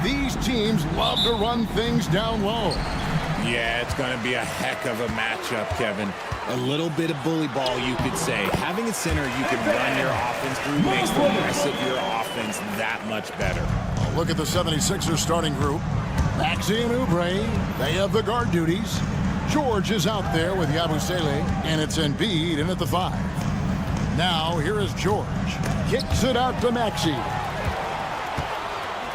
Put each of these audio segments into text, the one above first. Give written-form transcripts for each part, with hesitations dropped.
These teams love to run things down low. Yeah, it's going to be a heck of a matchup, Kevin. A little bit of bully ball, you could say. Having a center you can run your offense through makes the rest of your offense that much better. Look at the 76ers starting group. Maxey and Oubre, they have the guard duties. George is out there with Bobslay, and it's Embiid in at the 5. Now, here is George. Kicks it out to Maxey.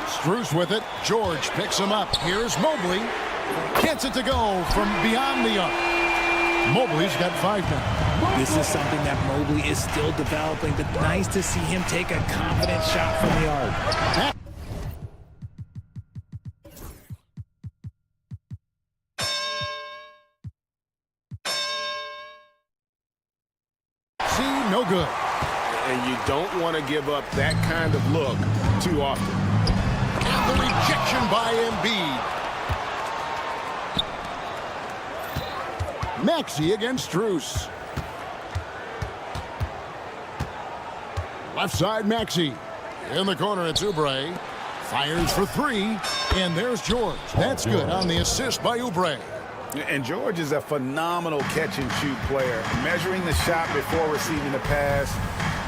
Strus with it. George picks him up. Here's Mobley. Gets it to go from beyond the arc. Mobley's got 5 now. This is something that Mobley is still developing, but nice to see him take a confident shot from the arc. No good. And you don't want to give up that kind of look too often. And the rejection by Embiid. Maxey against Strus. Left side, Maxey. In the corner, it's Oubre. Fires for 3. And there's George. That's good on the assist by Oubre. And George is a phenomenal catch-and-shoot player. Measuring the shot before receiving the pass,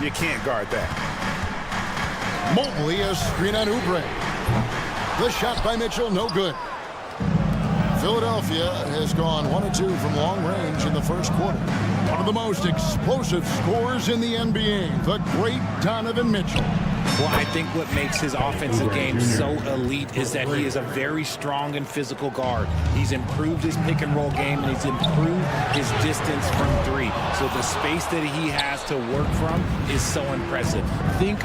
you can't guard that. Mobley a screen on Oubre. The shot by Mitchell, no good. Philadelphia has gone 1 of 2 from long range in the first quarter. One of the most explosive scorers in the NBA, the great Donovan Mitchell. Well, I think what makes his offensive game so elite is that he is a very strong and physical guard. He's improved his pick-and-roll game, and he's improved his distance from 3. So the space that he has to work from is so impressive. Think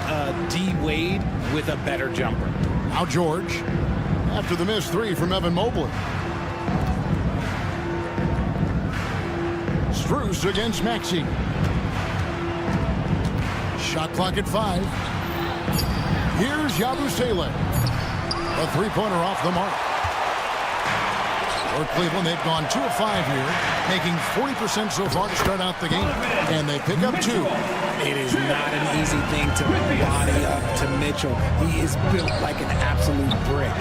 D. Wade with a better jumper. Now George, after the missed 3 from Evan Mobley. Strus against Maxey. Shot clock at 5. Here's Bobslay. A 3-pointer off the mark. For Cleveland, they've gone 2 of 5 here, making 40% so far to start out the game. And they pick up 2. It is not an easy thing to body up to Mitchell. He is built like an absolute brick.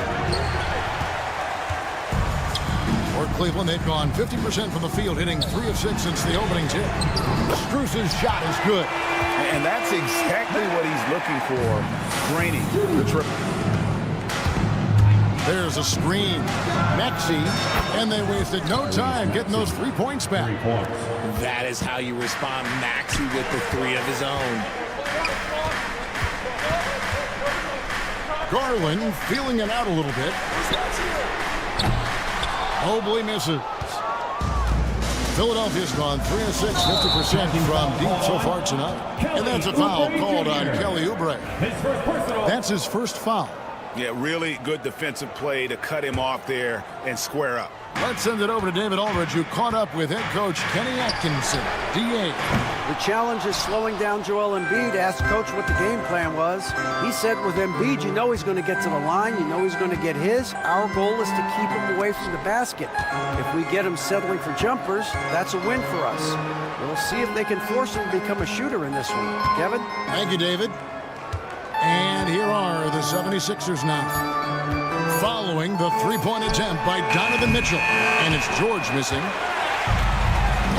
For Cleveland, they've gone 50% from the field, hitting 3 of 6 since the opening tip. Strus's shot is good. And that's exactly what he's looking for, draining the triple. There's a screen. Maxey, and they wasted no time getting those 3 points back. That is how you respond. Maxey with the 3 of his own. Garland feeling it out a little bit. Mobley misses. Philadelphia's gone 3 of 6, 50% from deep so far tonight. And that's a foul called on Kelly Oubre. That's his first foul. Yeah, really good defensive play to cut him off there and square up. Let's send it over to David Aldridge, who caught up with head coach Kenny Atkinson, DA. The challenge is slowing down Joel Embiid. Asked coach what the game plan was. He said with Embiid, you know he's going to get to the line. You know he's going to get his. Our goal is to keep him away from the basket. If we get him settling for jumpers, that's a win for us. We'll see if they can force him to become a shooter in this one. Kevin? Thank you, David. And here are the 76ers now. Following the 3-point attempt by Donovan Mitchell. And it's George missing.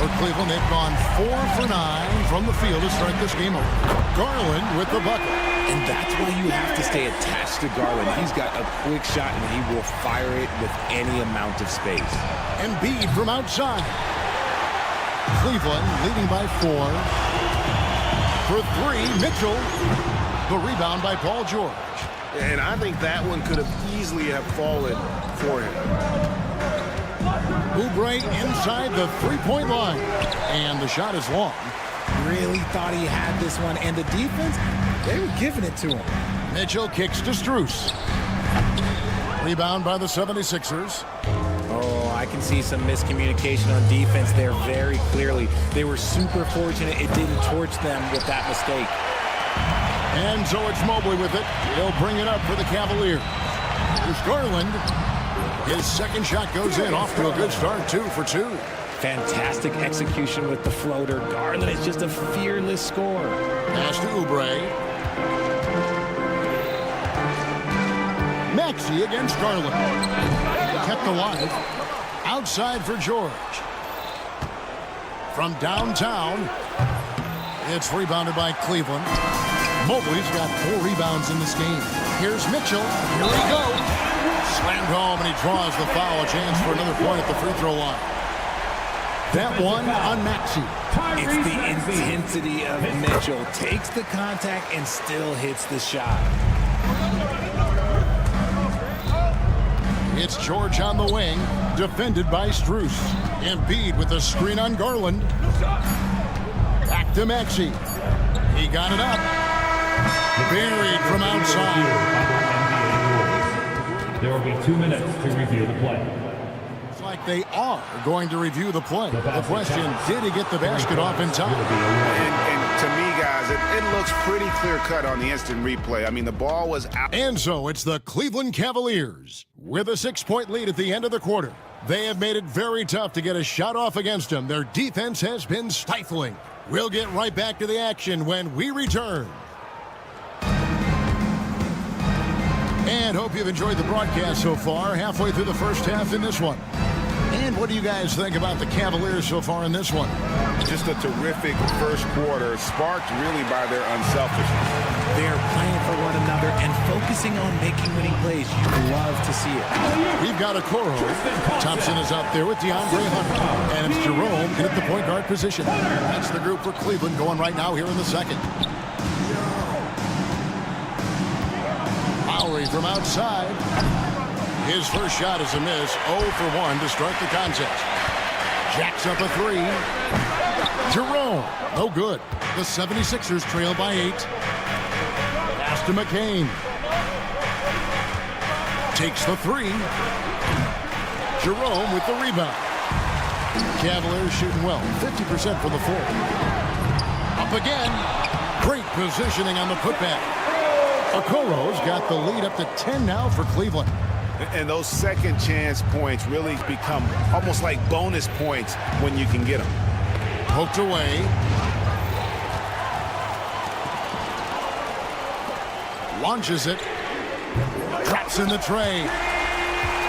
For Cleveland, they've gone 4 for 9 from the field to start this game over. Garland with the bucket. And that's why you have to stay attached to Garland. He's got a quick shot, and he will fire it with any amount of space. Embiid from outside. Cleveland leading by 4. For 3, Mitchell. The rebound by Paul George. And I think that one could have easily have fallen for him. Oubre inside the 3-point line. And the shot is long. Really thought he had this one. And the defense, they were giving it to him. Mitchell kicks to Strus. Rebound by the 76ers. Oh, I can see some miscommunication on defense there very clearly. They were super fortunate it didn't torch them with that mistake. And so it's Mobley with it. He'll bring it up for the Cavaliers. Here's Garland. His second shot goes in. Off to a good start, 2 for 2. Fantastic execution with the floater. Garland is just a fearless scorer. Pass to Oubre. Maxey against Garland. Kept alive. Outside for George. From downtown, it's rebounded by Cleveland. Mobley's got 4 rebounds in this game. Here's Mitchell. Here we go. Slammed home, and he draws the foul. A chance for another point at the free throw line. That one on Maxey. It's the intensity of Mitchell. Takes the contact and still hits the shot. It's George on the wing, defended by Strus. Embiid with a screen on Garland. Back to Maxey. He got it up. Buried from outside. There will be 2 minutes to review the play. It's like they are going to review the play. The question, did he get the basket off in time? And to me, guys, it looks pretty clear-cut on the instant replay. I mean, the ball was out. And so it's the Cleveland Cavaliers with a 6-point lead at the end of the quarter. They have made it very tough to get a shot off against them. Their defense has been stifling. We'll get right back to the action when we return. And hope you've enjoyed the broadcast so far. Halfway through the first half in this one. And what do you guys think about the Cavaliers so far in this one? Just a terrific first quarter, sparked really by their unselfishness. They're playing for one another and focusing on making winning plays. You love to see it. We've got Okoro. Thompson is up there with DeAndre Hunter. And it's Jerome at the point guard position. That's the group for Cleveland going right now here in the second. Lowry from outside. His first shot is a miss. 0 for 1 to start the contest. Jacks up a 3. Jerome. No good. The 76ers trail by 8. Pass to McCain. Takes the 3. Jerome with the rebound. Cavaliers shooting well. 50% from the floor. Up again. Great positioning on the putback. Okoro's got the lead up to 10 now for Cleveland. And those second chance points really become almost like bonus points when you can get them. Poked away. Launches it. Drops in the tray.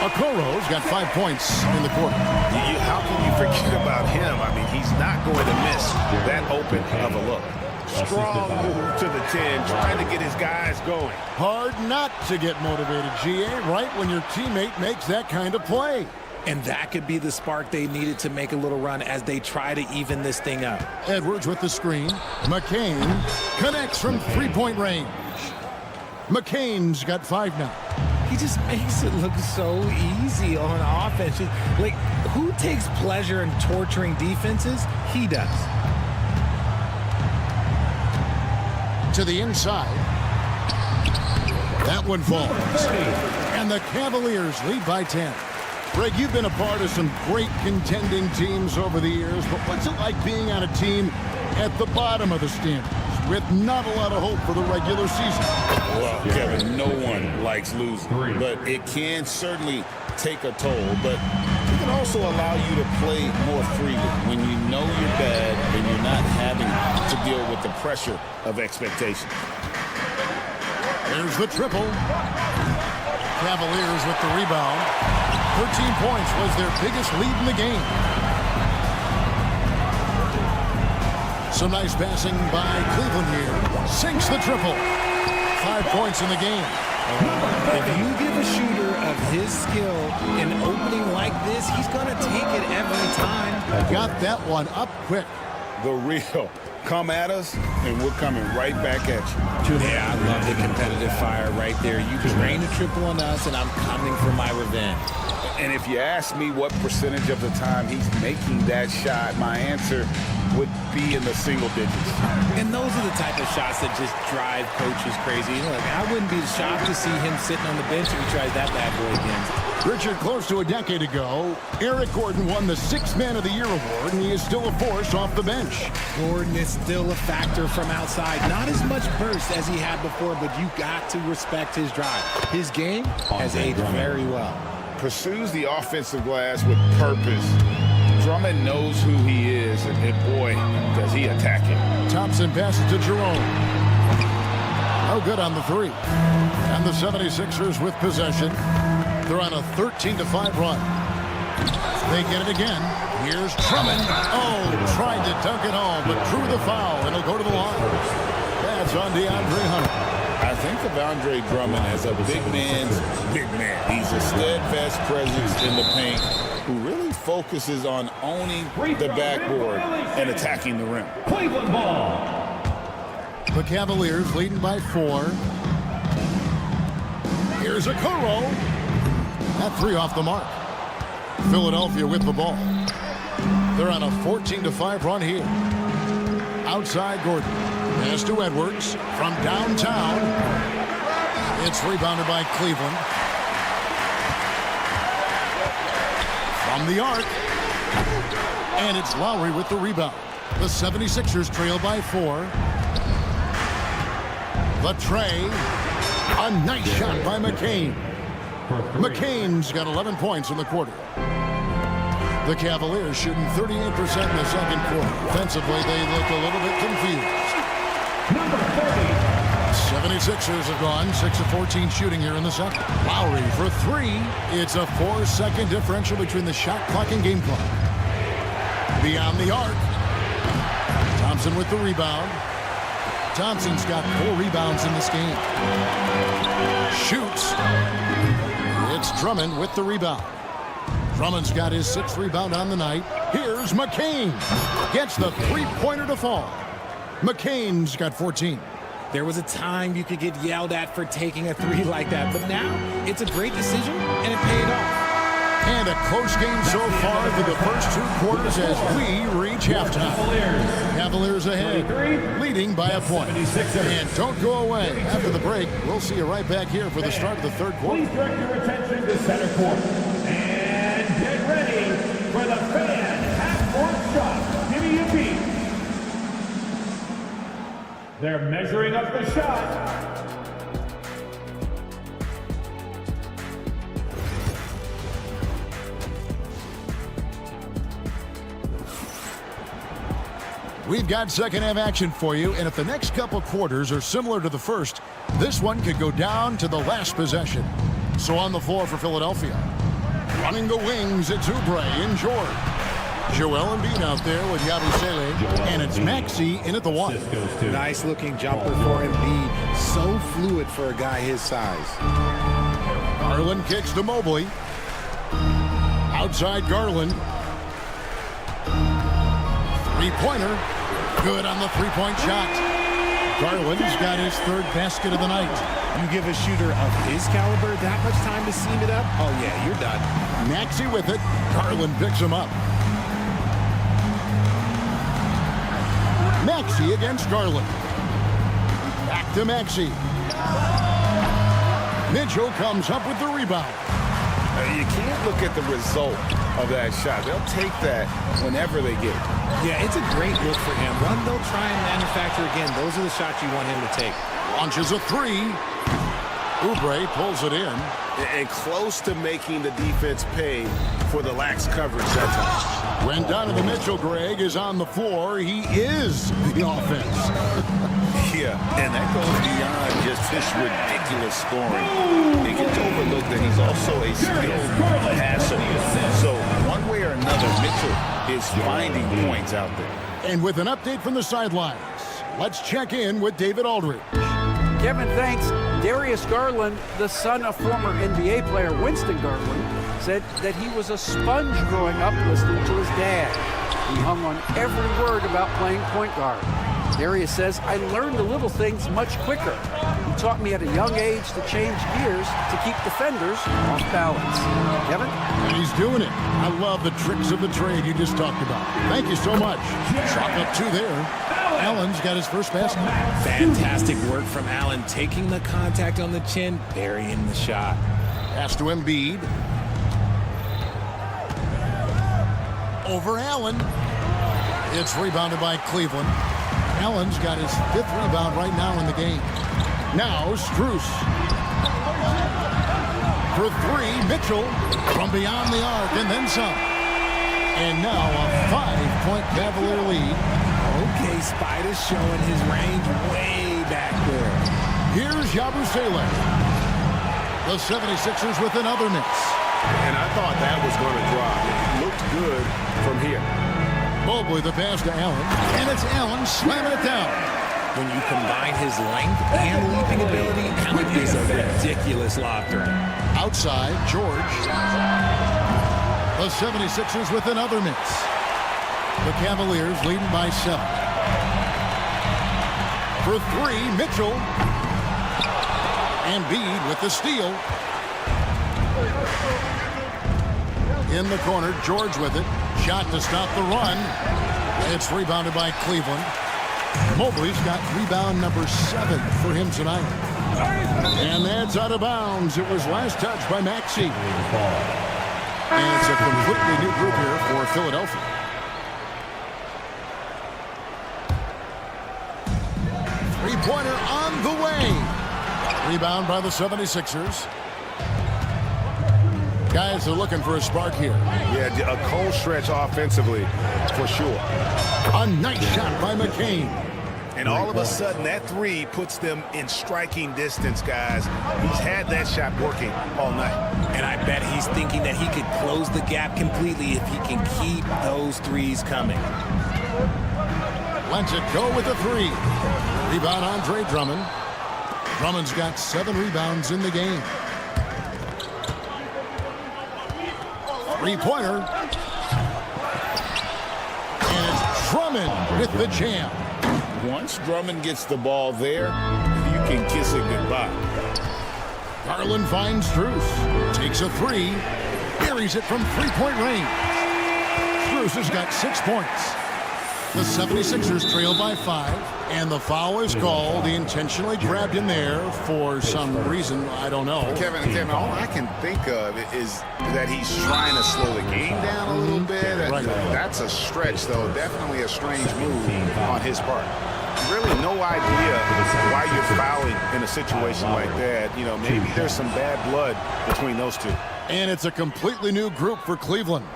Okoro's got 5 points in the quarter. How can you forget about him? I mean, he's not going to miss that open of a look. Strong move to the 10, trying to get his guys going. Hard not to get motivated, GA, right when your teammate makes that kind of play. And that could be the spark they needed to make a little run as they try to even this thing up. Edwards with the screen. McCain connects from 3-point range. McCain's got 5 now. He just makes it look so easy on offense. Like, who takes pleasure in torturing defenses? He does. To the inside. That one falls. And the Cavaliers lead by 10. Greg, you've been a part of some great contending teams over the years, but what's it like being on a team at the bottom of the standings with not a lot of hope for the regular season? Well, Kevin, no one likes losing, but it can certainly take a toll, but it can also allow you to play more freely when you know you're bad and you're not having to deal with the pressure of expectation. There's the triple. Cavaliers with the rebound. 13 points was their biggest lead in the game. Some nice passing by Cleveland here. Sinks the triple. 5 points in the game. If you give a shooter of his skill an opening like this, he's going to take it every time. Got that one up quick. The real. Come at us, and we're coming right back at you. Yeah, I love the competitive fire right there. You drain a triple on us, and I'm coming for my revenge. And if you ask me what percentage of the time he's making that shot, my answer would be in the single digits. And those are the type of shots that just drive coaches crazy. Look, I wouldn't be shocked to see him sitting on the bench if he tries that bad boy again. Richard, close to a decade ago, Eric Gordon won the 6th Man of the Year award, and he is still a force off the bench. Gordon is still a factor from outside. Not as much burst as he had before, but you got to respect his drive. His game has aged very well. Pursues the offensive glass with purpose. Drummond knows who he is, and boy, does he attack him. Thompson passes to Jerome. No good on the three. And the 76ers with possession. They're on a 13-5 run. They get it again. Here's Drummond. Oh, tried to dunk it home, but drew the foul, and he'll go to the line. That's on DeAndre Hunter. I think of Andre Drummond as a big man's big man. He's a steadfast presence in the paint who really focuses on owning the backboard and attacking the rim. Cleveland ball. The Cavaliers leading by 4. Here's a Okoro. That three off the mark. Philadelphia with the ball. They're on a 14-5 run here. Outside Gordon. Pass to Edwards from downtown. It's rebounded by Cleveland. From the arc. And it's Lowry with the rebound. The 76ers trail by 4. The tray. A nice shot by McCain. McCain's got 11 points in the quarter. The Cavaliers shooting 38% in the second quarter. Offensively, they look a little bit confused. Number 30. 76ers have gone 6 of 14 shooting here in the second. Lowry for 3. It's a 4-second differential between the shot clock and game clock. Beyond the arc. Thompson with the rebound. Thompson's got 4 rebounds in this game. Shoots. It's Drummond with the rebound. Drummond's got his 6th rebound on the night. Here's McCain. Gets the three-pointer to fall. McCain's got 14. There was a time you could get yelled at for taking a 3 like that, but now it's a great decision, and it paid off. And a close game so far through the first 2 quarters as we reach halftime. Cavaliers ahead, leading by a point. And don't go away. After the break, we'll see you right back here for the start of the third quarter. Please direct your attention to center court. And get ready for the fan half-court shot. Give me a beat. They're measuring up the shot. We've got second half action for you, and if the next couple quarters are similar to the first, this one could go down to the last possession. So on the floor for Philadelphia. Running the wings, it's Oubre and George. Joel Embiid out there with Bobslay, and it's Maxey in at the 1. Nice looking jumper for Embiid. So fluid for a guy his size. Garland kicks to Mobley. Outside Garland. Three-pointer. Good on the three-point shot. Garland's got his 3rd basket of the night. You give a shooter of his caliber that much time to seam it up? Oh, yeah, you're done. Maxey with it. Garland picks him up. Maxey against Garland. Back to Maxey. Mitchell comes up with the rebound. You can't look at the result of that shot. They'll take that whenever they get it. Yeah, it's a great look for him. One they'll try and manufacture again. Those are the shots you want him to take. Launches a 3. Oubre pulls it in. And close to making the defense pay for the lax coverage that time. When Donovan Mitchell, Greg, is on the floor, he is the offense. Yeah, and that goes beyond just his ridiculous scoring. It gets overlooked that he's also a skilled passer. So one way or another, Mitchell is finding points out there. And with an update from the sidelines, let's check in with David Aldridge. Kevin, thanks. Darius Garland, the son of former NBA player Winston Garland, said that he was a sponge growing up listening to his dad. He hung on every word about playing point guard. Darius says, I learned the little things much quicker. He taught me at a young age to change gears to keep defenders off balance. Kevin? He's doing it. I love the tricks of the trade you just talked about. Thank you so much. Chalk up 2 there. Allen's got his first basket. Fantastic work from Allen, taking the contact on the chin, burying the shot. Pass to Embiid. Over Allen. It's rebounded by Cleveland. Allen's got his 5th rebound right now in the game. Now Strus. For 3, Mitchell from beyond the arc and then some. And now a 5-point Cavalier lead. Okay, Spider's showing his range way back there. Here's Bobslay. The 76ers with another miss. And I thought that was going to drop. It looked good from here. Mobley the pass to Allen, and it's Allen slamming it down. When you combine his length and leaping ability, Allen is a ridiculous lob threat. Outside, George. The 76ers with another miss. The Cavaliers leading by 7. For 3, Mitchell. Embiid with the steal. In the corner, George with it. Shot to stop the run. It's rebounded by Cleveland. Mobley's got rebound number 7 for him tonight. And that's out of bounds. It was last touched by Maxey. And it's a completely new group here for Philadelphia. Three-pointer on the way. Rebound by the 76ers. Guys are looking for a spark here. Yeah, a cold stretch offensively, for sure. A nice shot by McCain. And all of a sudden, that 3 puts them in striking distance, guys. He's had that shot working all night. And I bet he's thinking that he could close the gap completely if he can keep those 3s coming. Lets it go with a 3. Rebound, Andre Drummond. Drummond's got 7 rebounds in the game. Three-pointer. And it's Drummond with the jam. Once Drummond gets the ball there, you can kiss it goodbye. Garland finds Strus. Takes a 3. Buries it from three-point range. Strus has got 6 points. The 76ers trail by 5, and the foul is called. He intentionally grabbed in there for some reason. I don't know. Kevin, all I can think of is that he's trying to slow the game down a little bit. Right. That's a stretch, though. Definitely a strange move on his part. Really no idea why you're fouling in a situation like that. You know, maybe there's some bad blood between those two. And it's a completely new group for Cleveland.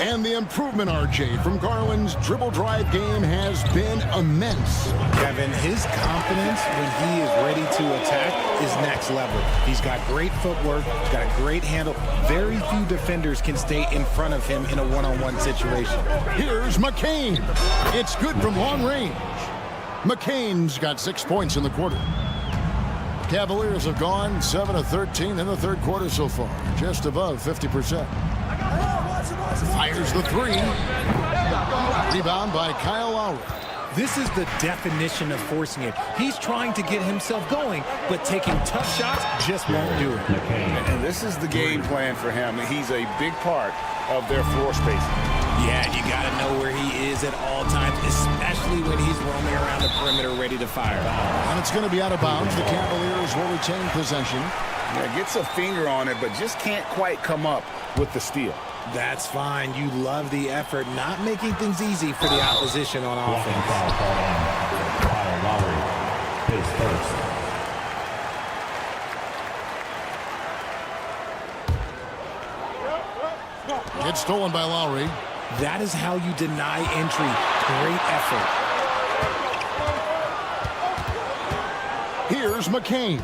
And the improvement, RJ, from Garland's dribble drive game has been immense. Kevin, his confidence when he is ready to attack is next level. He's got great footwork, he's got a great handle. Very few defenders can stay in front of him in a one-on-one situation. Here's McCain. It's good from long range. McCain's got 6 points in the quarter. Cavaliers have gone 7 of 13 in the third quarter so far, just above 50%. Fires the 3. Rebound by Kyle Lowry. This is the definition of forcing it. He's trying to get himself going, but taking tough shots just won't do it. And this is the game plan for him. He's a big part of their floor spacing. Yeah, you got to know where he is at all times, especially when he's roaming around the perimeter ready to fire. And it's going to be out of bounds. The Cavaliers will retain possession. Yeah, gets a finger on it, but just can't quite come up with the steal. That's fine. You love the effort, not making things easy for the opposition on offense. Kyle Lowry is first. It's stolen by Lowry. That is how you deny entry. Great effort. Here's McCain.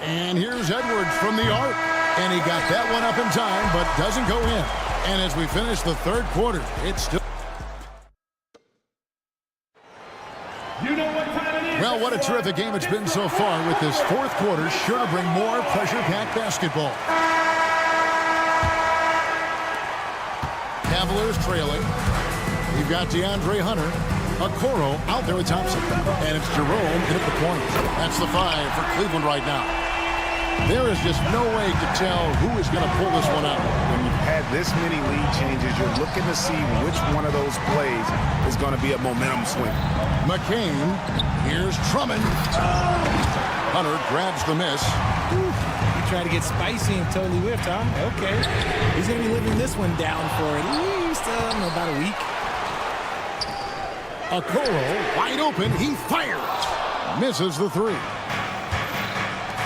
And here's Edwards from the arc. And he got that one up in time, but doesn't go in. And as we finish the third quarter, it's still... You know what time it is? Well, what a terrific game it's been so far, with this fourth quarter sure to bring more pressure-packed basketball. Cavaliers trailing. You've got DeAndre Hunter. Okoro out there with Thompson. And it's Jerome in at the point. That's the 5 for Cleveland right now. There is just no way to tell who is going to pull this one out. When you've had this many lead changes, you're looking to see which one of those plays is going to be a momentum swing. McCain. Here's Drummond. Hunter grabs the miss. You try to get spicy and totally whipped, huh? Okay. He's going to be living this one down for at least about a week. Okoro wide open. He fires. Misses the 3.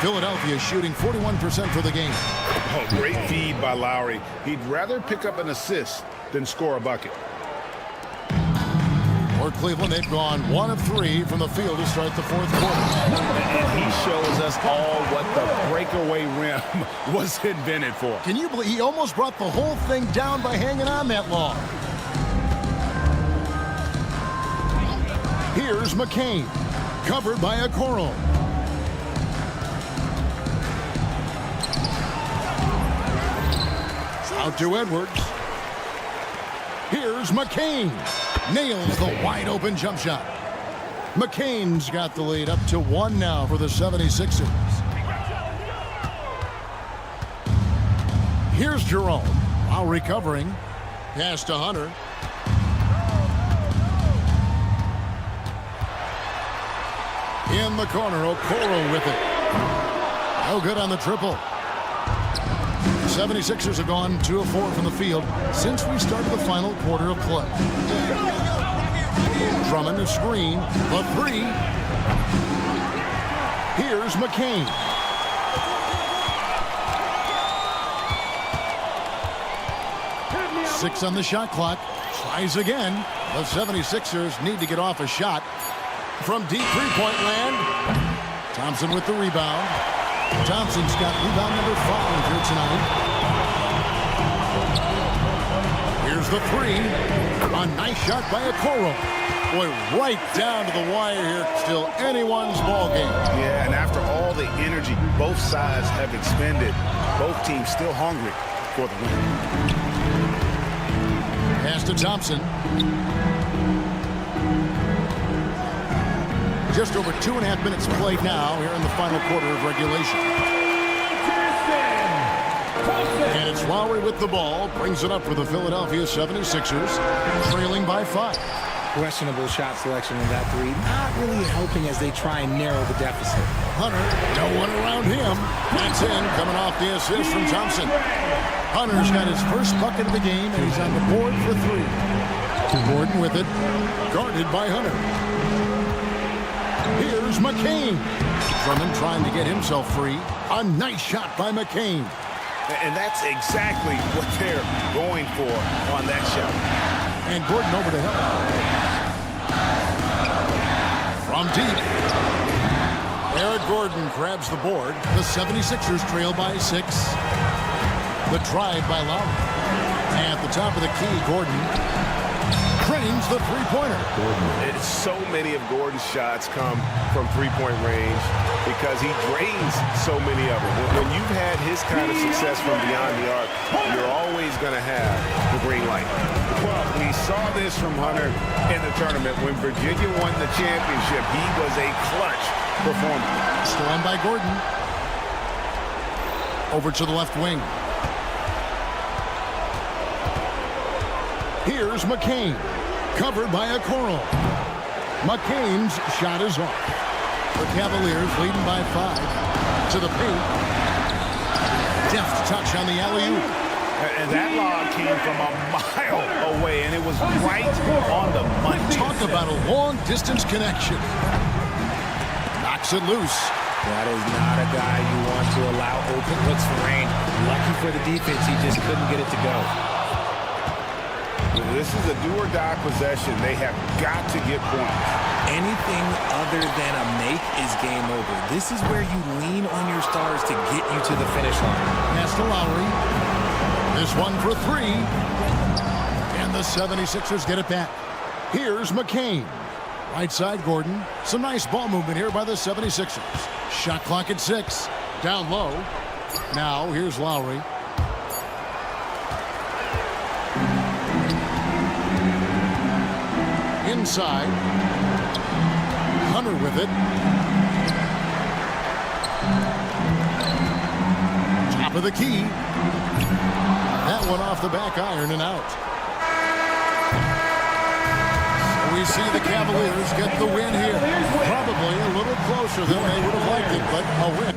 Philadelphia shooting 41% for the game. Oh, great feed by Lowry. He'd rather pick up an assist than score a bucket. For For Cleveland, they've gone 1 of 3 from the field to start the fourth quarter. And he shows us all what the breakaway rim was invented for. Can you believe he almost brought the whole thing down by hanging on that long? Here's McCain, covered by Okoro. Out to Edwards. Here's McCain. Nails the wide-open jump shot. McCain's got the lead up to 1 now for the 76ers. Here's Jerome. While recovering. Pass to Hunter. In the corner, Okoro with it. No good on the triple. 76ers have gone 2 of 4 from the field since we started the final quarter of play. Drummond a screen. The 3. Here's McCain. Six on the shot clock. Tries again. The 76ers need to get off a shot. From deep three-point land. Thompson with the rebound. Thompson's got rebound number 5 here tonight. Here's the 3. A nice shot by Okoro. Boy, right down to the wire here. Still anyone's ball game. Yeah, and after all the energy both sides have expended, both teams still hungry for the win. Pass to Thompson. Just over 2.5 minutes played now here in the final quarter of regulation. And it's Lowry with the ball. Brings it up for the Philadelphia 76ers. Trailing by 5. Questionable shot selection in that 3. Not really helping as they try and narrow the deficit. Hunter, no one around him. That's in, coming off the assist from Thompson. Hunter's got his first bucket of the game, and he's on the board for 3. Gordon with it. Guarded by Hunter. Here's McCain. Drummond trying to get himself free. A nice shot by McCain. And that's exactly what they're going for on that shot. And Gordon over to help. From deep. Eric Gordon grabs the board. The 76ers trail by 6. The drive by Lowry. At the top of the key, Gordon drains the three-pointer. So many of Gordon's shots come from three-point range because he drains so many of them. When you've had his kind of success from beyond the arc, you're always going to have the green light. Well, we saw this from Hunter in the tournament. When Virginia won the championship, he was a clutch performer. Stolen by Gordon. Over to the left wing. Here's McCain. Covered by Okoro. McCain's shot is off. The Cavaliers leading by 5. To the paint. Deft touch on the alley-oop. And that lob came from a mile away, and it was right on the money. Talk about a long-distance connection. Knocks it loose. That is not a guy you want to allow open looks for rain. Lucky for the defense, he just couldn't get it to go. This is a do-or-die possession. They have got to get points. Anything other than a make is game over. This is where you lean on your stars to get you to the finish line. Pass to Lowry. This one for 3. And the 76ers get it back. Here's McCain. Right side, Gordon. Some nice ball movement here by the 76ers. Shot clock at 6. Down low. Now, here's Lowry. Inside. Hunter with it. Top of the key. That one off the back iron and out. So we see the Cavaliers get the win here. Probably a little closer than they would have liked it, but a win.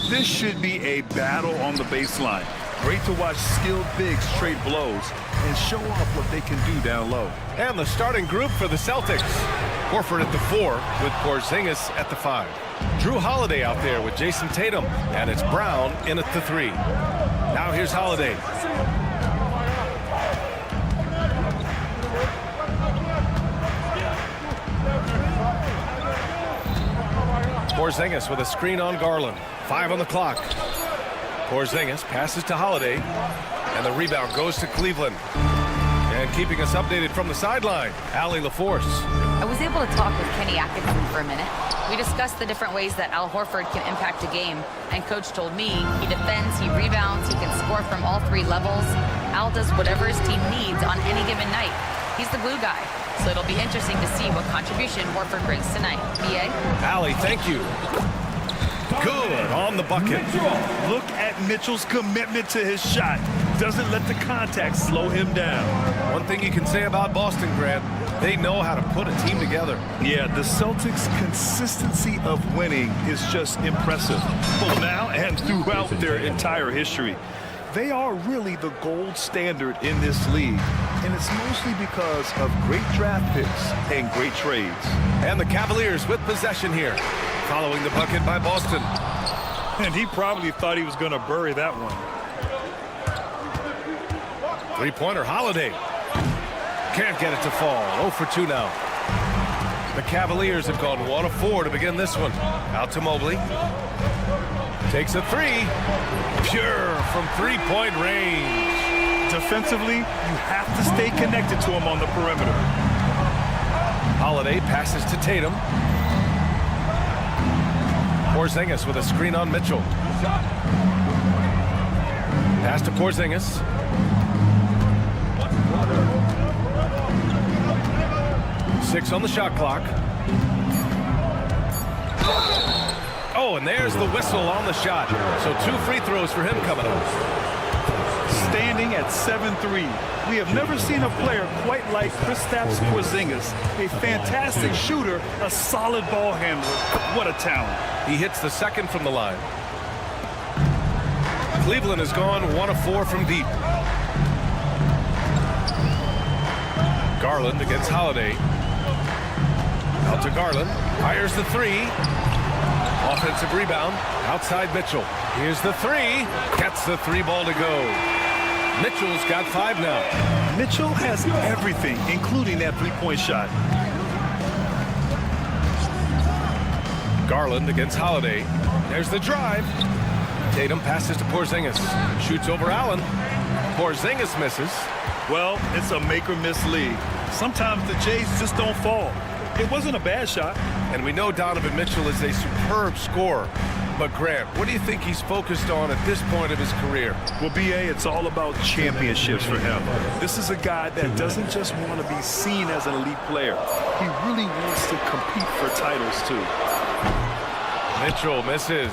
This should be a battle on the baseline. Great to watch skilled bigs trade blows and show off what they can do down low. And the starting group for the Celtics. Horford at the 4 with Porzingis at the 5. Drew Holiday out there with Jason Tatum. And it's Brown in at the 3. Now here's Holiday. Porzingis with a screen on Garland. 5 on the clock. Porzingis passes to Holiday. And the rebound goes to Cleveland. And keeping us updated from the sideline, Allie LaForce. I was able to talk with Kenny Atkinson for a minute. We discussed the different ways that Al Horford can impact a game. And Coach told me he defends, he rebounds, he can score from all 3 levels. Al does whatever his team needs on any given night. He's the glue guy. So it'll be interesting to see what contribution Horford brings tonight. B.A.? Allie, thank you. Good on the bucket. Look at Mitchell's commitment to his shot. Doesn't let the contact slow him down. One thing you can say about Boston, Grant, they know how to put a team together. Yeah, the Celtics' consistency of winning is just impressive. Both now and throughout their entire history. They are really the gold standard in this league. And it's mostly because of great draft picks and great trades. And the Cavaliers with possession here, following the bucket by Boston. And he probably thought he was going to bury that one. Three-pointer, Holiday. Can't get it to fall. 0 for 2 now. The Cavaliers have gone 1 of 4 to begin this one. Out to Mobley. Takes a 3. Pure from 3-point range. Defensively, you have to stay connected to him on the perimeter. Holiday passes to Tatum. Porzingis with a screen on Mitchell. Pass to Porzingis. Six on the shot clock. Oh, and there's the whistle on the shot. So 2 free throws for him coming up. Standing at 7'3", we have never seen a player quite like Kristaps Porzingis. A fantastic shooter, a solid ball handler. What a talent. He hits the second from the line. Cleveland has gone 1 of 4 from deep. Garland against Holiday. Out to Garland. Fires the 3. Offensive rebound. Outside Mitchell. Here's the 3. Gets the 3 ball to go. Mitchell's got 5 now. Mitchell has everything, including that 3-point shot. Garland against Holiday. There's the drive. Tatum passes to Porzingis. Shoots over Allen. Porzingis misses. Well, it's a make-or-miss league. Sometimes the Jays just don't fall. It wasn't a bad shot. And we know Donovan Mitchell is a superb scorer. But Grant, what do you think he's focused on at this point of his career? Well, B.A., it's all about championships for him. This is a guy that doesn't just want to be seen as an elite player. He really wants to compete for titles, too. Mitchell misses.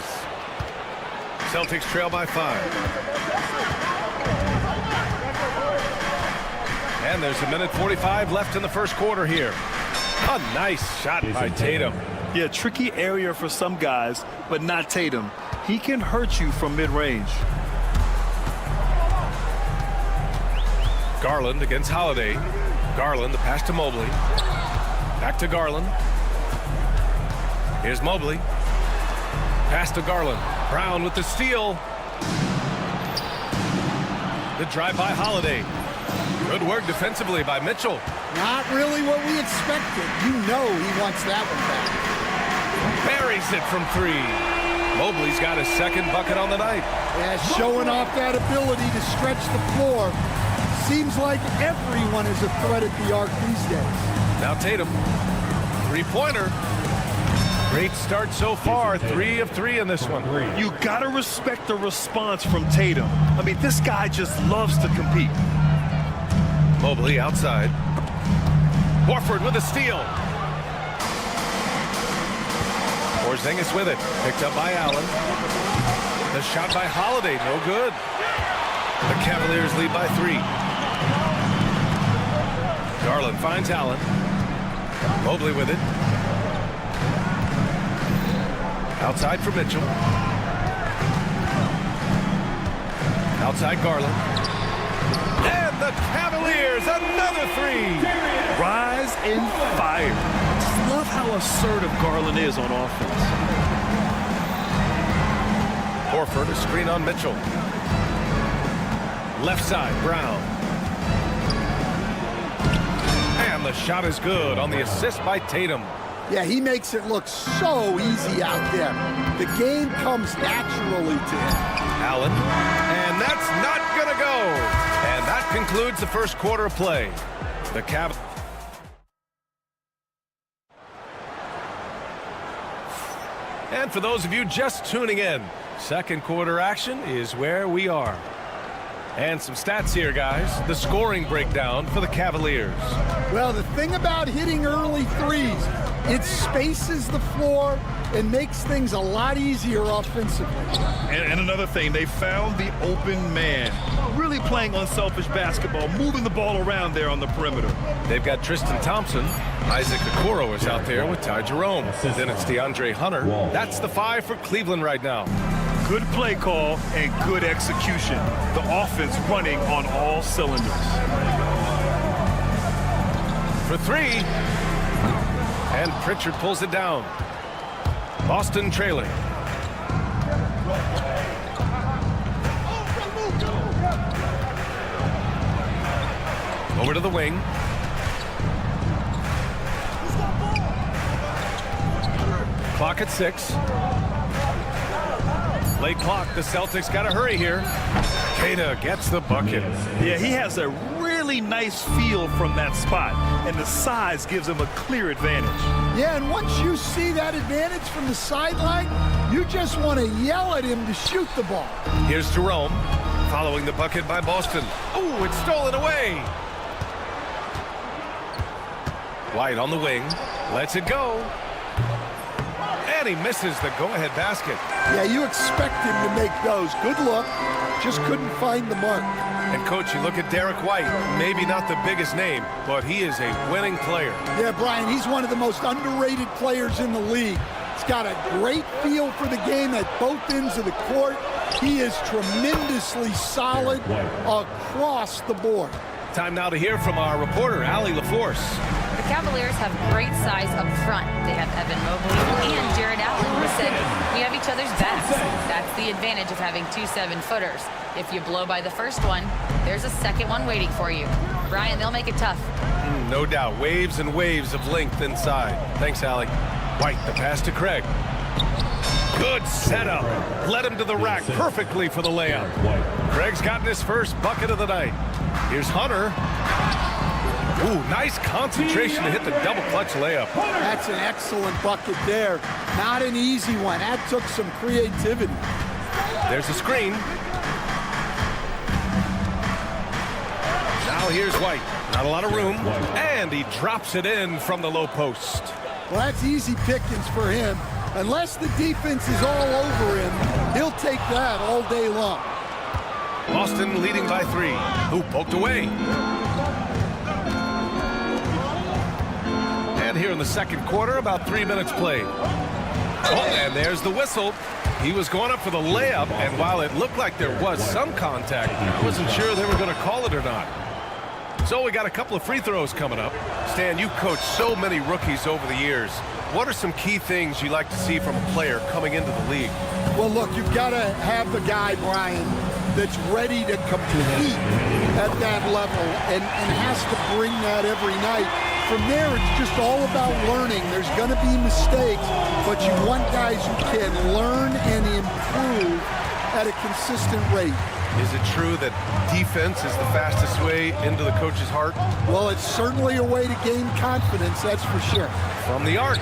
Celtics trail by 5. And there's 1:45 left in the first quarter here. A nice shot by Tatum. Yeah, tricky area for some guys, but not Tatum. He can hurt you from mid-range. Garland against Holiday. Garland, the pass to Mobley. Back to Garland. Here's Mobley. Pass to Garland. Brown with the steal. The drive by Holiday. Good work defensively by Mitchell. Not really what we expected. You know he wants that one back. Buries it from 3. Mobley's got his second bucket on the night. Yeah, showing off that ability to stretch the floor. Seems like everyone is a threat at the arc these days. Now Tatum. 3-pointer. Great start so far. 3 of 3 in this one. You gotta respect the response from Tatum. I mean, this guy just loves to compete. Mobley outside. Horford with a steal. Porzingis with it. Picked up by Allen. The shot by Holiday. No good. The Cavaliers lead by 3. Garland finds Allen. Mobley with it. Outside for Mitchell. Outside Garland. And the Cavaliers, another three. Rise and fire. Just love how assertive Garland is on offense. Horford, a screen on Mitchell. Left side, Brown. And the shot is good on the assist by Tatum. Yeah, he makes it look so easy out there. The game comes naturally to him. Allen, and that's not gonna go. And that concludes the first quarter of play. The Cavaliers. And for those of you just tuning in, second quarter action is where we are. And some stats here, guys. The scoring breakdown for the Cavaliers. Well, the thing about hitting early threes, it spaces the floor and makes things a lot easier offensively. And another thing, they found the open man. Really playing unselfish basketball, moving the ball around there on the perimeter. They've got Tristan Thompson. Isaac Okoro is out there with Ty Jerome. Then it's DeAndre Hunter. That's the 5 for Cleveland right now. Good play call and good execution. The offense running on all cylinders. For 3. And Pritchard pulls it down. Boston trailing. Over to the wing. Clock at 6. Late clock. The Celtics got to hurry here. Queta gets the bucket. Yeah, he has a really nice feel from that spot, and the size gives him a clear advantage. Yeah, and once you see that advantage from the sideline, you just want to yell at him to shoot the ball. Here's Jerome, following the bucket by Boston. Oh, it's stolen away. White on the wing, lets it go. And he misses the go-ahead basket. Yeah, you expect him to make those. Good look, just couldn't find the mark. And, Coach, you look at Derek White, maybe not the biggest name, but he is a winning player. Yeah, Brian, he's one of the most underrated players in the league. He's got a great feel for the game at both ends of the court. He is tremendously solid across the board. Time now to hear from our reporter, Allie LaForce. The Cavaliers have great size up front. They have Evan Mobley and Jared Allen, who said we have each other's backs. That's the advantage of having 2 7-footers. If you blow by the first one, there's a second one waiting for you. Brian, they'll make it tough. No doubt. Waves and waves of length inside. Thanks, Allie. White, the pass to Craig. Good setup. Led him to the rack perfectly for the layup. Craig's gotten his first bucket of the night. Here's Hunter. Ooh, nice concentration to hit the double clutch layup. That's an excellent bucket there. Not an easy one. That took some creativity. There's a screen. Now here's White. Not a lot of room. And he drops it in from the low post. Well, that's easy pickings for him. Unless the defense is all over him, he'll take that all day long. Boston leading by 3. Who poked away. And here in the second quarter, about 3 minutes played. Oh, and there's the whistle. He was going up for the layup, and while it looked like there was some contact, I wasn't sure they were going to call it or not. So we got a couple of free throws coming up. Stan, you coached so many rookies over the years. What are some key things you like to see from a player coming into the league? Well, look, you've got to have the guy, Brian, that's ready to compete at that level and has to bring that every night. From there, it's just all about learning. There's going to be mistakes, but you want guys who can learn and improve at a consistent rate. Is it true that defense is the fastest way into the coach's heart? Well, it's certainly a way to gain confidence, that's for sure. From the arc.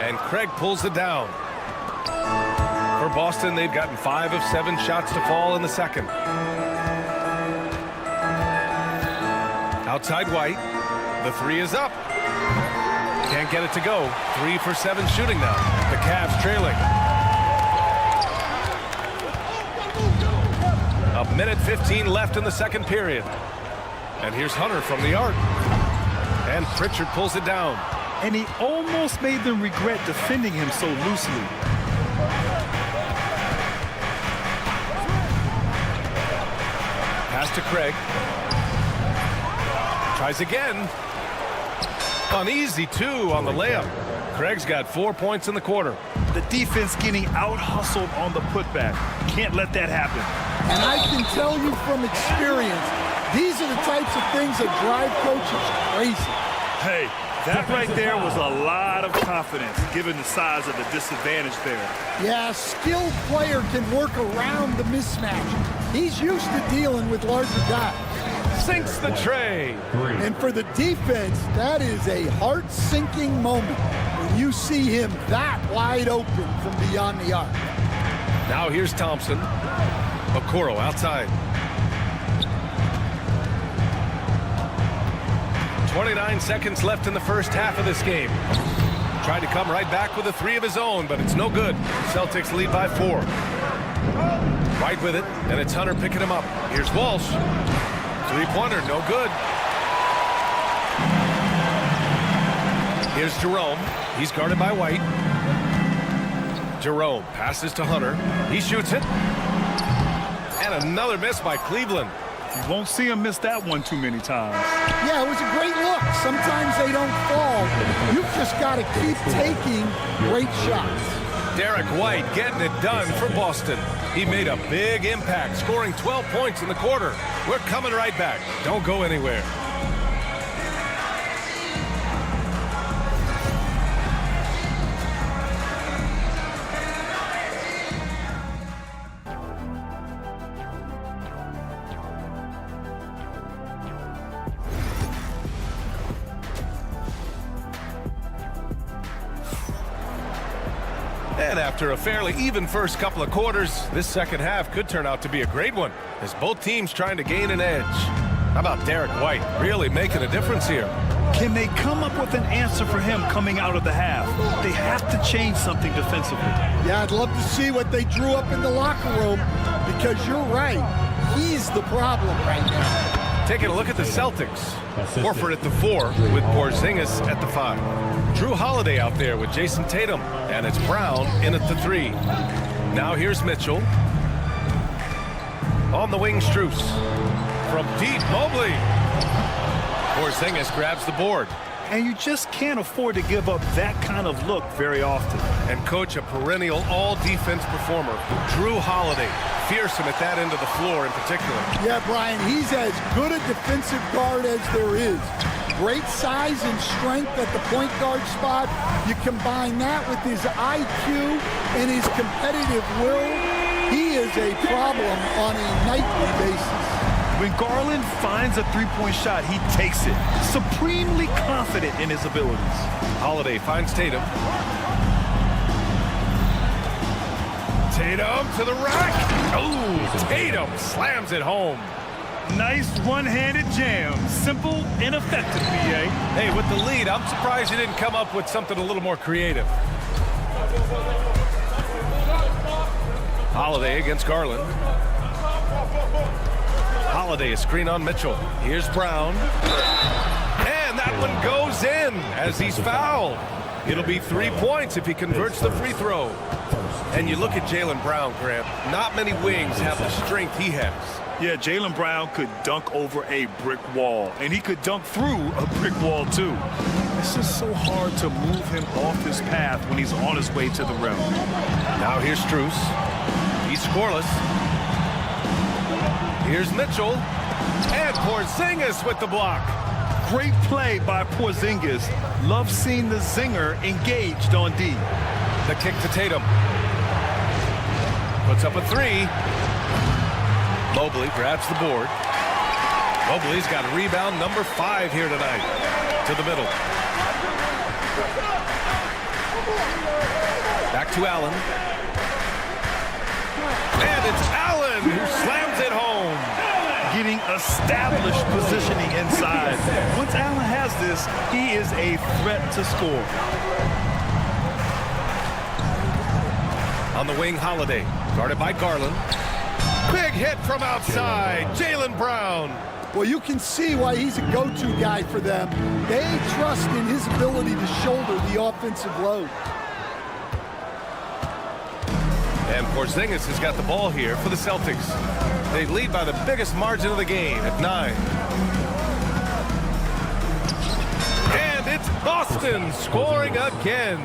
And Craig pulls it down. For Boston, they've gotten 5 of 7 shots to fall in the second. Outside White. The 3 is up. Can't get it to go. 3 for 7 shooting now. The Cavs trailing. A minute 15 left in the second period. And here's Hunter from the arc. And Pritchard pulls it down. And he almost made them regret defending him so loosely. Pass to Craig. Tries again. Uneasy, too, on the layup. Craig's got 4 points in the quarter. The defense getting out-hustled on the putback. Can't let that happen. And I can tell you from experience, these are the types of things that drive coaches crazy. Hey, that right there was a lot of confidence, given the size of the disadvantage there. Yeah, a skilled player can work around the mismatch. He's used to dealing with larger guys. Sinks the tray. And for the defense, that is a heart-sinking moment when you see him that wide open from beyond the arc. Now here's Thompson. Okoro outside. 29 seconds left in the first half of this game. Tried to come right back with a 3 of his own, but it's no good. Celtics lead by 4. Right with it, and it's Hunter picking him up. Here's Walsh. 3-pointer, no good. Here's Jerome. He's guarded by White. Jerome passes to Hunter. He shoots it. And another miss by Cleveland. You won't see him miss that one too many times. Yeah, it was a great look. Sometimes they don't fall. You've just got to keep taking great shots. Derek White getting it done for Boston. He made a big impact, scoring 12 points in the quarter. We're coming right back. Don't go anywhere. And after a fairly even first couple of quarters, this second half could turn out to be a great one, as both teams trying to gain an edge. How about Derek White really making a difference here? Can they come up with an answer for him coming out of the half? They have to change something defensively. Yeah, I'd love to see what they drew up in the locker room, because you're right. He's the problem right now. Taking a look at the Celtics. Horford at the 4 with Porzingis at the 5. Drew Holiday out there with Jason Tatum. And it's Brown in at the 3. Now here's Mitchell. On the wing, Strus. From deep, Mobley. Porzingis grabs the board. And you just can't afford to give up that kind of look very often. And coach, a perennial all-defense performer, Drew Holiday. Fearsome at that end of the floor in particular. Yeah, Brian, he's as good a defensive guard as there is. Great size and strength at the point guard spot. You combine that with his IQ and his competitive will, he is a problem on a nightly basis. When Garland finds a three-point shot, he takes it. Supremely confident in his abilities. Holiday finds Tatum. Tatum to the rack. Oh, Tatum slams it home. Nice one-handed jam. Simple and effective, BA. Hey, with the lead, I'm surprised you didn't come up with something a little more creative. Holiday against Garland. Holiday, a screen on Mitchell. Here's Brown. And that one goes in as he's fouled. It'll be 3 points if he converts the free throw. And you look at Jaylen Brown, Grant. Not many wings have the strength he has. Yeah, Jaylen Brown could dunk over a brick wall, and he could dunk through a brick wall, too. It's just so hard to move him off his path when he's on his way to the rim. Now here's Strus. He's scoreless. Here's Mitchell. And Porzingis with the block. Great play by Porzingis. Love seeing the zinger engaged on D. The kick to Tatum. Puts up a 3. Mobley grabs the board. Mobley's got rebound number 5 here tonight. To the middle. Back to Allen. And it's Allen who slams it home. Getting established positioning inside. Once Allen has this, he is a threat to score. On the wing, Holiday. Guarded by Garland. Big hit from outside. Jaylen Brown. Well, you can see why he's a go-to guy for them. They trust in his ability to shoulder the offensive load. And Porzingis has got the ball here for the Celtics. They lead by the biggest margin of the game at 9. And it's Boston scoring again.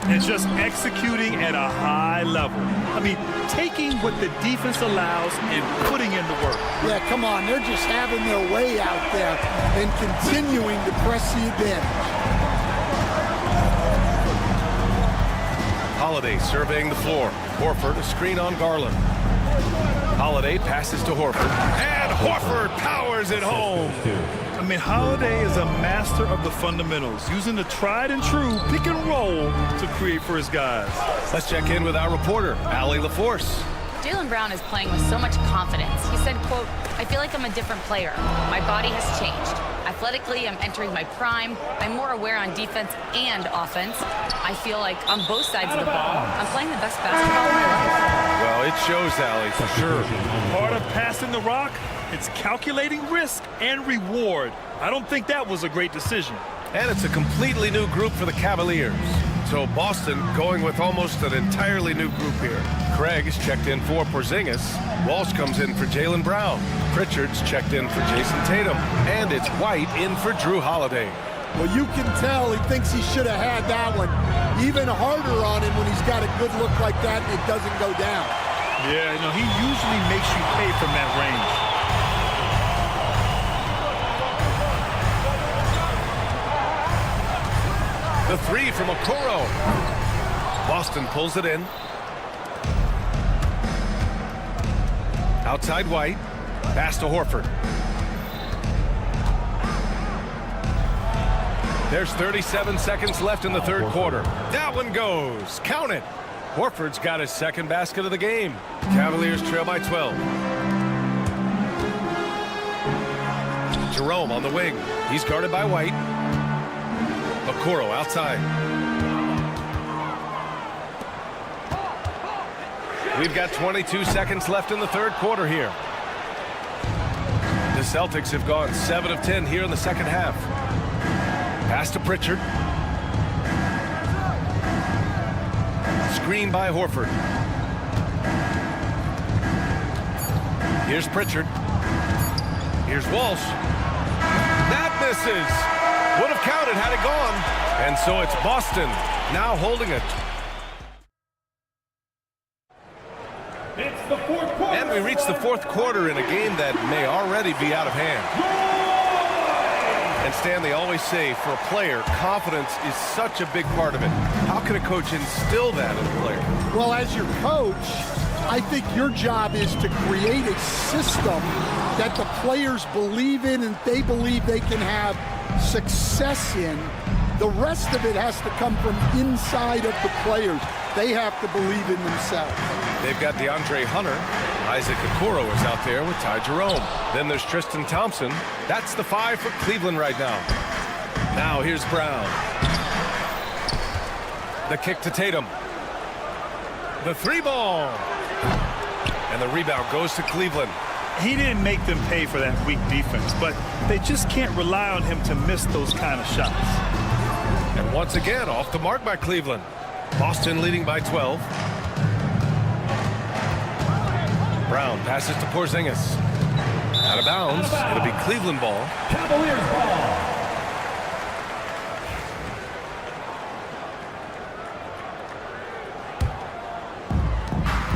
And just executing at a high level. I mean, taking what the defense allows and putting in the work. Yeah, come on. They're just having their way out there and continuing to press the advantage. Holiday surveying the floor. Horford, a screen on Garland. Holiday passes to Horford. And Horford powers it home. I mean, Holiday is a master of the fundamentals, using the tried and true pick and roll to create for his guys. Let's check in with our reporter, Allie LaForce. Jaylen Brown is playing with so much confidence. He said, quote, "I feel like I'm a different player. My body has changed. Athletically, I'm entering my prime. I'm more aware on defense and offense. I feel like on both sides of the ball, I'm playing the best basketball of my life." Well, it shows, Allie, for sure. Part of passing the rock, it's calculating risk and reward. I don't think that was a great decision. And it's a completely new group for the Cavaliers. So Boston going with almost an entirely new group here. Craig is checked in for Porzingis. Walsh comes in for Jaylen Brown. Pritchard's checked in for Jason Tatum. And it's White in for Drew Holiday. Well, you can tell he thinks he should have had that one even harder on him when he's got a good look like that and it doesn't go down. Yeah, you know, he usually makes you pay from that range. The three from Okoro. Boston pulls it in. Outside White. Pass to Horford. There's 37 seconds left in the third quarter. That one goes. Count it. Horford's got his second basket of the game. Cavaliers trail by 12. Jerome on the wing. He's guarded by White. Okoro outside. We've got 22 seconds left in the third quarter here. The Celtics have gone 7 of 10 here in the second half. Pass to Pritchard. Screen by Horford. Here's Pritchard. Here's Walsh. That misses. Would have counted had it gone. And so it's Boston now holding it. It's the fourth quarter. And we reach the fourth quarter in a game that may already be out of hand. And Stan, they always say for a player, confidence is such a big part of it. How can a coach instill that in a player? Well, as your coach, I think your job is to create a system that the players believe in and they believe they can have success in. The rest of it has to come from inside of the players. They have to believe in themselves. They've got DeAndre Hunter. Isaac Okoro is out there with Ty Jerome. Then there's Tristan Thompson. That's the 5 for Cleveland right now. Now here's Brown. The kick to Tatum. The 3-ball. And the rebound goes to Cleveland. He didn't make them pay for that weak defense, but they just can't rely on him to miss those kind of shots. And once again, off the mark by Cleveland. Boston leading by 12. Brown passes to Porzingis. Out of bounds. It'll be Cleveland ball. Cavaliers ball.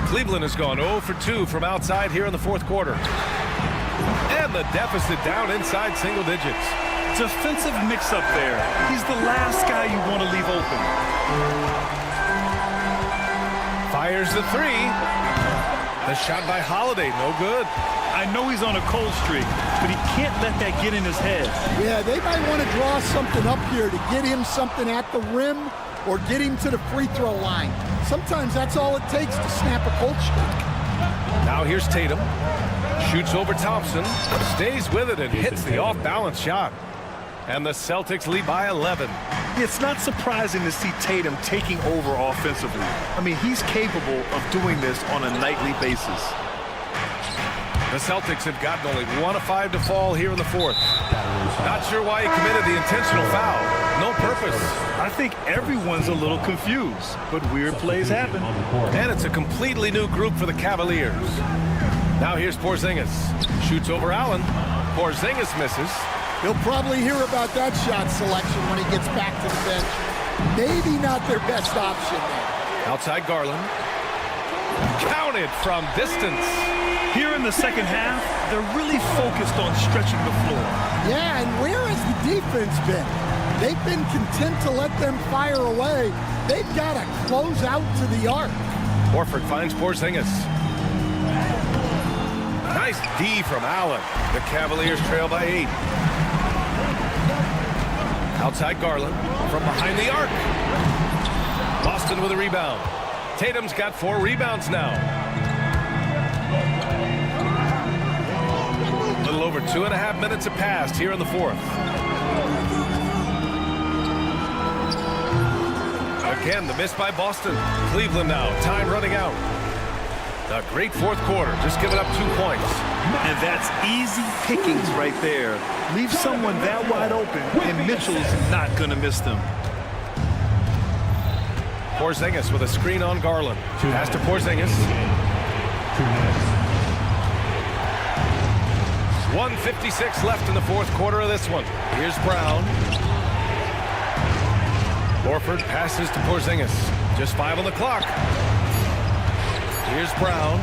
Cleveland has gone 0 for 2 from outside here in the fourth quarter. And the deficit down inside single digits. Defensive mix-up there. He's the last guy you want to leave open. Fires the 3. The shot by Holiday, no good. I know he's on a cold streak, but he can't let that get in his head. Yeah, they might want to draw something up here to get him something at the rim or get him to the free throw line. Sometimes that's all it takes to snap a cold streak. Now here's Tatum. Shoots over Thompson. Stays with it and hits the off-balance shot. And the Celtics lead by 11. It's not surprising to see Tatum taking over offensively. I mean, he's capable of doing this on a nightly basis. The Celtics have gotten only 1 of 5 to fall here in the fourth. Not sure why he committed the intentional foul. No purpose. I think everyone's a little confused, but weird plays happen. And it's a completely new group for the Cavaliers. Now here's Porzingis. Shoots over Allen. Porzingis misses. He'll probably hear about that shot selection when he gets back to the bench. Maybe not their best option there. Outside Garland. Counted from distance. Here in the second half, they're really focused on stretching the floor. Yeah, and where has the defense been? They've been content to let them fire away. They've got to close out to the arc. Horford finds Porzingis. Nice D from Allen. The Cavaliers trail by 8. Outside Garland from behind the arc. Boston with a rebound. Tatum's got 4 rebounds now. A little over 2.5 minutes have passed here in the fourth. Again, the miss by Boston. Cleveland now, time running out. A great fourth quarter, just giving up 2 points. And that's easy pickings right there. Leave someone that wide open, and Mitchell's not going to miss them. Porzingis with a screen on Garland. Pass to Porzingis. 1:56 left in the fourth quarter of this one. Here's Brown. Horford passes to Porzingis. Just 5 on the clock. Here's Brown.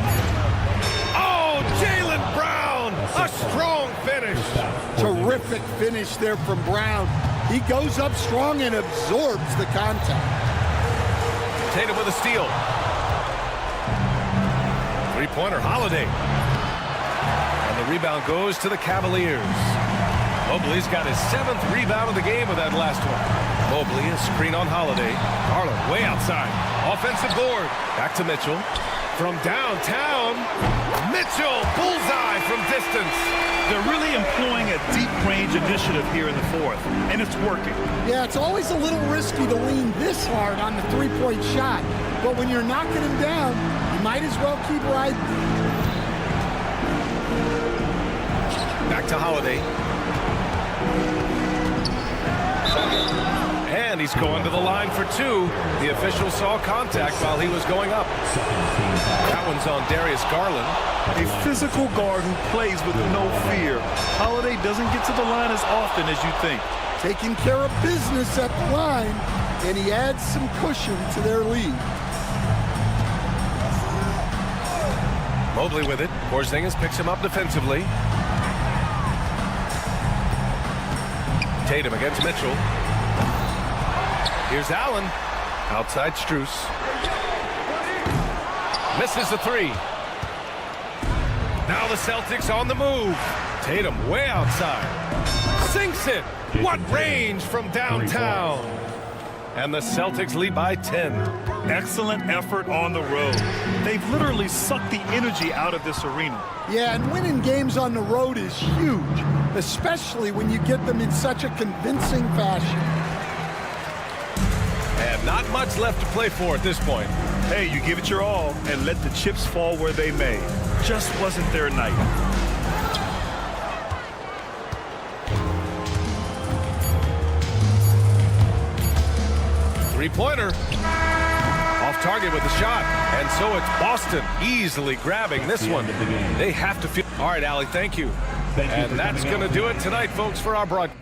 Oh, Jaylen Brown! A strong finish. Terrific finish there from Brown. He goes up strong and absorbs the contact. Tatum with a steal. Three-pointer, Holiday. And the rebound goes to the Cavaliers. Mobley's got his 7th rebound of the game with that last one. Mobley, a screen on Holiday. Garland way outside. Offensive board. Back to Mitchell. From downtown, Mitchell, bullseye from distance. They're really employing a deep-range initiative here in the fourth, and it's working. Yeah, it's always a little risky to lean this hard on the three-point shot, but when you're knocking him down, you might as well keep riding. Back to Holiday. And he's going to the line for 2. The official saw contact while he was going up. That one's on Darius Garland. A physical guard who plays with no fear. Holiday doesn't get to the line as often as you think. Taking care of business at the line, and he adds some cushion to their lead. Mobley with it. Porzingis picks him up defensively. Tatum against Mitchell. Here's Allen. Outside Strus. Misses the 3. Now the Celtics on the move. Tatum way outside. Sinks it. What range from downtown. And the Celtics lead by 10. Excellent effort on the road. They've literally sucked the energy out of this arena. Yeah, and winning games on the road is huge, especially when you get them in such a convincing fashion. And not much left to play for at this point. Hey, you give it your all and let the chips fall where they may. Just wasn't their night. Three-pointer. Off target with the shot. And so it's Boston easily grabbing this one. They have to feel... All right, Allie, thank you. And that's going to do it tonight, folks, for our broadcast.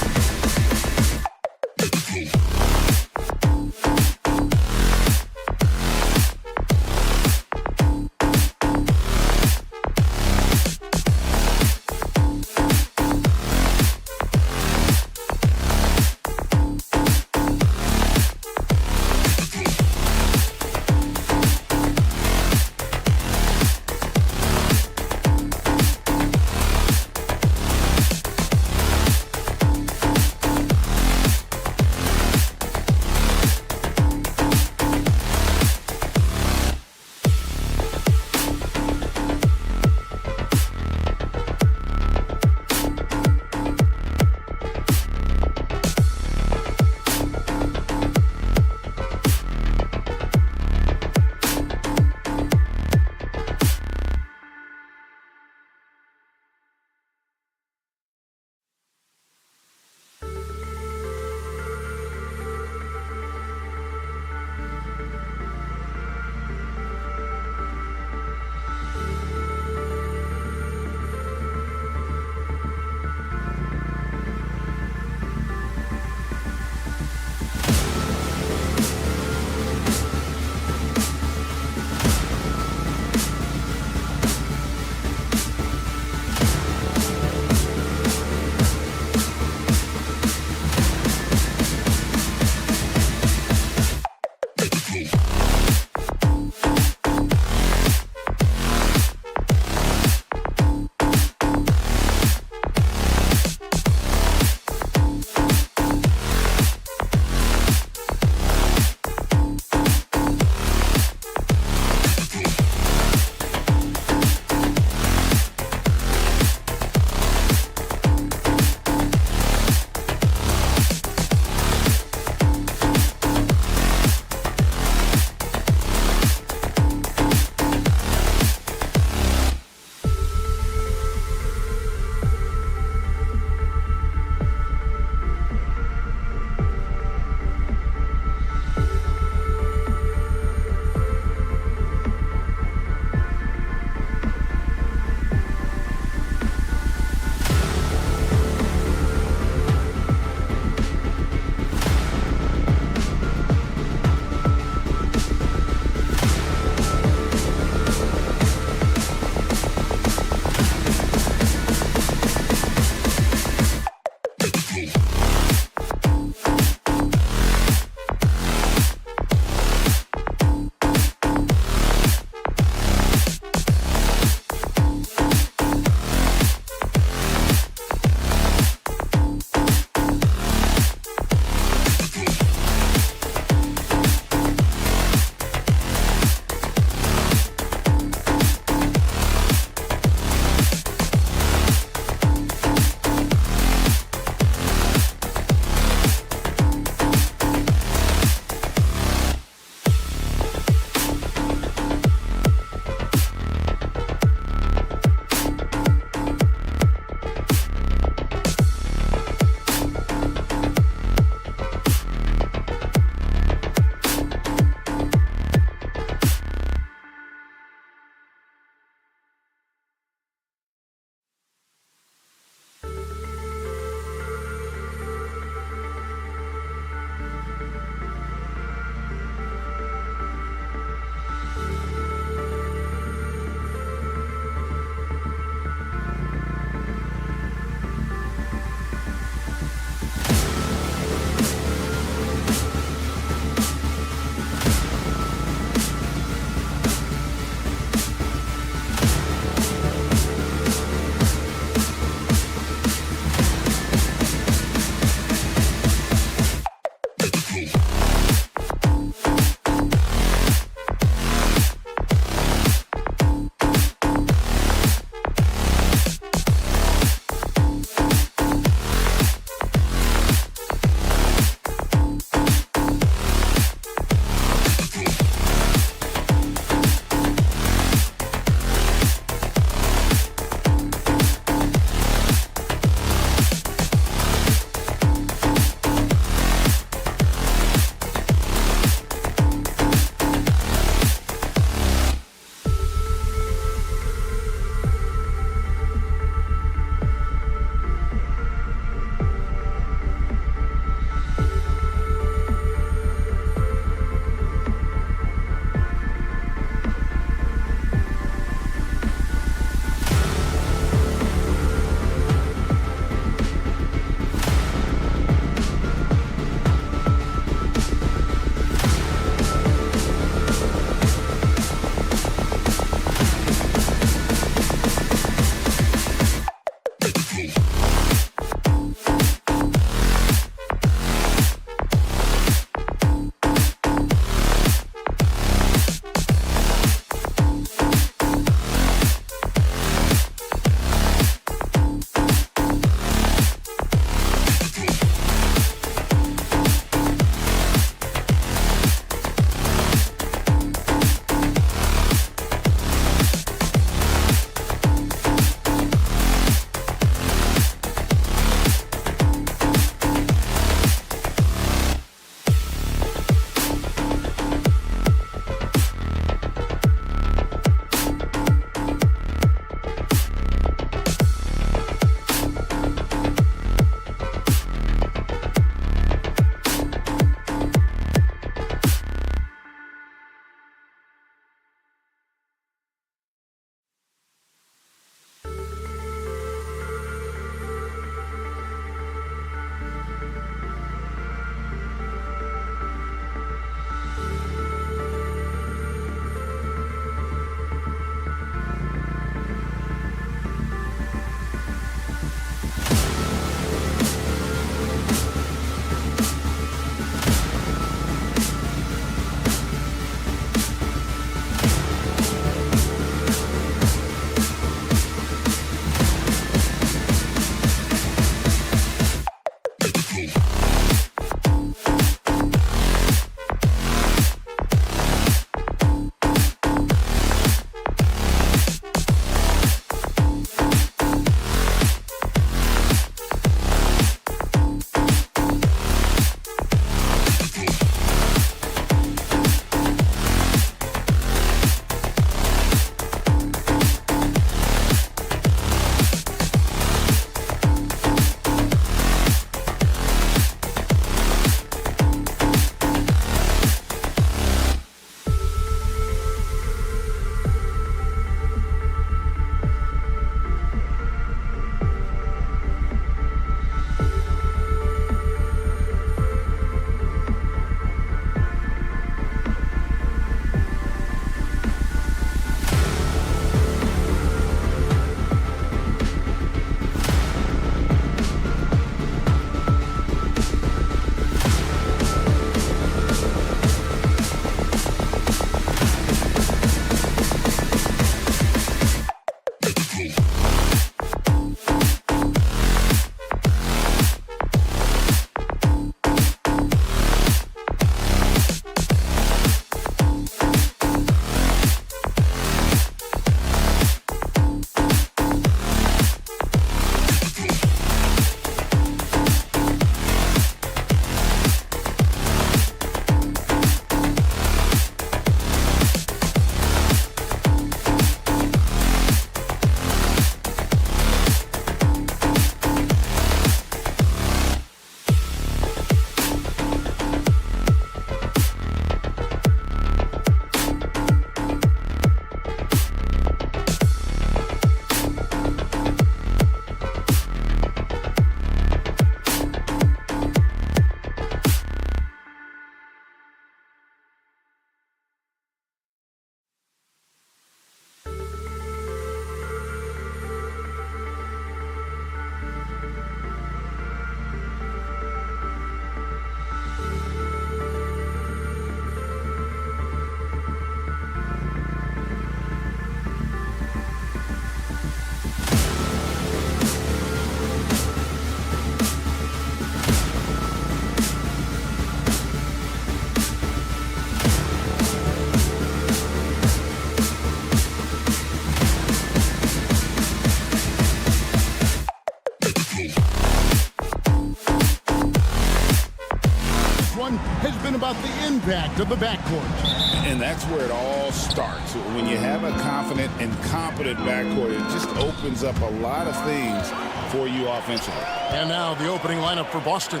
impact of the backcourt. And that's where it all starts. When you have a confident and competent backcourt, it just opens up a lot of things for you offensively. And now the opening lineup for Boston.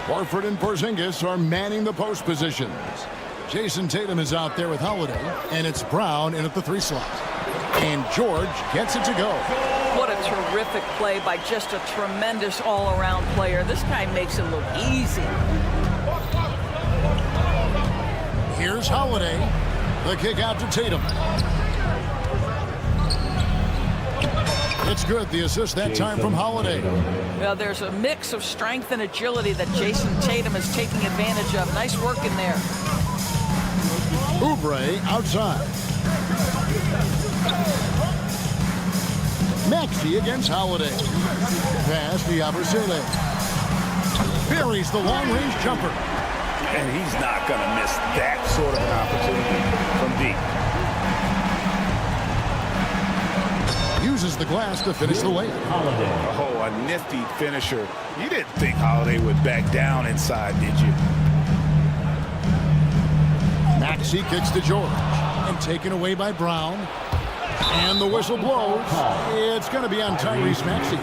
Horford and Porzingis are manning the post positions. Jason Tatum is out there with Holiday, and it's Brown in at the 3 slot. And George gets it to go. What a terrific play by just a tremendous all-around player. This guy makes it look easy. Here's Holiday. The kick out to Tatum. It's good. The assist that time from Holiday. Well, there's a mix of strength and agility that Jason Tatum is taking advantage of. Nice work in there. Oubre outside. Maxey against Holiday. Pass to Bobslay. Buries the long-range jumper. And he's not going to miss that sort of opportunity from deep. Uses the glass to finish the layup. Oh, a nifty finisher. You didn't think Holiday would back down inside, did you? Maxey kicks to George. And taken away by Brown. And the whistle blows. It's going to be on Tyrese Maxey.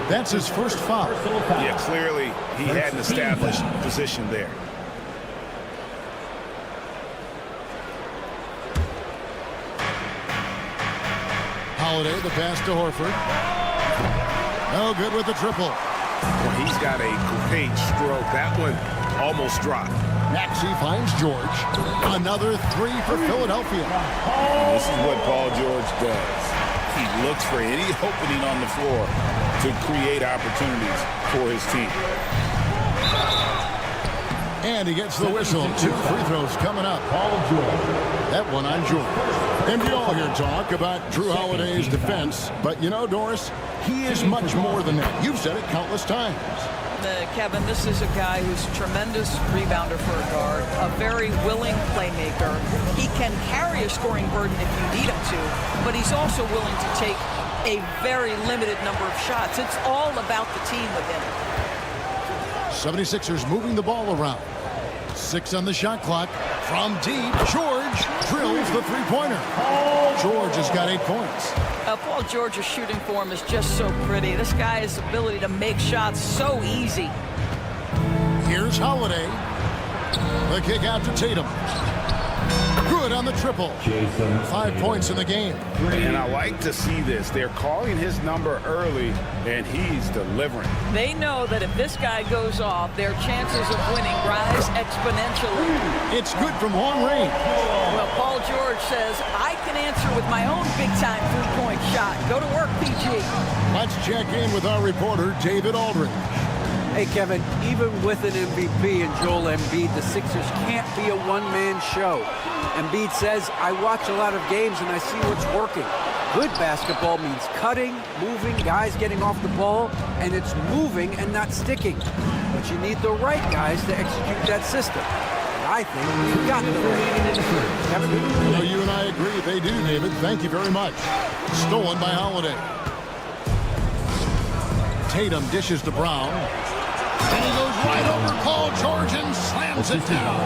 That's his first foul. Yeah, clearly he had an established position there. Holiday, the pass to Horford. No good with the triple. Well, he's got a great stroke. That one almost dropped. Maxey finds George. Another 3 for Philadelphia. And this is what Paul George does. He looks for any opening on the floor to create opportunities for his team. And he gets the whistle. 2 free throws coming up. That one on George. And we all hear talk about Drew Holiday's defense. But you know, Doris, he is much more than that. You've said it countless times. Kevin, this is a guy who's a tremendous rebounder for a guard, a very willing playmaker. He can carry a scoring burden if you need him to, but he's also willing to take a very limited number of shots. It's all about the team with him. 76ers moving the ball around. 6 on the shot clock. From deep, George drills the 3-pointer. George has got 8 points. Paul George's shooting form is just so pretty. This guy's ability to make shots so easy. Here's Holiday. The kick out to Tatum. Good on the triple. 5 points in the game. And I like to see this. They're calling his number early, and he's delivering. They know that if this guy goes off, their chances of winning rise exponentially. It's good from long range. Well, Paul George says, I can answer with my own big-time 3-point shot. Go to work, PG. Let's check in with our reporter, David Aldridge. Hey, Kevin, even with an MVP and Joel Embiid, the Sixers can't be a one-man show. Embiid says, I watch a lot of games and I see what's working. Good basketball means cutting, moving, guys getting off the ball, and it's moving and not sticking. But you need the right guys to execute that system. And I think we've got the right. Kevin? Well, you and I agree. They do, David. Thank you very much. Stolen by Holiday. Tatum dishes to Brown. And he goes right over Paul George and slams it down.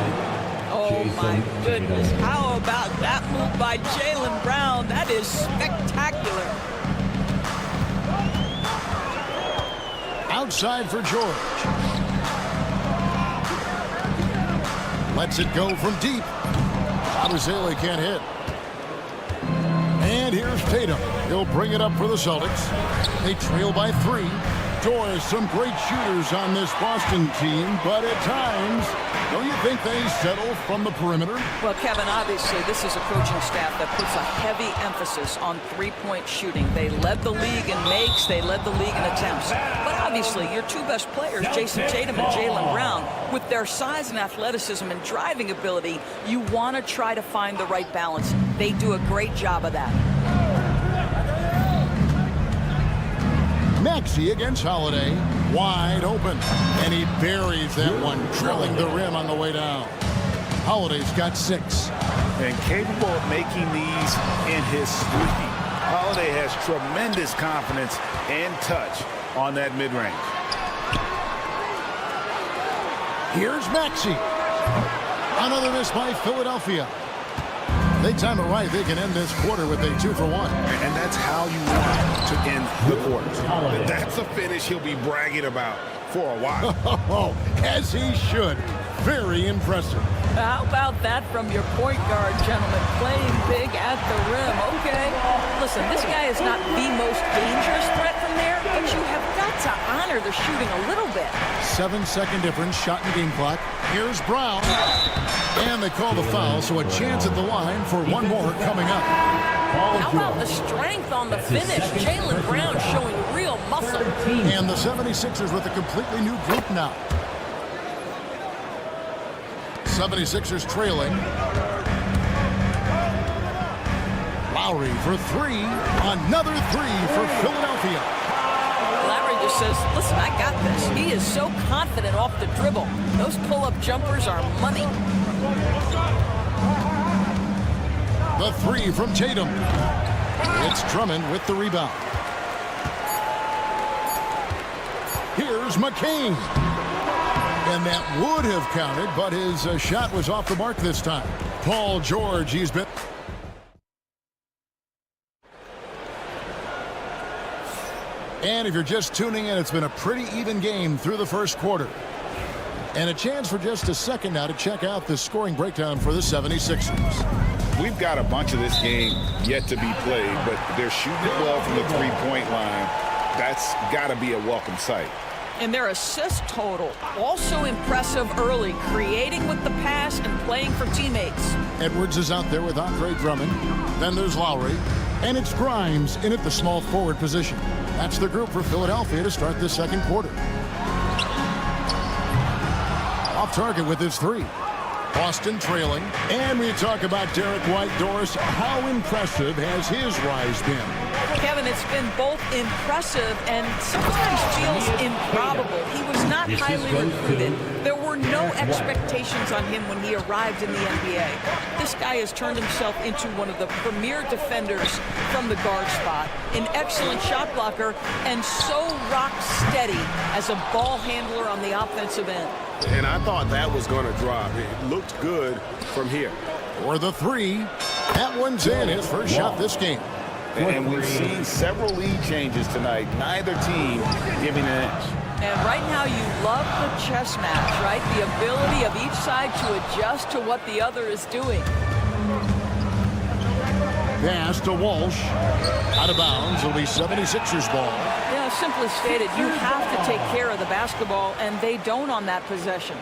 Oh, my goodness. How about that move by Jaylen Brown? That is spectacular. Outside for George. Lets it go from deep. Bobslay can't hit. And here's Tatum. He'll bring it up for the Celtics. They trail by 3. Doris, some great shooters on this Boston team, but at times, don't you think they settle from the perimeter? Well, Kevin, obviously, this is a coaching staff that puts a heavy emphasis on 3-point shooting. They led the league in makes, they led the league in attempts. But obviously, your 2 best players, Jason Tatum and Jaylen Brown, with their size and athleticism and driving ability, you want to try to find the right balance. They do a great job of that. Maxey against Holiday, wide open, and he buries that one, drilling the rim on the way down. Holiday's got 6. And capable of making these in his sleep. Holiday has tremendous confidence and touch on that mid-range. Here's Maxey. Another miss by Philadelphia. They time it right. They can end this quarter with a 2-for-1. And that's how you want to end the quarter. That's a finish he'll be bragging about for a while. Oh, as he should. Very impressive. How about that from your point guard, gentlemen? Playing big at the rim. Okay. Listen, this guy is not the most dangerous threat from there, but you have got to honor the shooting a little bit. 7-second difference, shot in game clock. Here's Brown. And they call the foul, so a chance at the line for one more coming up. How about the strength on the finish? Jaylen Brown showing real muscle. And the 76ers with a completely new group now. 76ers trailing. Lowry for three. Another three for Philadelphia. Lowry just says, listen, I got this. He is so confident off the dribble. Those pull-up jumpers are money. The three from Tatum. It's Drummond with the rebound. Here's McCain. And that would have counted, but his shot was off the mark this time. Paul George, he's been... And if you're just tuning in, it's been a pretty even game through the first quarter. And a chance for just a second now to check out the scoring breakdown for the 76ers. We've got a bunch of this game yet to be played, but they're shooting it well from the three-point line. That's got to be a welcome sight. And their assist total, also impressive early, creating with the pass and playing for teammates. Edwards is out there with Andre Drummond. Then there's Lowry. And it's Grimes in at the small forward position. That's the group for Philadelphia to start this second quarter. Off target with his three. Boston trailing. And we talk about Derek White. Doris, how impressive has his rise been? Kevin, it's been both impressive and sometimes feels improbable. He was not highly recruited. There were no expectations on him when he arrived in the NBA. This guy has turned himself into one of the premier defenders from the guard spot, an excellent shot blocker, and so rock steady as a ball handler on the offensive end. And I thought that was going to drop. It looked good from here. For the three, that one's in, his first shot this game. And we've seen several lead changes tonight. Neither team giving an inch. And right now you love the chess match, right? The ability of each side to adjust to what the other is doing. Pass to Walsh. Out of bounds. It'll be 76ers ball. Yeah, simply stated, you have to take care of the basketball, and they don't on that possession.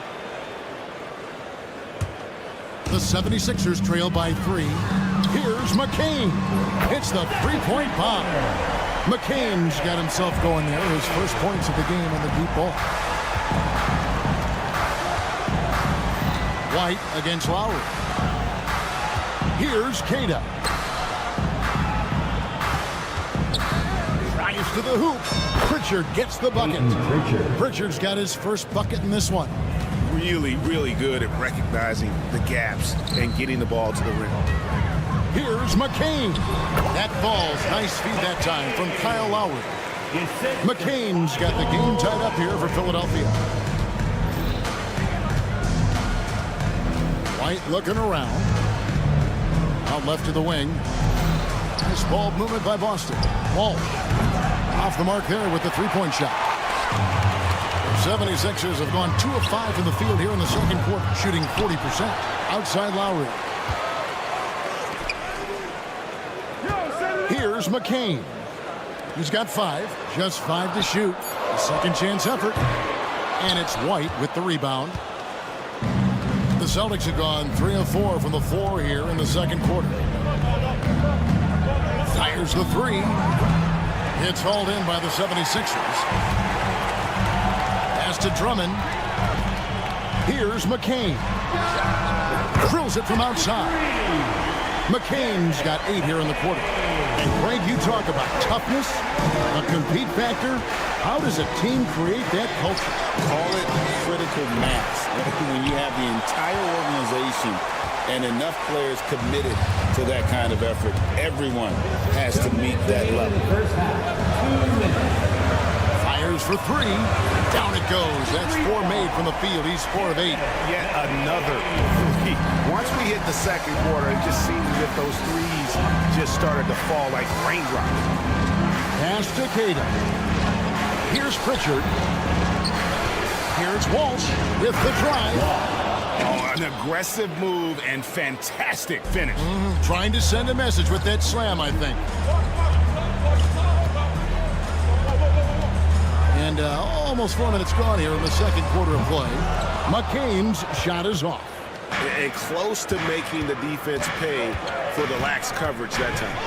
The 76ers trail by three. Here's McCain. It's the three-point bomb. McCain's got himself going there. His first points of the game on the deep ball. White against Lowry. Here's Cada. Drives to the hoop. Pritchard gets the bucket. Pritchard's got his first bucket in this one. Really, really good at recognizing the gaps and getting the ball to the rim. Here's McCain. That falls. Nice feed that time from Kyle Lowry. McCain's got the game tied up here for Philadelphia. White looking around. Out left to the wing. Nice ball movement by Boston. Walsh off the mark there with the three-point shot. The 76ers have gone 2 of 5 from the field here in the second quarter, shooting 40%. Outside Lowry. Here's McCain. He's got 5, just 5 to shoot. A second chance effort. And it's White with the rebound. The Celtics have gone 3 of 4 from the floor here in the second quarter. Fires the three. It's hauled in by the 76ers. Pass to Drummond. Here's McCain. Drills it from outside. McCain's got 8 here in the quarter. And Greg, you talk about toughness, a compete factor. How does a team create that culture? Call it critical mass. When you have the entire organization and enough players committed to that kind of effort, everyone has to meet that level. Fires for 3. Down it goes. That's 4 made from the field. He's 4 of 8. Yet another agree. Once we hit the second quarter, it just seemed as if those threes just started to fall like raindrops. Pass to Caden. Here's Pritchard. Here's Walsh with the drive. Oh, an aggressive move and fantastic finish. Trying to send a message with that slam, I think. And almost 4 minutes gone here in the second quarter of play. McCain's shot is off. And close to making the defense pay for the lax coverage that time.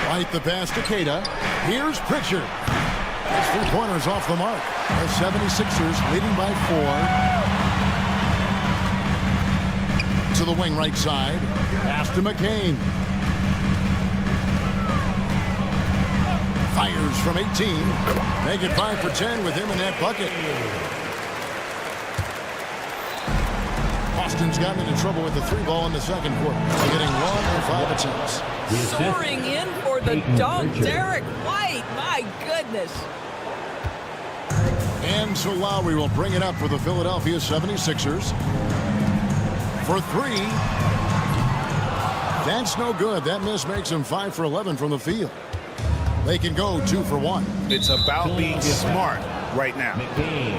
Right, the pass to Cada. Here's Pritchard. His three-pointers off the mark. The 76ers leading by 4. To the wing right side. Pass to McCain. Fires from 18. Make it 5 for 10 with him in that bucket. Boston's gotten into trouble with the 3-ball in the second quarter. They're getting 1 and 5 attempts. Soaring in for the dunk, Derek White. My goodness. And so Lowry will bring it up for the Philadelphia 76ers. For 3. That's no good. That miss makes him 5 for 11 from the field. They can go 2 for 1. It's about being smart right now. McCain.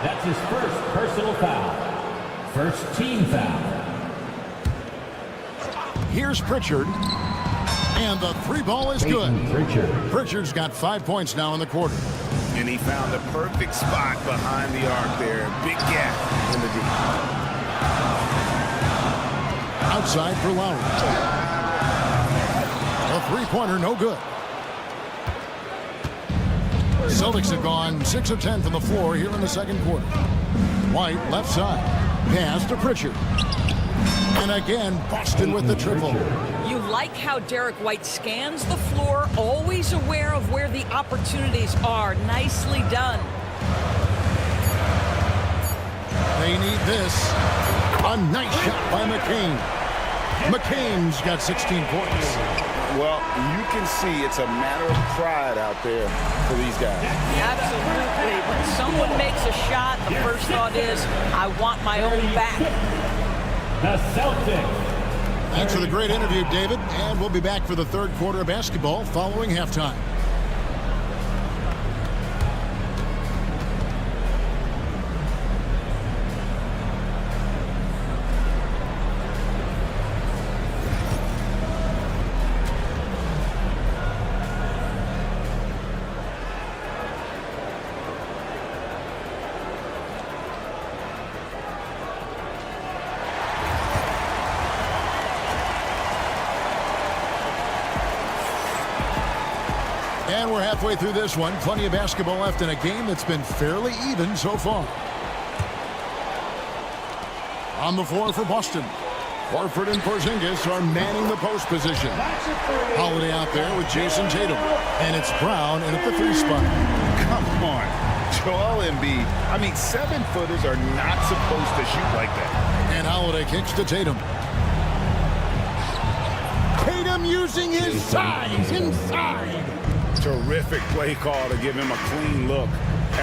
That's his first personal foul. First team foul. Here's Pritchard. And the 3-ball is good. Pritchard's got 5 points now in the quarter. And he found the perfect spot behind the arc there. Big gap in the D. Outside for Lowry. A 3-pointer, no good. Celtics have gone 6 of 10 from the floor here in the second quarter. White, left side. Pass to Pritchard. And again, Boston with the triple. You like how Derek White scans the floor, always aware of where the opportunities are. Nicely done. They need this. A nice shot by McCain. McCain's got 16 points. Well, you can see it's a matter of pride out there for these guys. Absolutely. When someone makes a shot, the first thought is, I want my own back. The Celtics. Thanks for the great interview, David. And we'll be back for the third quarter of basketball following halftime. And we're halfway through this one. Plenty of basketball left in a game that's been fairly even so far. On the floor for Boston. Horford and Porzingis are manning the post position. Holiday out there with Jason Tatum. And it's Brown in at the 3 spot. Come on. Joel Embiid. I mean, 7-footers are not supposed to shoot like that. And Holiday kicks to Tatum. Tatum using his size inside. Terrific play call to give him a clean look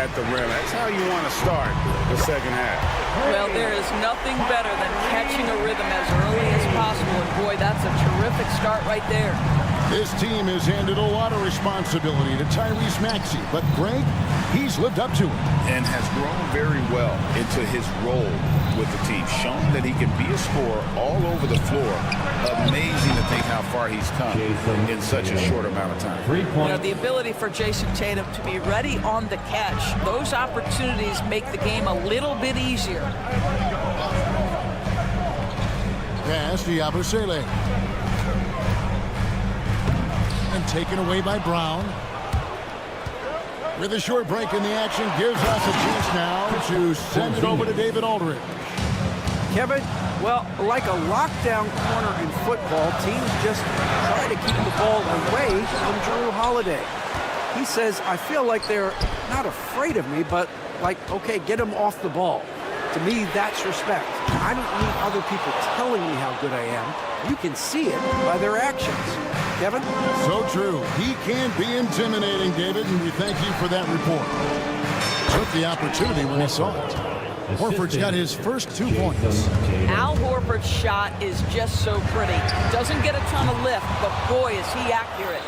at the rim. That's how you want to start the second half. Well, there is nothing better than catching a rhythm as early as possible. And boy, that's a terrific start right there. This team has handed a lot of responsibility to Tyrese Maxey, but Greg, he's lived up to it. And has grown very well into his role with the team, showing that he can be a scorer all over the floor. Amazing to think how far he's come in such a short amount of time. You know, the ability for Jason Tatum to be ready on the catch, those opportunities make the game a little bit easier. Pass to Bobslay. And taken away by Brown. With a short break in the action, gives us a chance now to send it over to David Aldridge. Kevin, well, like a lockdown corner in football, teams just try to keep the ball away from Drew Holiday. He says, I feel like they're not afraid of me, but like, okay, get him off the ball. To me, that's respect. I don't need other people telling me how good I am. You can see it by their actions. Kevin? So true. He can be intimidating, David, and we thank you for that report. Took the opportunity when he saw it. Horford's got his first 2 points. Al Horford's shot is just so pretty. Doesn't get a ton of lift, but boy, is he accurate.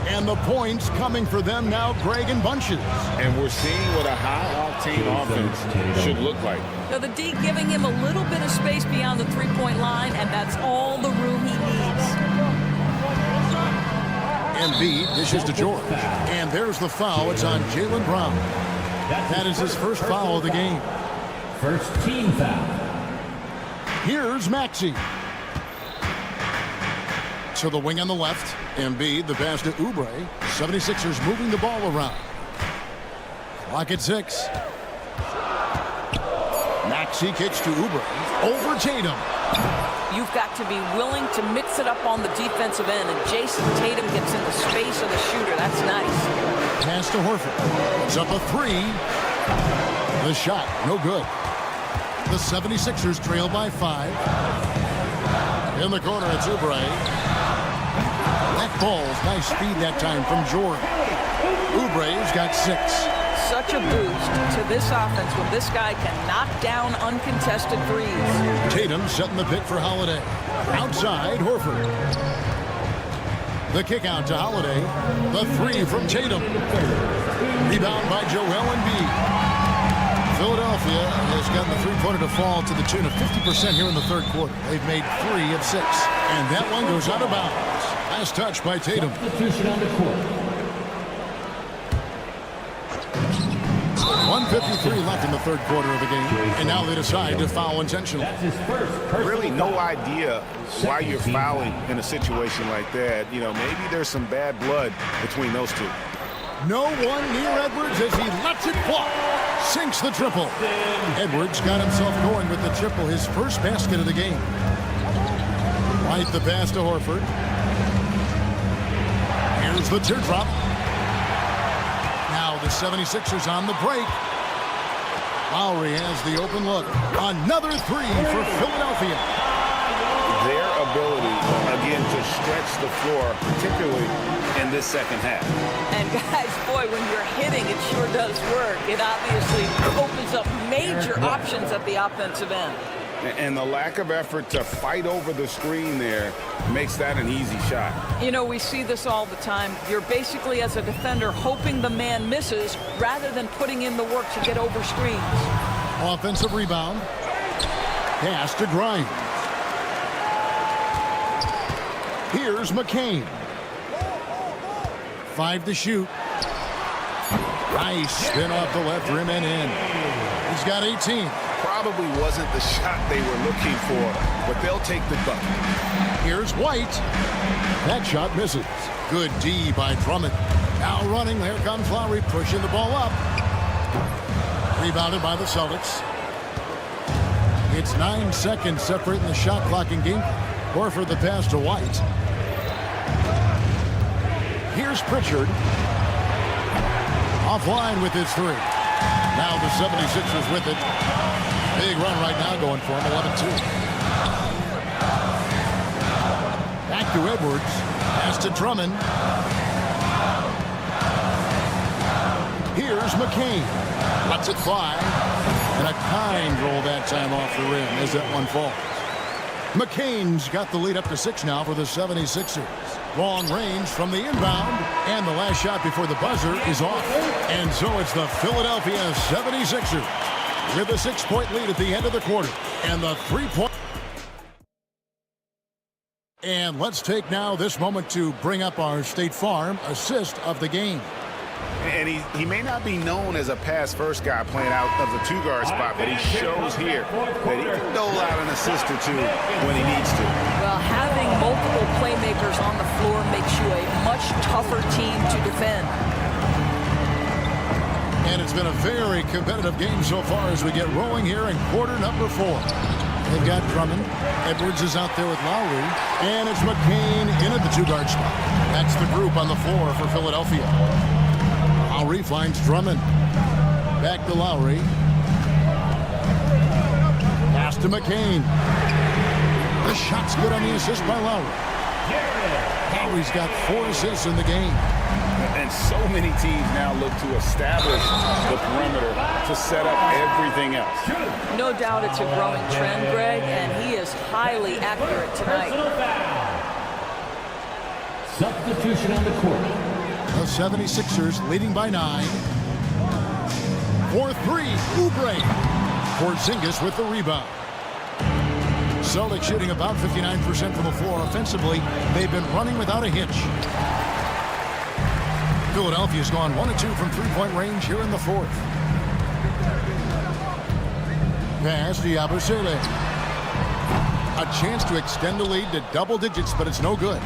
And the points coming for them now, Greg, in bunches. And we're seeing what a high-octane offense should look like. Now the D giving him a little bit of space beyond the three-point line, and that's all the room he needs. Embiid dishes to George. And there's the foul. It's on Jaylen Brown. That is his first foul of the game. First team foul. Here's Maxey. To the wing on the left. Embiid, the pass to Oubre. 76ers moving the ball around. Clock at 6. Maxey kicks to Oubre. Over Tatum. You've got to be willing to mix it up on the defensive end, and Jason Tatum gets in the space of the shooter. That's nice. Pass to Horford. It's up a 3. The shot, no good. The 76ers trail by 5. In the corner, it's Oubre. That ball's nice speed that time from Jordan. Oubre's got 6. Such a boost to this offense when this guy can knock down uncontested threes. Tatum setting the pick for Holiday. Outside, Horford. The kick out to Holiday. The 3 from Tatum. Rebound by Joel Embiid. Philadelphia has gotten the three-pointer to fall to the tune of 50% here in the third quarter. They've made 3 of 6. And that one goes out of bounds. Last touch by Tatum. Substitution on the court. 1:53 left in the third quarter of the game. And now they decide to foul intentionally. That's his first. Really no idea why you're fouling in a situation like that. You know, maybe there's some bad blood between those two. No one near Edwards as he lets it fly. Sinks the triple. Edwards got himself going with the triple, his first basket of the game. Right, the pass to Horford. Here's the teardrop. Now the 76ers on the break. Lowry has the open look. Another 3 for Philadelphia. Their ability, again, to stretch the floor, particularly in this second half. And guys, boy, when you're hitting, it sure does work. It obviously opens up major options at the offensive end. And the lack of effort to fight over the screen there makes that an easy shot. You know, we see this all the time. You're basically, as a defender, hoping the man misses rather than putting in the work to get over screens. Offensive rebound. Pass to Grimes. Here's McCain. 5 to shoot. Nice spin off the left rim and in. He's got 18. Probably wasn't the shot they were looking for, but they'll take the bucket. Here's White. That shot misses. Good D by Drummond. Now running. Here comes Lowry pushing the ball up. Rebounded by the Celtics. It's 9 seconds separating the shot clock in game. Horford the pass to White. Here's Pritchard. Offline with his 3. Now the 76ers with it. Big run right now going for him, 11-2. Back to Edwards. Pass to Drummond. Here's McCain. Lets it fly. And a kind roll that time off the rim as that one falls. McCain's got the lead up to 6 now for the 76ers. Long range from the inbound. And the last shot before the buzzer is off. And so it's the Philadelphia 76ers with a 6-point lead at the end of the quarter. And the 3-point. And let's take now this moment to bring up our State Farm assist of the game. And he may not be known as a pass-first guy playing out of the 2-guard spot, but he shows here that he can dole out an assist or 2 when he needs to. Well, having multiple playmakers on the floor makes you a much tougher team to defend. And it's been a very competitive game so far as we get rolling here in quarter number 4. They've got Drummond. Edwards is out there with Lowry. And it's McCain in at the 2-guard spot. That's the group on the floor for Philadelphia. Lowry finds Drummond. Back to Lowry. Pass to McCain. The shot's good on the assist by Lowry. Lowry's got 4 assists in the game. And so many teams now look to establish the perimeter to set up everything else. No doubt it's a growing trend, Greg, and he is highly accurate tonight. Substitution on the court. The 76ers leading by 9. For 3, Oubre. Porzingis with the rebound. Celtics shooting about 59% from the floor offensively. They've been running without a hitch. Philadelphia's gone 1 of 2 from three-point range here in the 4th. Pass to Bobslay. A chance to extend the lead to double digits, but it's no good.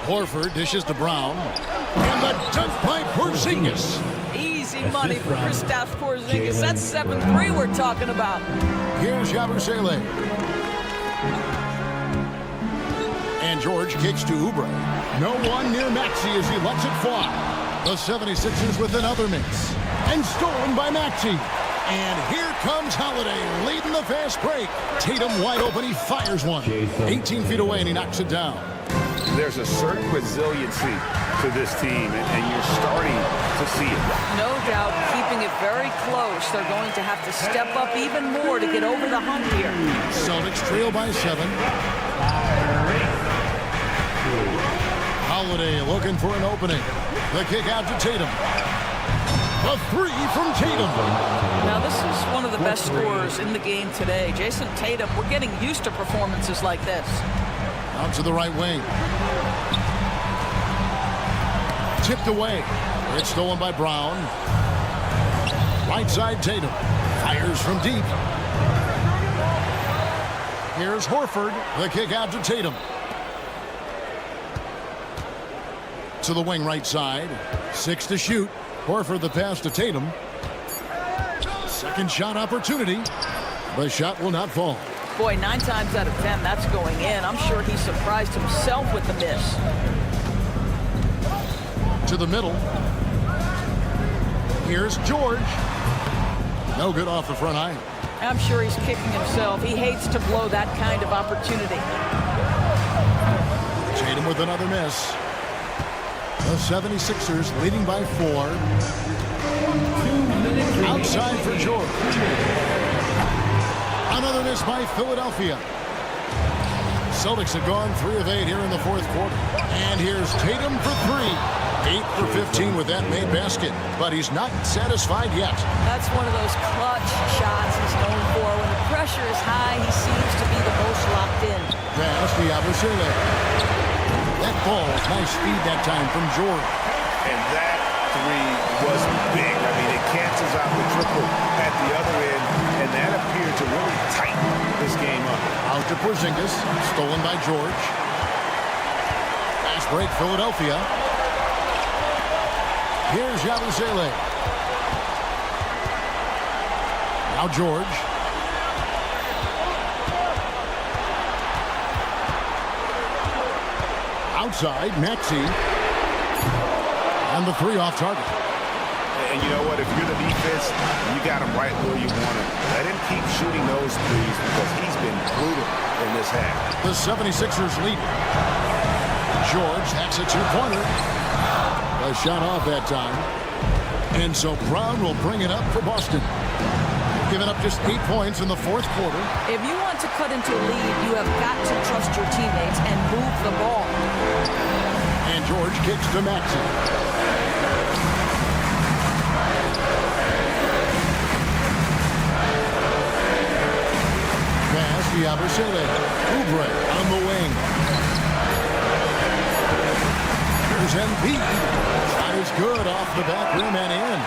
Horford dishes to Brown. And the dunk by Porzingis. Easy money for Kristaps Porzingis. That's 7-3 we're talking about. Here's Bobslay. And George kicks to Oubre. No one near Maxey as he lets it fly. The 76ers with another miss. And stolen by Maxey. And here comes Holiday leading the fast break. Tatum wide open. He fires one. 18 feet away and he knocks it down. There's a certain resiliency to this team, and you're starting to see it. No doubt, keeping it very close. They're going to have to step up even more to get over the hump here. Celtics trail by 7. Holiday looking for an opening. The kick out to Tatum. A 3 from Tatum. Now, this is one of the best scorers in the game today. Jason Tatum, we're getting used to performances like this. Out to the right wing. Tipped away. It's stolen by Brown. Right side Tatum. Fires from deep. Here's Horford. The kick out to Tatum. To the wing right side. 6 to shoot. Horford the pass to Tatum. Second shot opportunity. The shot will not fall. Boy, 9 times out of 10, that's going in. I'm sure he surprised himself with the miss. To the middle. Here's George. No good off the front iron. I'm sure he's kicking himself. He hates to blow that kind of opportunity. Tatum with another miss. The 76ers leading by 4. Outside for George. Another miss by Philadelphia. Celtics have gone 3 of 8 here in the 4th quarter. And here's Tatum for 3. 8 for 15 with that made basket. But he's not satisfied yet. That's one of those clutch shots he's known for. When the pressure is high, he seems to be the most locked in. Pass to Bobslay. That ball, nice speed that time from George. And that 3 was big. I mean, it cancels out the triple at the other end, and that appeared to really tighten this game up. Out to Porzingis, stolen by George. Fast break, Philadelphia. Here's Bobslay. Now George. Outside, Maxey. And the 3 off target. And you know what? If you're the defense, you got him right where you want him. Let him keep shooting those threes because he's been brutal in this half. The 76ers lead. George hacks a 2-pointer. A shot off that time. And so Brown will bring it up for Boston. Giving up just 8 points in the 4th quarter. If you want to cut into a lead, you have got to trust your teammates and move the ball. And George kicks to Maxey. Pass to Bobslay. Oubre on the wing. Here's Embiid. Shot is good off the back rim and in.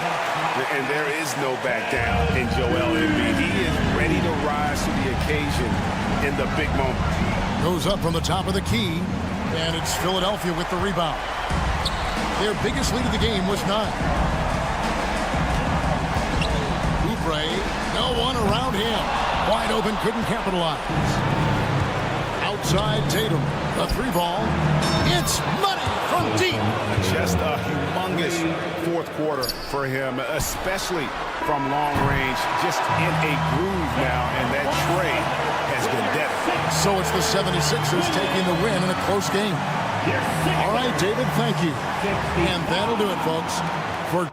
And there is no back down in Joel Embiid. He is ready to rise to the occasion in the big moment. Goes up from the top of the key, and it's Philadelphia with the rebound. Their biggest lead of the game was 9. Oubre, no one around him. Wide open, couldn't capitalize. Outside Tatum, the 3 ball. It's money from deep. Just a humongous 4th quarter for him, especially from long range. Just in a groove now, and that trade has been deadly. So it's the 76ers taking the win in a close game. All right, David, thank you. And that'll do it, folks, for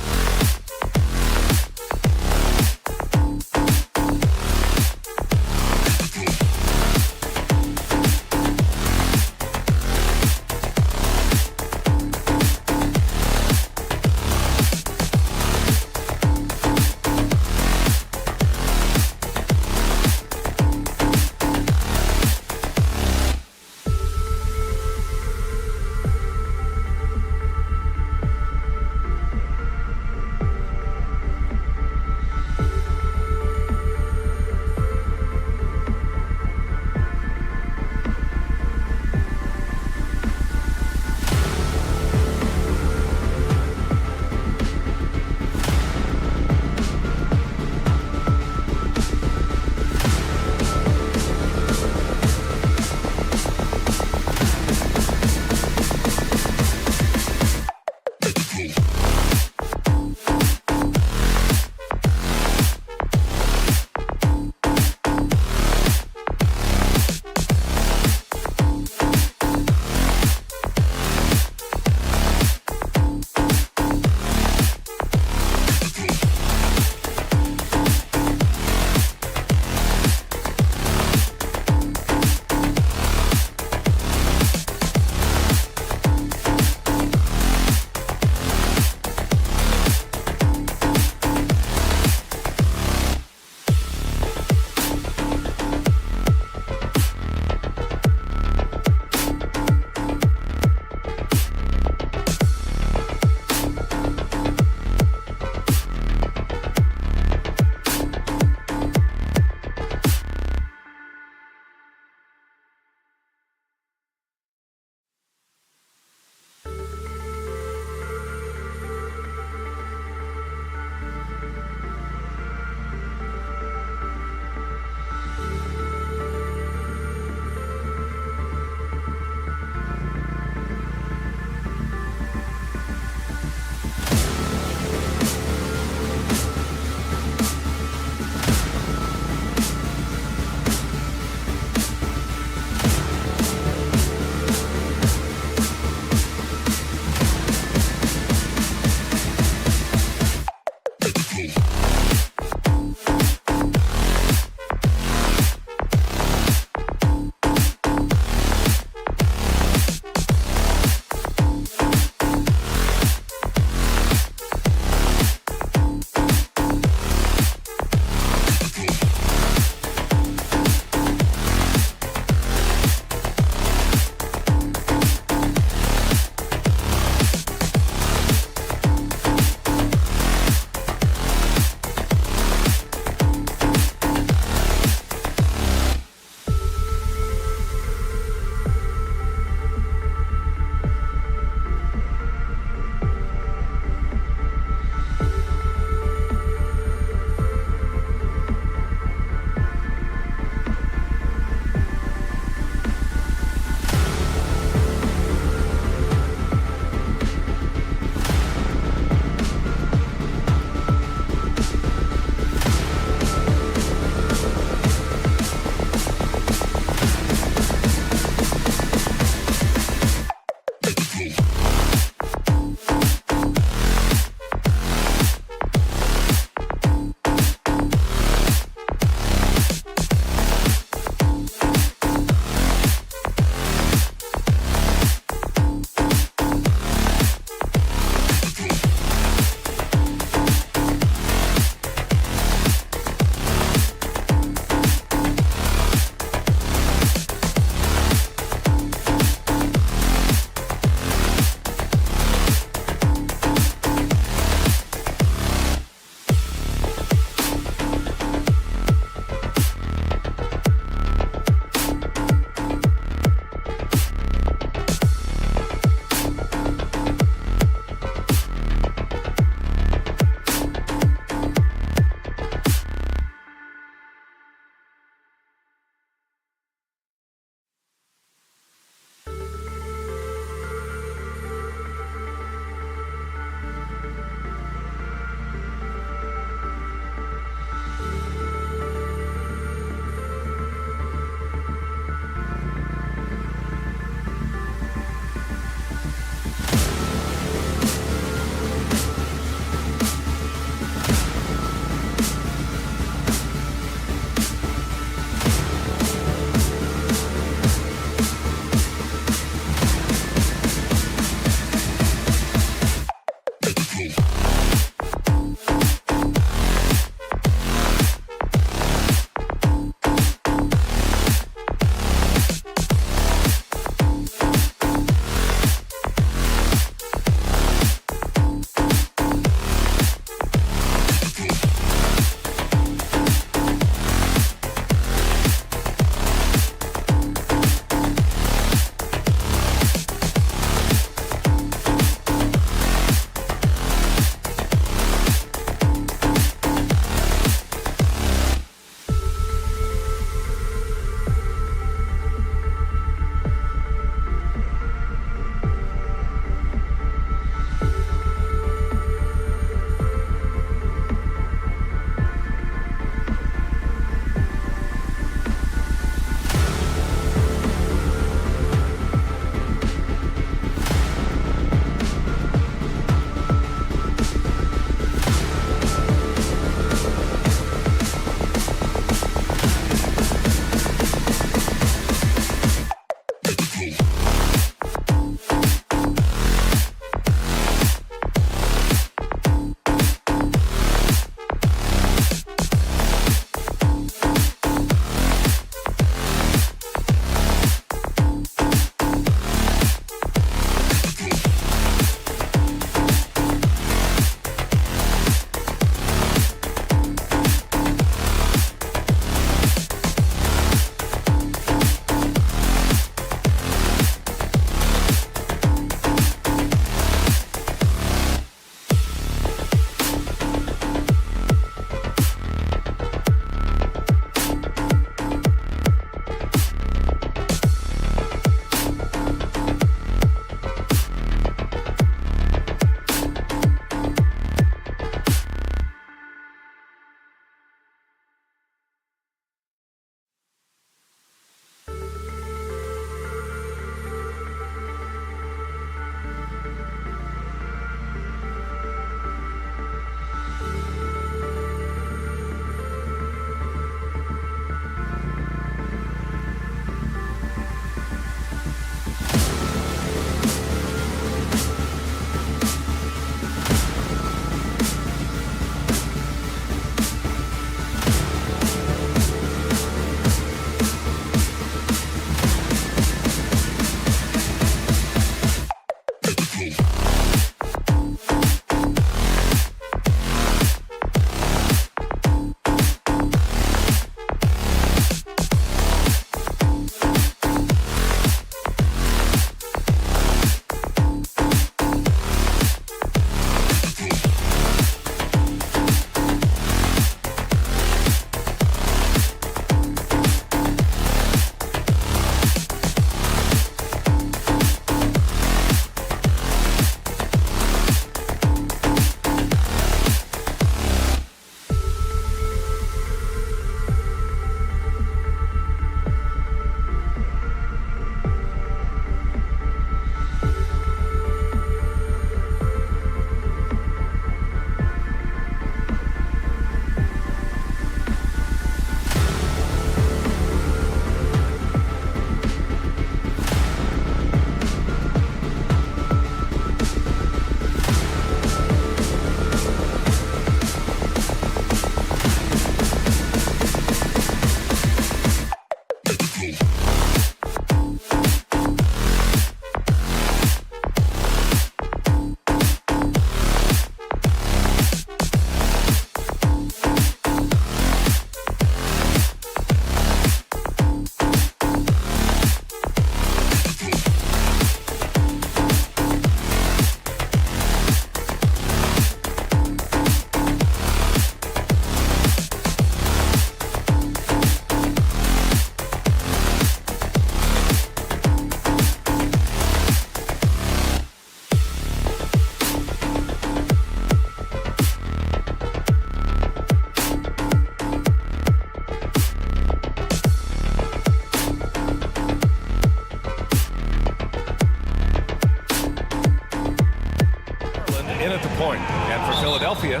point. And for Philadelphia,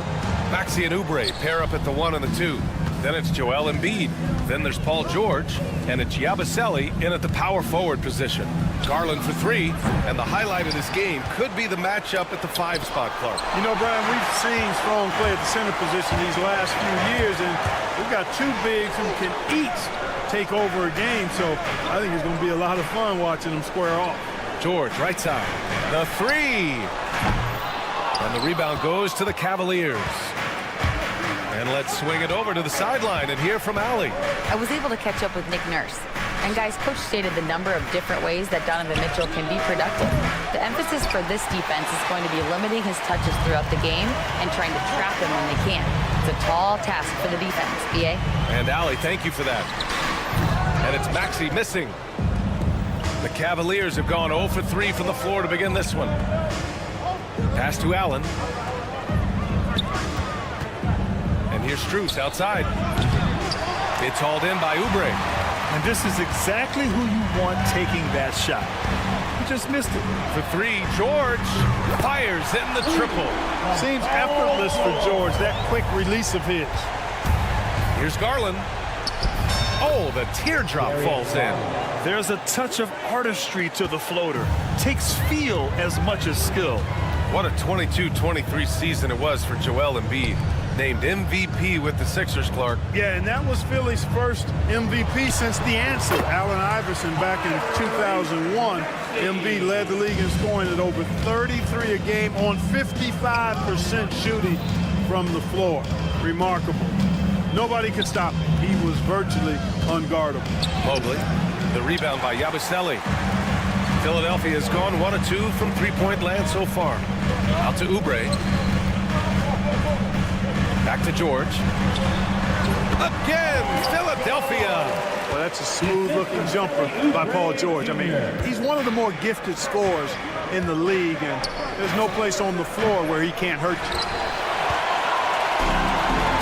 Maxey and Oubre pair up at the 1 and the 2. Then it's Joel Embiid. Then there's Paul George. And it's Bobslay in at the power forward position. Garland for 3. And the highlight of this game could be the matchup at the 5 spot, Clark. You know, Brian, we've seen strong play at the center position these last few years, and we've got 2 bigs who can each take over a game, so I think it's going to be a lot of fun watching them square off. George, right side. The 3. And the rebound goes to the Cavaliers. And let's swing it over to the sideline and hear from Allie. I was able to catch up with Nick Nurse. And guys, coach stated the number of different ways that Donovan Mitchell can be productive. The emphasis for this defense is going to be limiting his touches throughout the game and trying to trap him when they can. It's a tall task for the defense, BA. And Allie, thank you for that. And it's Maxey missing. The Cavaliers have gone 0 for 3 from the floor to begin this one. Pass to Allen. And here's Strus outside. It's hauled in by Oubre. And this is exactly who you want taking that shot. He just missed it. For 3, George fires in the triple. Seems effortless for George, that quick release of his. Here's Garland. Oh, the teardrop falls in. There's a touch of artistry to the floater. Takes feel as much as skill. What a 22-23 season it was for Joel Embiid. Named MVP with the Sixers, Clark. Yeah, and that was Philly's first MVP since the answer. Allen Iverson back in 2001. Embiid led the league in scoring at over 33 a game on 55% shooting from the floor. Remarkable. Nobody could stop him. He was virtually unguardable. Mobley, the rebound by Bobslay. Philadelphia has gone 1 of 2 from 3-point land so far. Out to Oubre. Back to George. Again, Philadelphia. Well, that's a smooth-looking jumper by Paul George. I mean, he's one of the more gifted scorers in the league, and there's no place on the floor where he can't hurt you.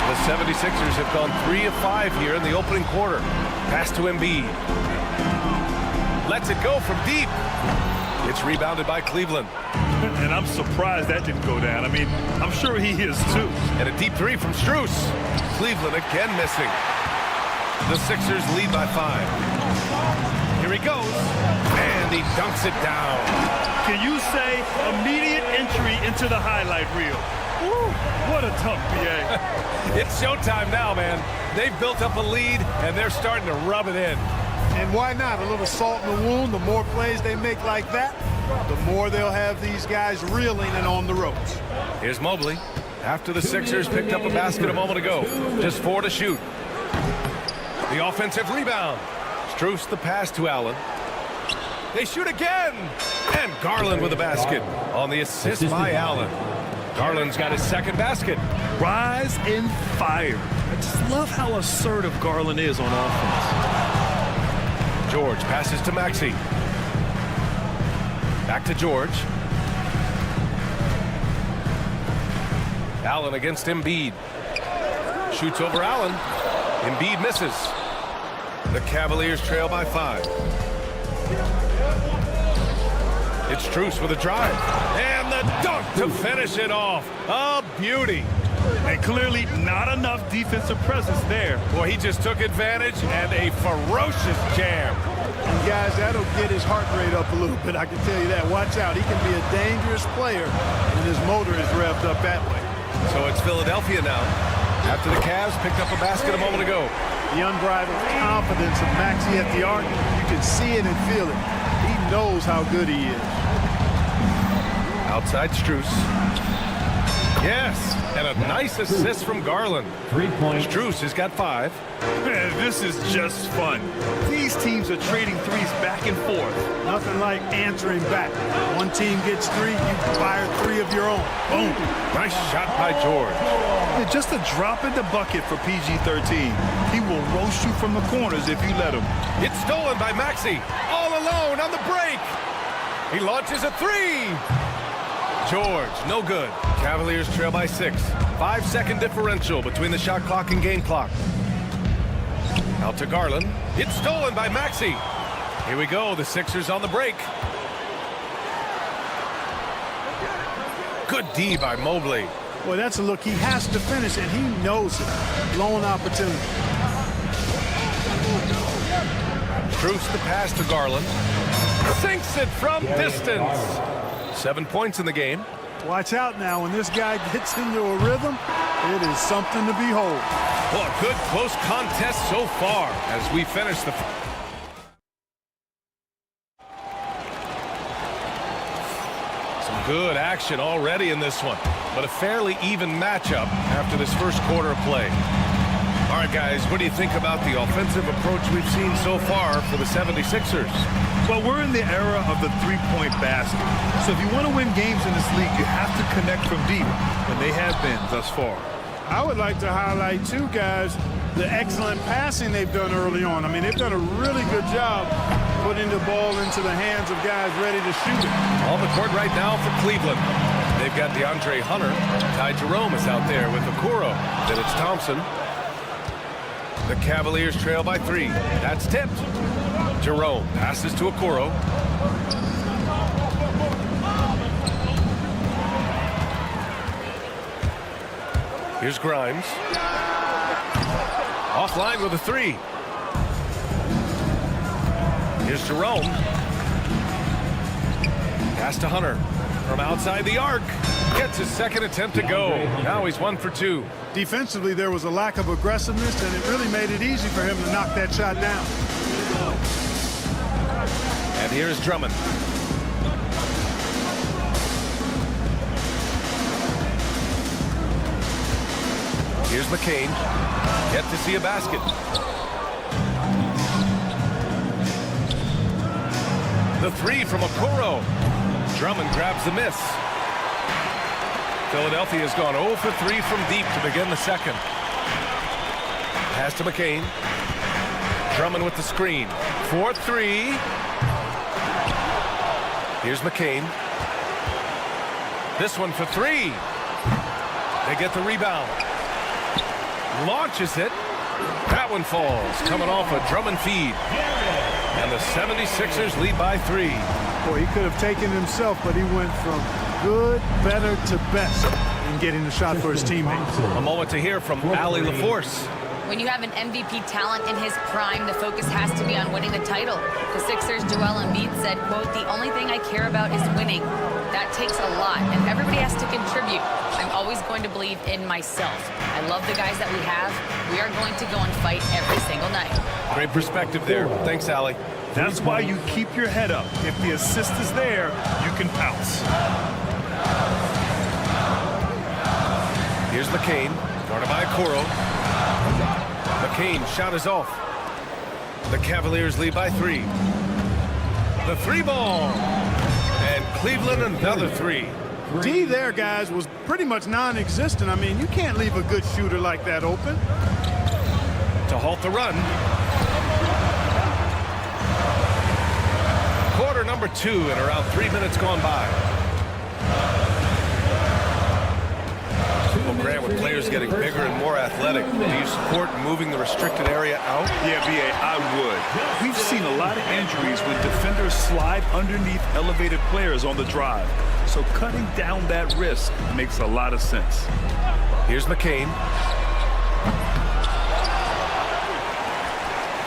The 76ers have gone 3 of 5 here in the opening quarter. Pass to Embiid. Lets it go from deep. It's rebounded by Cleveland. And I'm surprised that didn't go down. I mean, I'm sure he is too. And a deep 3 from Strus. Cleveland again missing. The Sixers lead by 5. Here he goes. And he dunks it down. Can you say immediate entry into the highlight reel? Woo, what a tough BA. It's showtime now, man. They've built up a lead, and they're starting to rub it in. And why not? A little salt in the wound. The more plays they make like that, the more they'll have these guys reeling and on the ropes. Here's Mobley. After the Sixers picked up a basket a moment ago. Just 4 to shoot. The offensive rebound. Strus the pass to Allen. They shoot again. And Garland with a basket on the assist by Allen. Garland's got his second basket. Rise and fire. I just love how assertive Garland is on offense. George passes to Maxey. Back to George. Allen against Embiid. Shoots over Allen. Embiid misses. The Cavaliers trail by 5. It's Strus with a drive. And the dunk to finish it off. A beauty. And clearly not enough defensive presence there. Boy, he just took advantage and a ferocious jam. And guys, that'll get his heart rate up a little bit, I can tell you that. Watch out, he can be a dangerous player when his motor is revved up that way. So it's Philadelphia now. After the Cavs picked up a basket a moment ago. The unbridled confidence of Maxey at the arc, you can see it and feel it. He knows how good he is. Outside Strus. Yes, and a nice assist from Garland. 3 points. Strus has got 5. Man, this is just fun. These teams are trading threes back and forth. Nothing like answering back. One team gets 3, you fire 3 of your own. Boom. Nice shot by George. Yeah, just a drop in the bucket for PG-13. He will roast you from the corners if you let him. It's stolen by Maxey. All alone on the break. He launches a 3. George, no good. Cavaliers trail by 6. 5-second differential between the shot clock and game clock. Out to Garland. It's stolen by Maxey. Here we go. The Sixers on the break. Good D by Mobley. Boy, that's a look he has to finish, and he knows it. Blown opportunity. Proofs the pass to Garland. Sinks it from distance. 7 points in the game. Watch out now. When this guy gets into a rhythm, it is something to behold. Well, a good close contest so far as we finish the... Some good action already in this one, but a fairly even matchup after this first quarter of play. All right, guys, what do you think about the offensive approach we've seen so far for the 76ers? Well, we're in the era of the three-point basket. So if you want to win games in this league, you have to connect from deep, and they have been thus far. I would like to highlight, too, guys, the excellent passing they've done early on. I mean, they've done a really good job putting the ball into the hands of guys ready to shoot it. On the court right now for Cleveland. They've got DeAndre Hunter. Ty Jerome is out there with Okoro. Then it's Thompson. The Cavaliers trail by 3. That's tipped. Jerome passes to Okoro. Here's Grimes. Offline with a 3. Here's Jerome. Pass to Hunter. From outside the arc. Gets his second attempt to go. Now he's 1 for 2. Defensively, there was a lack of aggressiveness, and it really made it easy for him to knock that shot down. And here's Drummond. Here's McCain. Yet to see a basket. The 3 from Okoro. Drummond grabs the miss. Philadelphia has gone 0 for 3 from deep to begin the second. Pass to McCain. Drummond with the screen. 4-3. Here's McCain. This one for 3. They get the rebound. Launches it. That one falls. Coming off a Drummond feed. And the 76ers lead by 3. Boy, he could have taken it himself, but he went from good, better to best in getting the shot for his teammates. A moment to hear from Allie LaForce. When you have an MVP talent in his prime, the focus has to be on winning the title. The Sixers' Joel Embiid said, quote, "The only thing I care about is winning. That takes a lot, and everybody has to contribute. I'm always going to believe in myself. I love the guys that we have. We are going to go and fight every single night." Great perspective there. Thanks, Allie. That's why you keep your head up. If the assist is there, you can pounce. Here's McCain, guarded by Okoro. McCain shot is off. The Cavaliers lead by 3. The 3 ball. And Cleveland another 3. D there, guys, was pretty much non-existent. I mean, you can't leave a good shooter like that open. To halt the run. Quarter number 2 and around 3 minutes gone by. Well, Grant, with players getting bigger and more athletic, do you support moving the restricted area out? Yeah, B.A., I would. We've seen a lot of injuries when defenders slide underneath elevated players on the drive. So cutting down that risk makes a lot of sense. Here's McCain.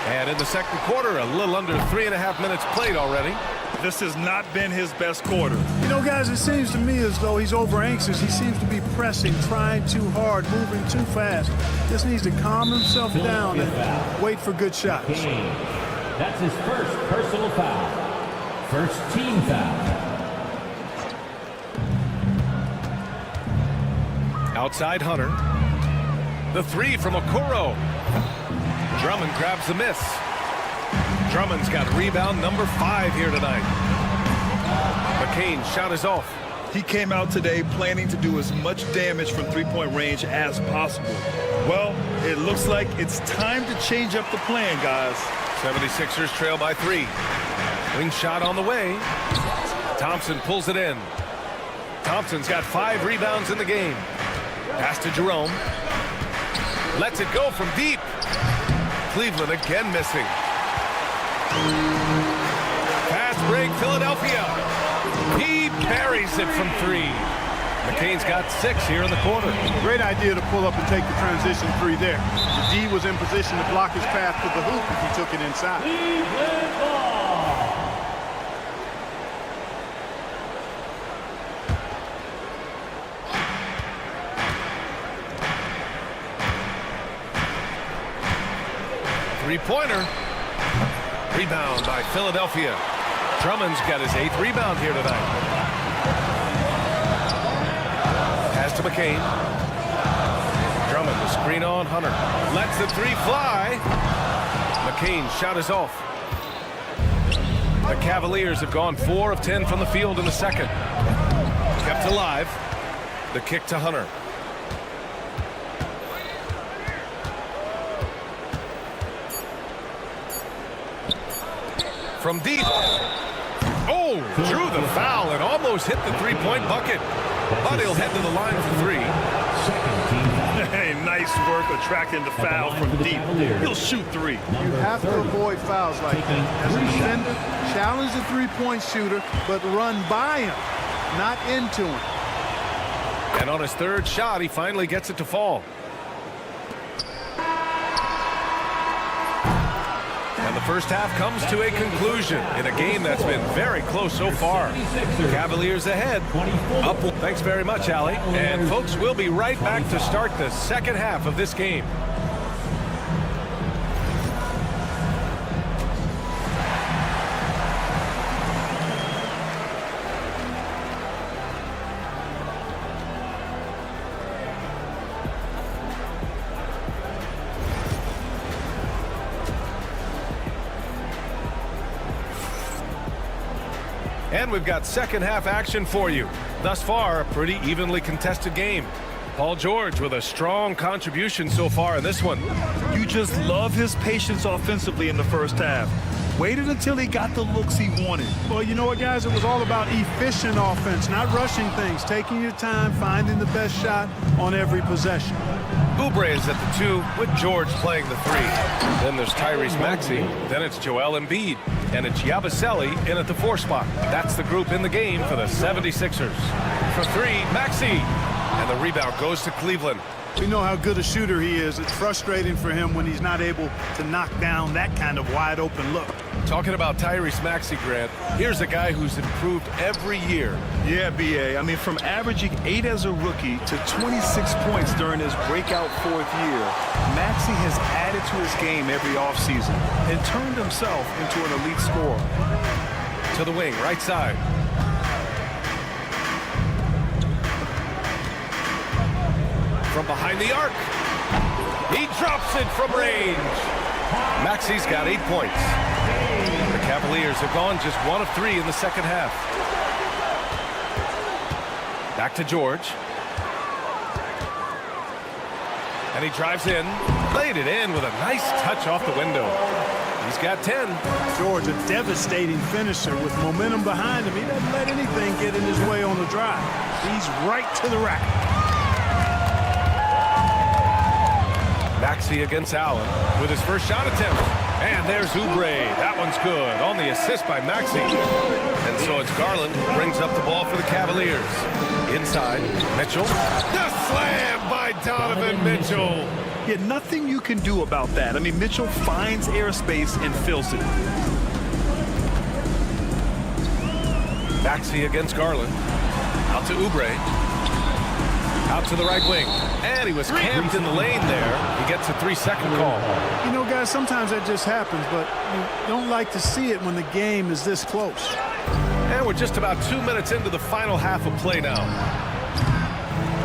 And in the second quarter, a little under 3.5 minutes played already. This has not been his best quarter. You know, guys, it seems to me as though he's over-anxious. He seems to be pressing, trying too hard, moving too fast. Just needs to calm himself down and wait for good shots. That's his first personal foul. First team foul. Outside Hunter. The 3 from Okoro. Drummond grabs the miss. Drummond's got rebound number 5 here tonight. McCain shot is off. He came out today planning to do as much damage from three-point range as possible. Well, it looks like it's time to change up the plan, guys. 76ers trail by 3. Wing shot on the way. Thompson pulls it in. Thompson's got 5 rebounds in the game. Pass to Jerome. Lets it go from deep. Cleveland again missing. Fast break, Philadelphia. He buries it from 3. McCain's got 6 here in the quarter. Great idea to pull up and take the transition 3 there. The D was in position to block his path to the hoop if he took it inside. Three-pointer. Rebound by Philadelphia. Drummond's got his 8th rebound here tonight. Pass to McCain. Drummond, the screen on Hunter. Lets the 3 fly. McCain's shot is off. The Cavaliers have gone 4 of 10 from the field in the second. Kept alive. The kick to Hunter. From deep. Oh, drew the foul and almost hit the 3-point bucket. But he'll head to the line for 3. Hey, nice work attracting the foul from deep. He'll shoot 3. You have to avoid fouls like that. As a defender, challenge the 3-point shooter, but run by him, not into him. And on his 3rd shot, he finally gets it to fall. And the first half comes to a conclusion in a game that's been very close so far. Cavaliers ahead. Up. Thanks very much, Allie. And folks, we'll be right back to start the second half of this game. And we've got second half action for you. Thus far, a pretty evenly contested game. Paul George with a strong contribution so far in this one. You just love his patience offensively in the first half. Waited until he got the looks he wanted. Well, you know what, guys? It was all about efficient offense, not rushing things, taking your time, finding the best shot on every possession. Oubre is at the 2 with George playing the 3. Then there's Tyrese Maxey. Then it's Joel Embiid. And it's Yabusele in at the 4 spot. That's the group in the game for the 76ers. For 3, Maxey. And the rebound goes to Cleveland. We know how good a shooter he is. It's frustrating for him when he's not able to knock down that kind of wide open look. Talking about Tyrese Maxey, Grant, here's a guy who's improved every year. Yeah, B.A. I mean, from averaging 8 as a rookie to 26 points during his breakout 4th year, Maxey has added to his game every offseason and turned himself into an elite scorer. To the wing, right side. From behind the arc. He drops it from range. Maxey's got 8 points. The Cavaliers have gone just 1 of 3 in the second half. Back to George. And he drives in. Laid it in with a nice touch off the window. He's got 10. George, a devastating finisher with momentum behind him. He doesn't let anything get in his way on the drive. He's right to the rack. Maxey against Allen with his first shot attempt. And there's Oubre. That one's good on the assist by Maxey. And so it's Garland who brings up the ball for the Cavaliers. Inside, Mitchell. The slam by Donovan Mitchell. Yeah, nothing you can do about that. I mean, Mitchell finds airspace and fills it. Maxey against Garland. Out to Oubre. Out to the right wing. And he was camped in the lane there. He gets a 3-second call. You know, guys, sometimes that just happens, but you don't like to see it when the game is this close. And we're just about 2 minutes into the final half of play now.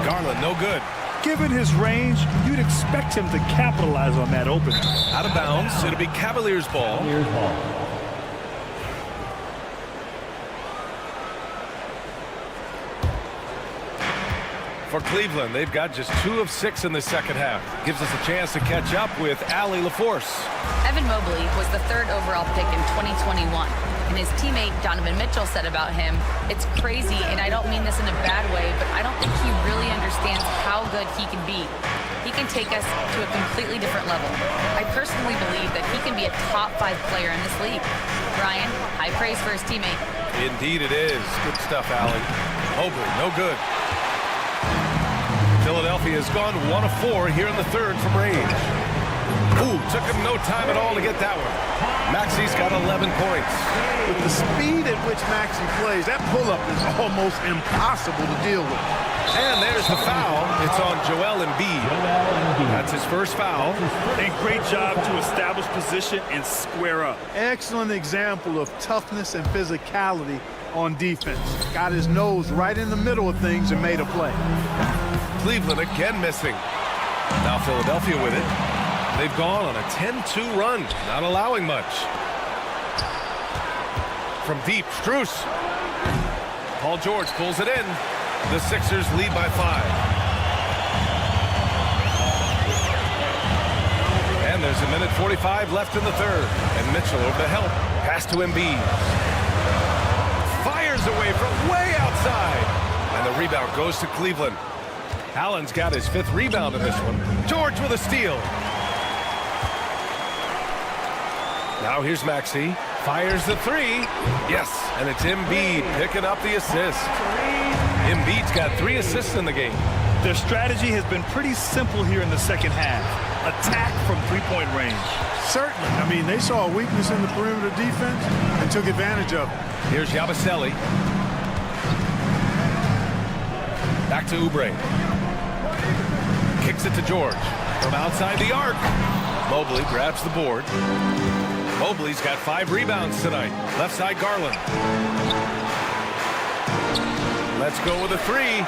Garland, no good. Given his range, you'd expect him to capitalize on that opening. Out of bounds. It'll be Cavaliers ball. For Cleveland, they've got just 2 of 6 in the second half. Gives us a chance to catch up with Allie LaForce. Evan Mobley was the 3rd overall pick in 2021. And his teammate Donovan Mitchell said about him, "It's crazy, and I don't mean this in a bad way, but I don't think he really understands how good he can be. He can take us to a completely different level. I personally believe that he can be a top 5 player in this league." Ryan, high praise for his teammate. Indeed it is. Good stuff, Allie. Mobley, no good. Philadelphia has gone 1 of 4 here in the third from range. Ooh, took him no time at all to get that one. Maxi's got 11 points. With the speed at which Maxi plays, that pull-up is almost impossible to deal with. And there's the foul. It's on Joel Embiid. That's his first foul. A great job to establish position and square up. Excellent example of toughness and physicality on defense. Got his nose right in the middle of things and made a play. Cleveland again missing. Now Philadelphia with it. They've gone on a 10-2 run, not allowing much. From deep, Strus. Paul George pulls it in. The Sixers lead by 5. And there's a minute 45 left in the third. And Mitchell over the help. Pass to Embiid. Fires away from way outside. And the rebound goes to Cleveland. Allen's got his 5th rebound in this one. George with a steal. Now here's Maxi. Fires the 3. Yes, and it's Embiid picking up the assist. Embiid's got 3 assists in the game. Their strategy has been pretty simple here in the second half. Attack from three-point range. Certainly. I mean, they saw a weakness in the perimeter defense and took advantage of it. Here's Yabusele. Back to Oubre. Kicks it to George. From outside the arc. Mobley grabs the board. Mobley's got 5 rebounds tonight. Left side Garland. Let's go with a 3.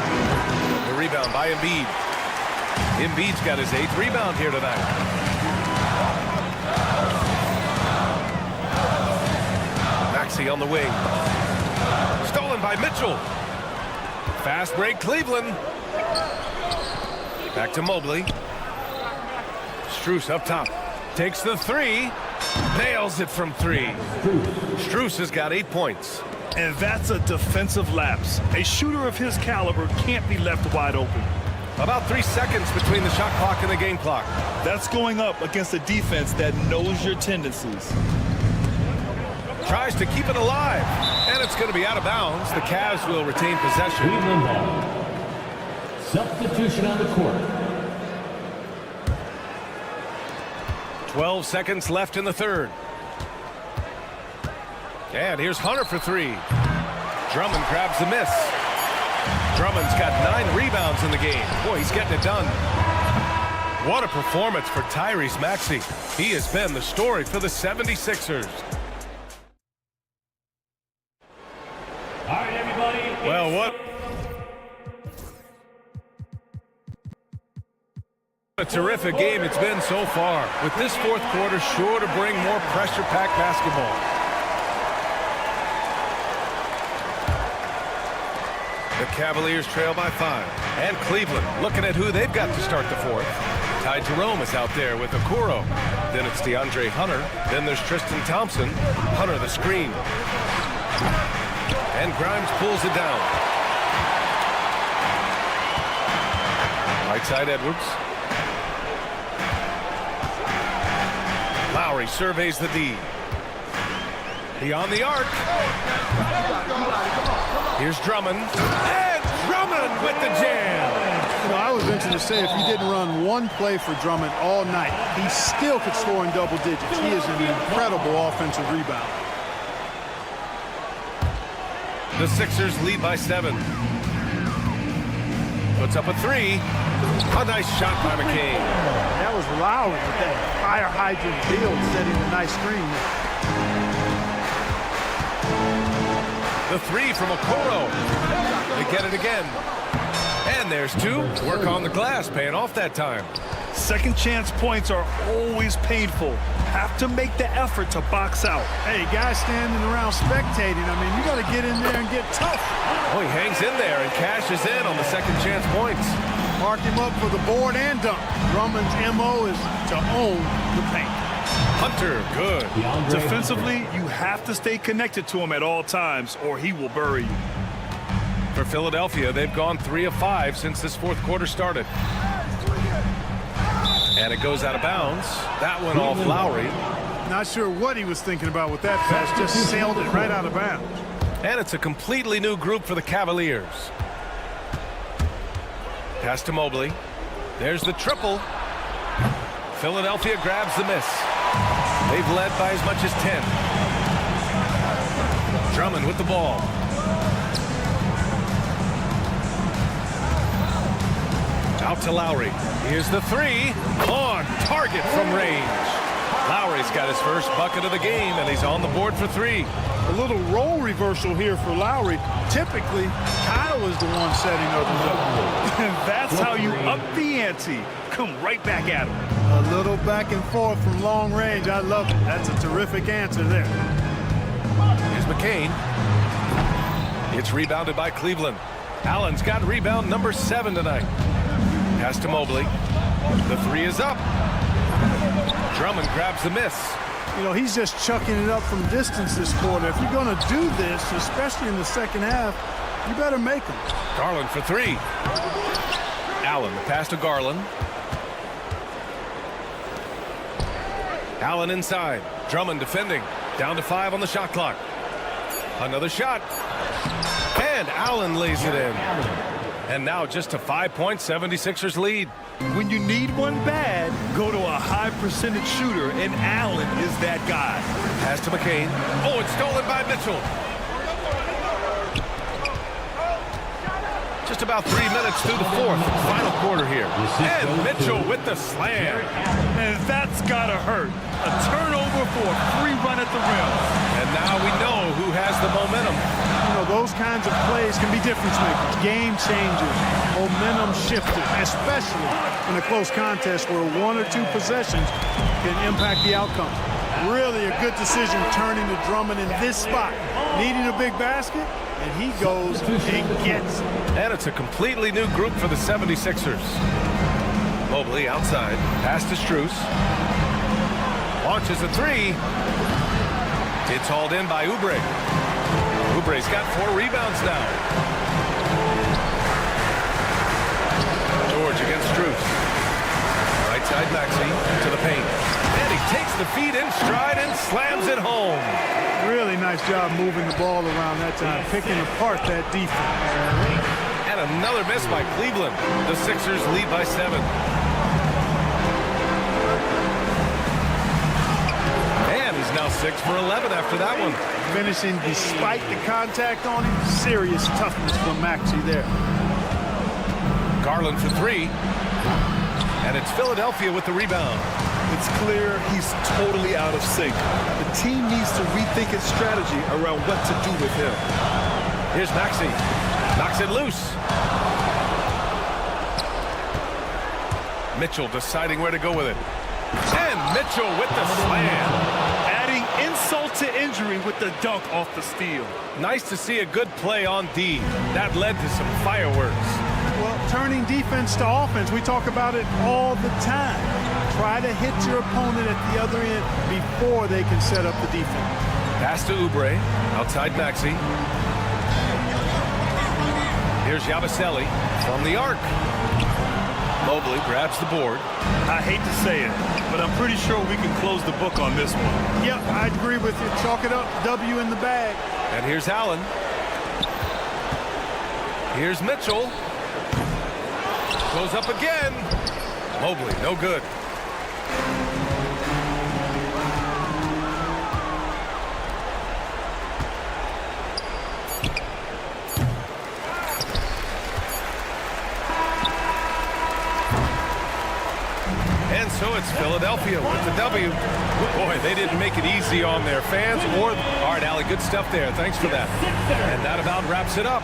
The rebound by Embiid. Embiid's got his 8th rebound here tonight. Maxi on the wing. Stolen by Mitchell. Fast break Cleveland. Back to Mobley. Strus up top. Takes the 3. Nails it from 3. Strus has got 8 points. And that's a defensive lapse. A shooter of his caliber can't be left wide open. About 3 seconds between the shot clock and the game clock. That's going up against a defense that knows your tendencies. Tries to keep it alive. And it's going to be out of bounds. The Cavs will retain possession. Substitution on the court. 12 seconds left in the third. And here's Hunter for 3. Drummond grabs the miss. Drummond's got 9 rebounds in the game. Boy, he's getting it done. What a performance for Tyrese Maxey. He has been the story for the 76ers. All right, everybody. Well, what a terrific game it's been so far. With this fourth quarter sure to bring more pressure-packed basketball. The Cavaliers trail by 5. And Cleveland looking at who they've got to start the fourth. Ty Jerome is out there with Okoro. Then it's DeAndre Hunter. Then there's Tristan Thompson. Hunter the screen. And Grimes pulls it down. Right side Edwards. Lowry surveys the D. Beyond the arc. Here's Drummond. And Drummond with the jam. You know, I would venture to say if you didn't run one play for Drummond all night, he still could score in double digits. He is an incredible offensive rebounder. The Sixers lead by 7. Puts up a 3. A nice shot by McCain. That was Lowry with that fire hydrant build, setting a nice screen. The 3 from Okoro. They get it again. And there's 2. Work on the glass, paying off that time. Second chance points are always painful. Have to make the effort to box out. Hey, guys standing around spectating, I mean, you got to get in there and get tough. Oh, he hangs in there and cashes in on the second chance points. Mark him up for the board and dunk. Drummond's MO is to own the paint. Hunter, good. Defensively, you have to stay connected to him at all times or he will bury you. For Philadelphia, they've gone 3 of 5 since this fourth quarter started. And it goes out of bounds. That one off Lowry. Not sure what he was thinking about with that pass. Just sailed it right out of bounds. And it's a completely new group for the Cavaliers. Pass to Mobley. There's the triple. Philadelphia grabs the miss. They've led by as much as 10. Drummond with the ball. Out to Lowry. Here's the three. On target from range. Lowry's got his first bucket of the game, and he's on the board for 3. A little role reversal here for Lowry. Typically, Kyle is the one setting others up. And that's how you up the ante. Come right back at him. A little back and forth from long range. I love it. That's a terrific answer there. Here's McCain. It's rebounded by Cleveland. Allen's got rebound number 7 tonight. Pass to Mobley. The three is up. Drummond grabs the miss. You know, he's just chucking it up from distance this quarter. If you're going to do this, especially in the second half, you better make them. Garland for 3. Allen, the pass to Garland. Allen inside. Drummond defending. Down to 5 on the shot clock. Another shot. And Allen lays it in. And now just a 5-point 76ers lead. When you need one bad, go to a high percentage shooter, and Allen is that guy. Pass to McCain. Oh, it's stolen by Mitchell. Just about 3 minutes through the fourth. Final quarter here. And Mitchell with the slam. And that's gotta hurt. A turnover for a free run at the rim. And now we know who has the momentum. You know, those kinds of plays can be difference makers, game changers, momentum shifters, especially in a close contest where 1 or 2 possessions can impact the outcome. Really a good decision turning to Drummond in this spot. Needing a big basket, and he goes and gets it. And it's a completely new group for the 76ers. Mobley outside. Pass to Strus. Launches a 3. It's hauled in by Oubre. Oubre's got 4 rebounds now. George against Strus. Right side Maxey to the paint. And he takes the feet in stride and slams it home. Really nice job moving the ball around that time, picking apart that defense. And another miss by Cleveland. The Sixers lead by 7. And he's now 6 for 11 after that one. Finishing despite the contact on him. Serious toughness from Maxey there. Garland for 3. And it's Philadelphia with the rebound. It's clear he's totally out of sync. The team needs to rethink its strategy around what to do with him. Here's Maxey. Knocks it loose. Mitchell deciding where to go with it. And Mitchell with the slam. Adding insult to injury with the dunk off the steal. Nice to see a good play on D. That led to some fireworks. Well, turning defense to offense, we talk about it all the time. Try to hit your opponent at the other end before they can set up the defense. Pass to Oubre. Outside Maxey. Here's Yabusele from the arc. Mobley grabs the board. I hate to say it, but I'm pretty sure we can close the book on this one. Yep, I agree with you. Chalk it up. W in the bag. And here's Allen. Here's Mitchell. Goes up again. Mobley, no good. And so it's Philadelphia with the W. Boy, they didn't make it easy on their fans. All right, Allie, good stuff there. Thanks for that. And that about wraps it up.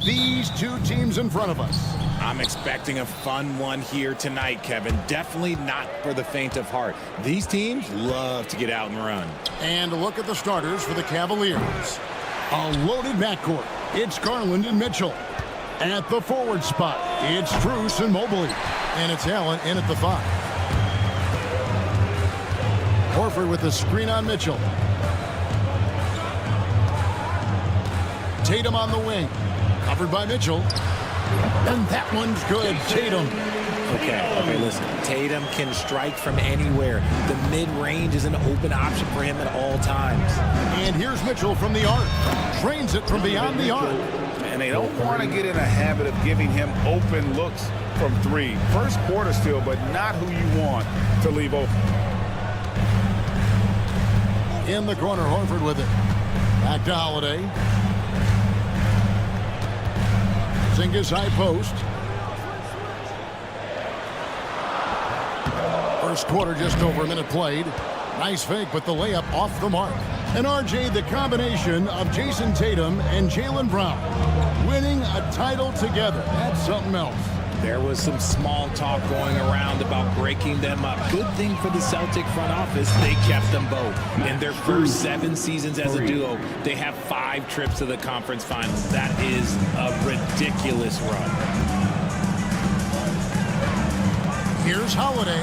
these two teams in front of us. I'm expecting a fun one here tonight, Kevin. Definitely not for the faint of heart. These teams love to get out and run. And a look at the starters for the Cavaliers. A loaded backcourt. It's Garland and Mitchell. At the forward spot, it's Strus and Mobley. And it's Allen in at the 5. Horford with the screen on Mitchell. Tatum on the wing. Covered by Mitchell. And that one's good. Tatum. Okay, listen. Tatum can strike from anywhere. The mid-range is an open option for him at all times. And here's Mitchell from the arc. Drains it from beyond the arc. And they don't want to get in a habit of giving him open looks from 3. First quarter still, but not who you want to leave open. In the corner, Horford with it. Back to Holiday. Porzingis high post. First quarter, just over a minute played. Nice fake, but the layup off the mark. And RJ, the combination of Jason Tatum and Jaylen Brown winning a title together. That's something else. There was some small talk going around about breaking them up. Good thing for the Celtic front office, they kept them both. In their first 7 seasons as a duo, they have 5 trips to the conference finals. That is a ridiculous run. Here's Holiday.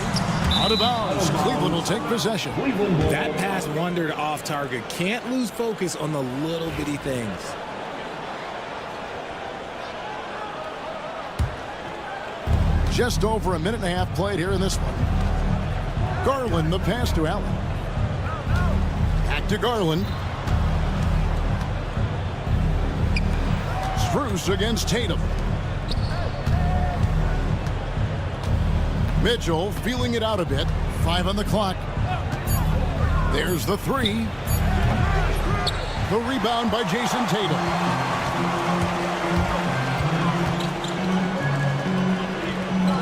Out of bounds. Cleveland will take possession. That pass wandered off target. Can't lose focus on the little bitty things. Just over a minute and a half played here in this one. Garland, the pass to Allen. Back to Garland. Strus against Tatum. Mitchell feeling it out a bit. 5 on the clock. There's the 3. The rebound by Jason Tatum.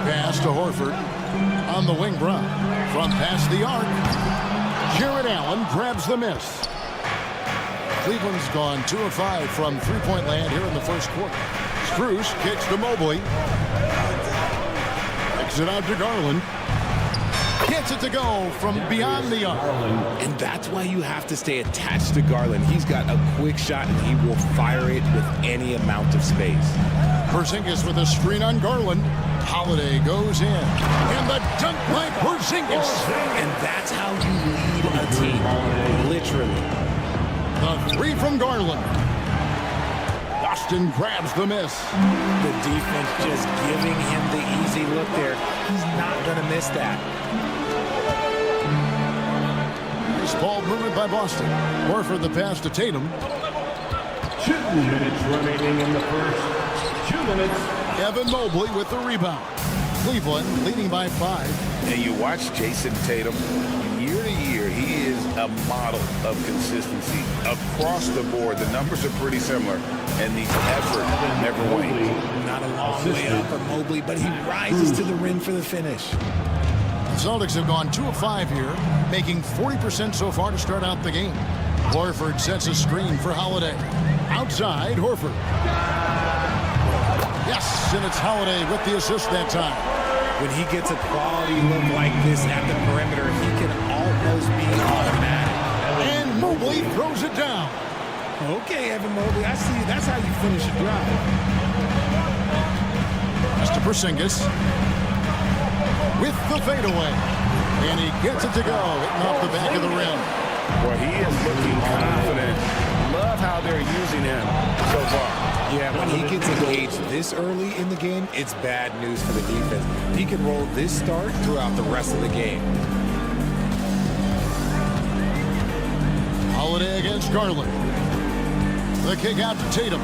Pass to Horford. On the wing, Brown. Front past the arc. Jared Allen grabs the miss. Cleveland's gone 2 of 5 from three-point land here in the first quarter. Strus kicks to Mobley. Kicks it out to Garland. Gets it to go from beyond the arc. And that's why you have to stay attached to Garland. He's got a quick shot, and he will fire it with any amount of space. Porzingis with a screen on Garland. Holiday goes in. And the dunk by Porzingis. And that's how you lead a team. Literally. The 3 from Garland. Boston grabs the miss. The defense just giving him the easy look there. He's not going to miss that. This ball movement by Boston. Horford the pass to Tatum. 2 minutes remaining in the first. 2 minutes. Evan Mobley with the rebound. Cleveland leading by 5. And you watch Jason Tatum. Year to year, he is a model of consistency. Across the board, the numbers are pretty similar. And the effort never wanes. Not a long way up for Mobley, but he rises to the rim for the finish. The Celtics have gone 2 of 5 here, making 40% so far to start out the game. Horford sets a screen for Holiday. Outside, Horford. Yes, and it's Holiday with the assist that time. When he gets a quality look like this at the perimeter, he can almost be automatic. And Mobley throws it down. Okay, Evan Mobley, I see you. That's how you finish a drive. Mr. Porzingis with the fadeaway. And he gets it to go, hitting off the back of the rim. Well, he is looking confident. Love how they're using him so far. Yeah, when he gets engaged this early in the game, it's bad news for the defense. He can roll this start throughout the rest of the game. Holiday against Garland. The kick out to Tatum.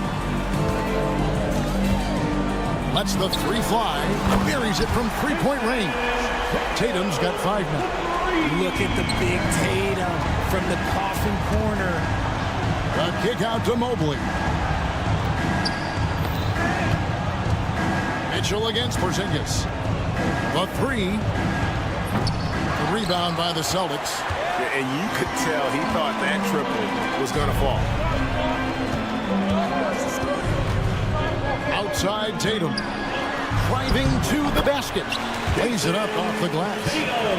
Lets the 3 fly. Buries it from 3-point range. Tatum's got 5 now. Look at the big Tatum from the coffin corner. The kick out to Mobley. Mitchell against Porzingis. The 3. The rebound by the Celtics. And you could tell he thought that triple was going to fall. outside Tatum. Driving to the basket. Lays it up off the glass.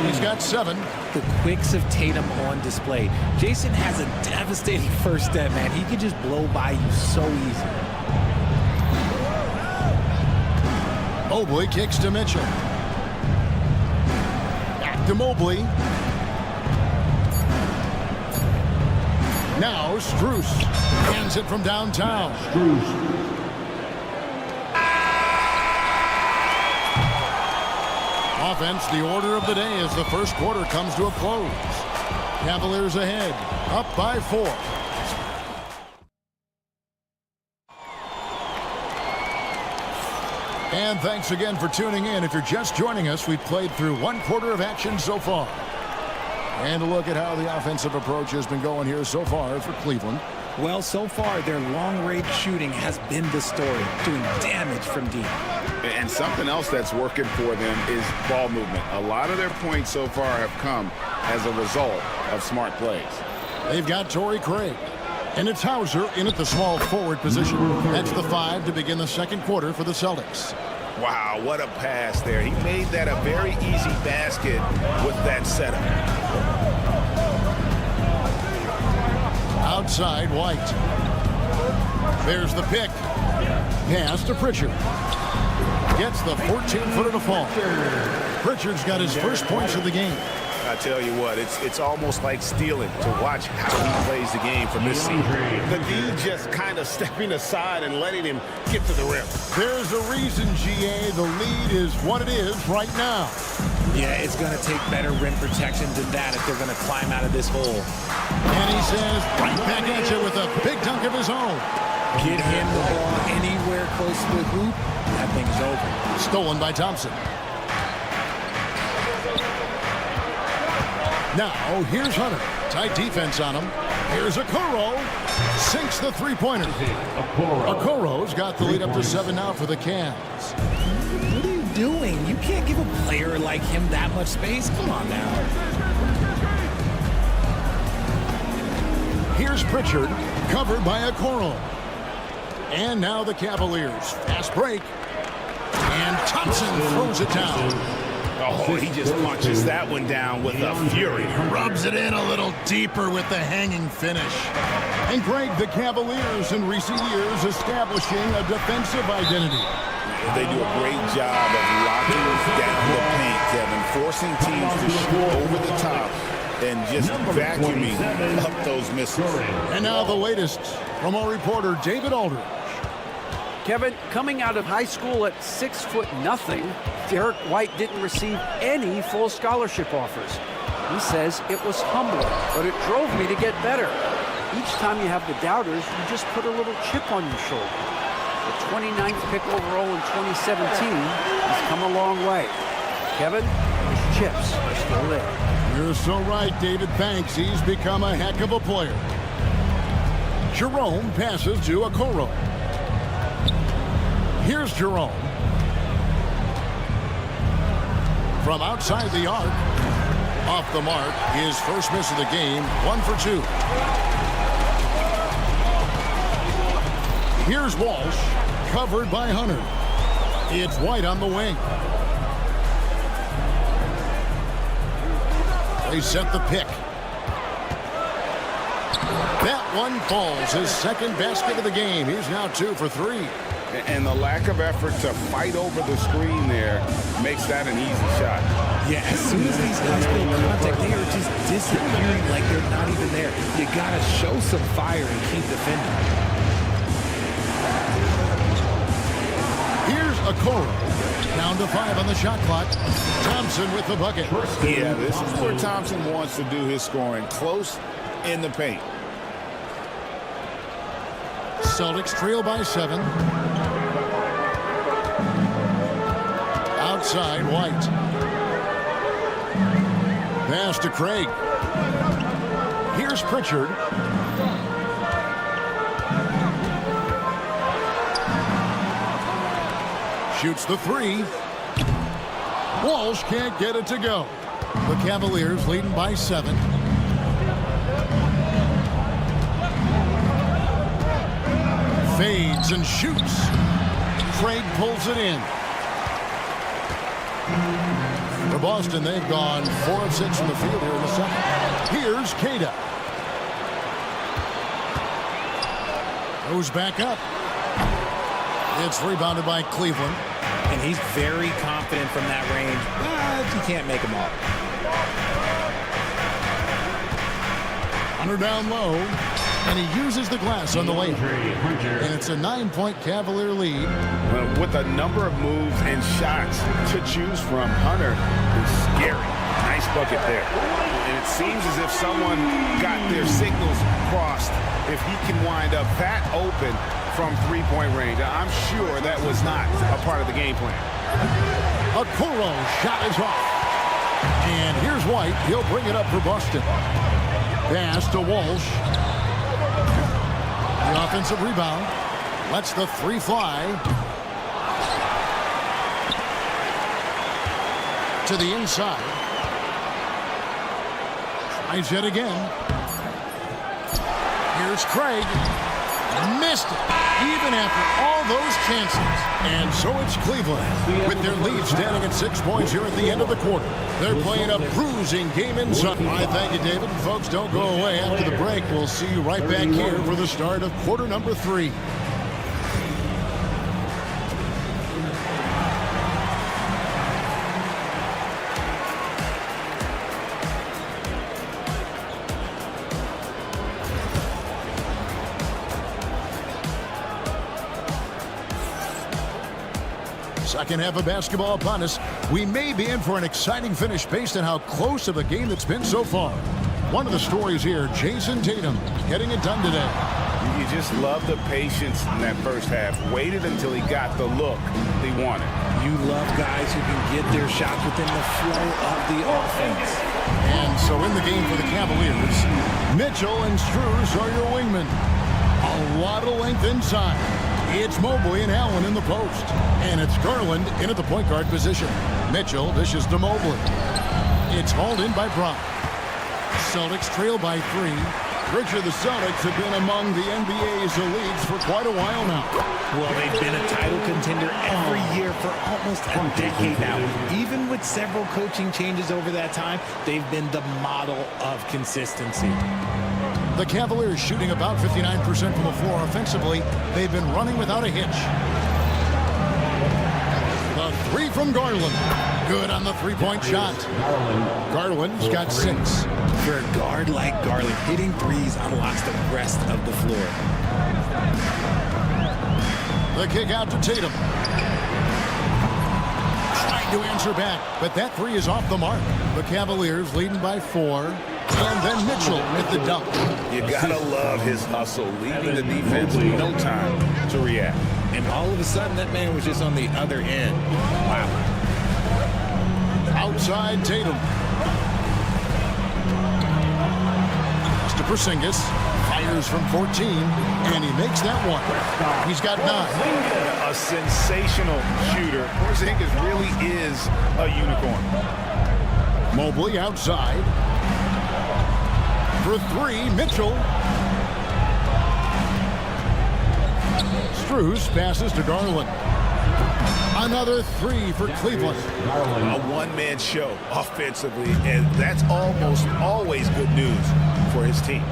He's got 7. The quicks of Tatum on display. Jason has a devastating first step, man. He could just blow by you so easy. Mobley kicks to Mitchell. Back to Mobley. Now Strus hands it from downtown. Offense, the order of the day as the first quarter comes to a close. Cavaliers ahead, up by 4. And thanks again for tuning in. If you're just joining us, we've played through 1 quarter of action so far. And a look at how the offensive approach has been going here so far for Cleveland. Well, so far, their long-range shooting has been the story, doing damage from deep. And something else that's working for them is ball movement. A lot of their points so far have come as a result of smart plays. They've got Torrey Craig. And it's Hauser in at the small forward position. That's the 5 to begin the second quarter for the Celtics. Wow, what a pass there. He made that a very easy basket with that setup. Outside White. There's the pick. Pass to Pritchard. Gets the 14-footer to fall. Pritchard's got his first points of the game. I tell you what, it's almost like stealing to watch how he plays the game from this season. The D just kind of stepping aside and letting him get to the rim. There's a reason, GA, the lead is what it is right now. Yeah, it's going to take better rim protection than that if they're going to climb out of this hole. And he says, right back at you with a big dunk of his own. Get him the ball anywhere close to the hoop, that thing's over. Stolen by Thompson. Now, here's Hunter. Tight defense on him. Here's Okoro. Sinks the three-pointer. Okoro's got the lead up to 7 now for the Cavs. What are you doing? You can't give a player like him that much space. Come on now. Here's Pritchard, covered by Okoro. And now the Cavaliers. Fast break. And Thompson throws it down. Oh, he just punches that one down with a fury. Rubs it in a little deeper with the hanging finish. And Greg, the Cavaliers in recent years establishing a defensive identity. They do a great job of locking down the paint, Kevin, forcing teams to shoot over the top and just vacuuming up those misses. And now the latest from our reporter, David Aldridge. Kevin, coming out of high school at 6'0", Derek White didn't receive any full scholarship offers. He says it was humbling, but it drove me to get better. Each time you have the doubters, you just put a little chip on your shoulder. The 29th pick overall in 2017 has come a long way. Kevin, his chips are still there. You're so right, David. Thanks. He's become a heck of a player. Jerome passes to Okoro. Here's Jerome. From outside the arc. Off the mark. His first miss of the game. 1 for 2. Here's Walsh. Covered by Hunter. It's White on the wing. They set the pick. That one falls. His second basket of the game. He's now 2 for 3. And the lack of effort to fight over the screen there makes that an easy shot. Yeah, as soon as these guys build contact, they are just disappearing like they're not even there. You got to show some fire and keep defending. Here's Okoro. Down to 5 on the shot clock. Thompson with the bucket. Yeah, this is where Thompson wants to do his scoring. Close in the paint. Celtics trail by 7. Outside White. Pass to Craig. Here's Pritchard. Shoots the 3. Walsh can't get it to go. The Cavaliers leading by 7. Fades and shoots. Craig pulls it in. For Boston, they've gone 4 of 6 from the field here in the second. Here's Cada. Goes back up. It's rebounded by Cleveland. And he's very confident from that range, but you can't make him all. Hunter down low, and he uses the glass on the layup. And it's a 9-point Cavalier lead. Well, with a number of moves and shots to choose from, Hunter is scary. Nice bucket there. And it seems as if someone got their signals crossed. If he can wind up that open from three-point range, I'm sure that was not a part of the game plan. Okoro shot is off. And here's White. He'll bring it up for Boston. Pass to Walsh. The offensive rebound. Lets the three fly. To the inside. Tries it again. Here's Craig. Missed it, even after all those chances. And so it's Cleveland with their lead standing at 6 points here at the end of the quarter. They're playing a bruising game inside. I thank you, David. Folks, don't go away. After the break, we'll see you right back here for the start of quarter number 3. Second half of basketball upon us. We may be in for an exciting finish based on how close of a game that's been so far. One of the stories here, Jason Tatum getting it done today. You just love the patience in that first half. Waited until he got the look he wanted. You love guys who can get their shots within the flow of the offense. And so in the game for the Cavaliers, Mitchell and Strus are your wingmen. A lot of length inside. It's Mobley and Allen in the post. And it's Garland in at the point guard position. Mitchell dishes to Mobley. It's hauled in by Brock. Celtics trail by 3. Richard, the Celtics have been among the NBA's elites for quite a while now. Well, they've been a title contender every year for almost a decade now. Even with several coaching changes over that time, they've been the model of consistency. The Cavaliers shooting about 59% from the floor offensively. They've been running without a hitch. The 3 from Garland. Good on the three-point shot. Garland's got 6. For a guard like Garland, hitting threes unlocks the rest of the floor. The kick out to Tatum. Trying to answer back, but that 3 is off the mark. The Cavaliers leading by 4. And then Mitchell with the dunk. You gotta love his hustle, leaving the defense no time to react. And all of a sudden, that man was just on the other end. Wow. Outside Tatum. To Porzingis. Fires from 14. And he makes that one. He's got 9. A sensational shooter. Porzingis really is a unicorn. Mobley outside. For 3, Mitchell. Strus passes to Garland. Another 3 for Cleveland. A one-man show offensively, and that's almost always good news for his team.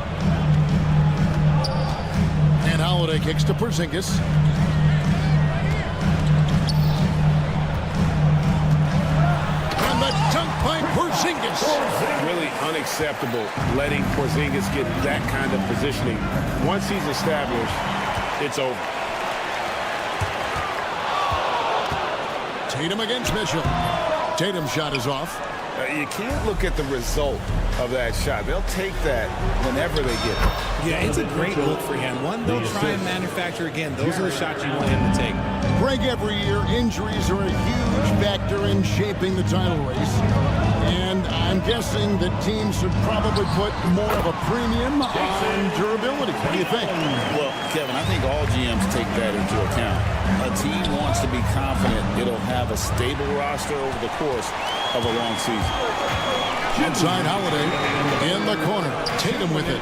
And Holiday kicks to Porzingis. And the dunk by Porzingis. Really unacceptable letting Porzingis get that kind of positioning. Once he's established, it's over. Tatum against Mitchell. Tatum's shot is off. You can't look at the result of that shot. They'll take that whenever they get it. Yeah, it's a great look for him. One, they'll try and manufacture again. Those are the shots you want him to take. Greg, every year, injuries are a huge factor in shaping the title race. And I'm guessing that teams should probably put more of a premium on durability. What do you think? Well, Kevin, I think all GMs take that into account. A team wants to be confident it'll have a stable roster over the course of a long season. Inside Holiday in the corner. Tatum with it.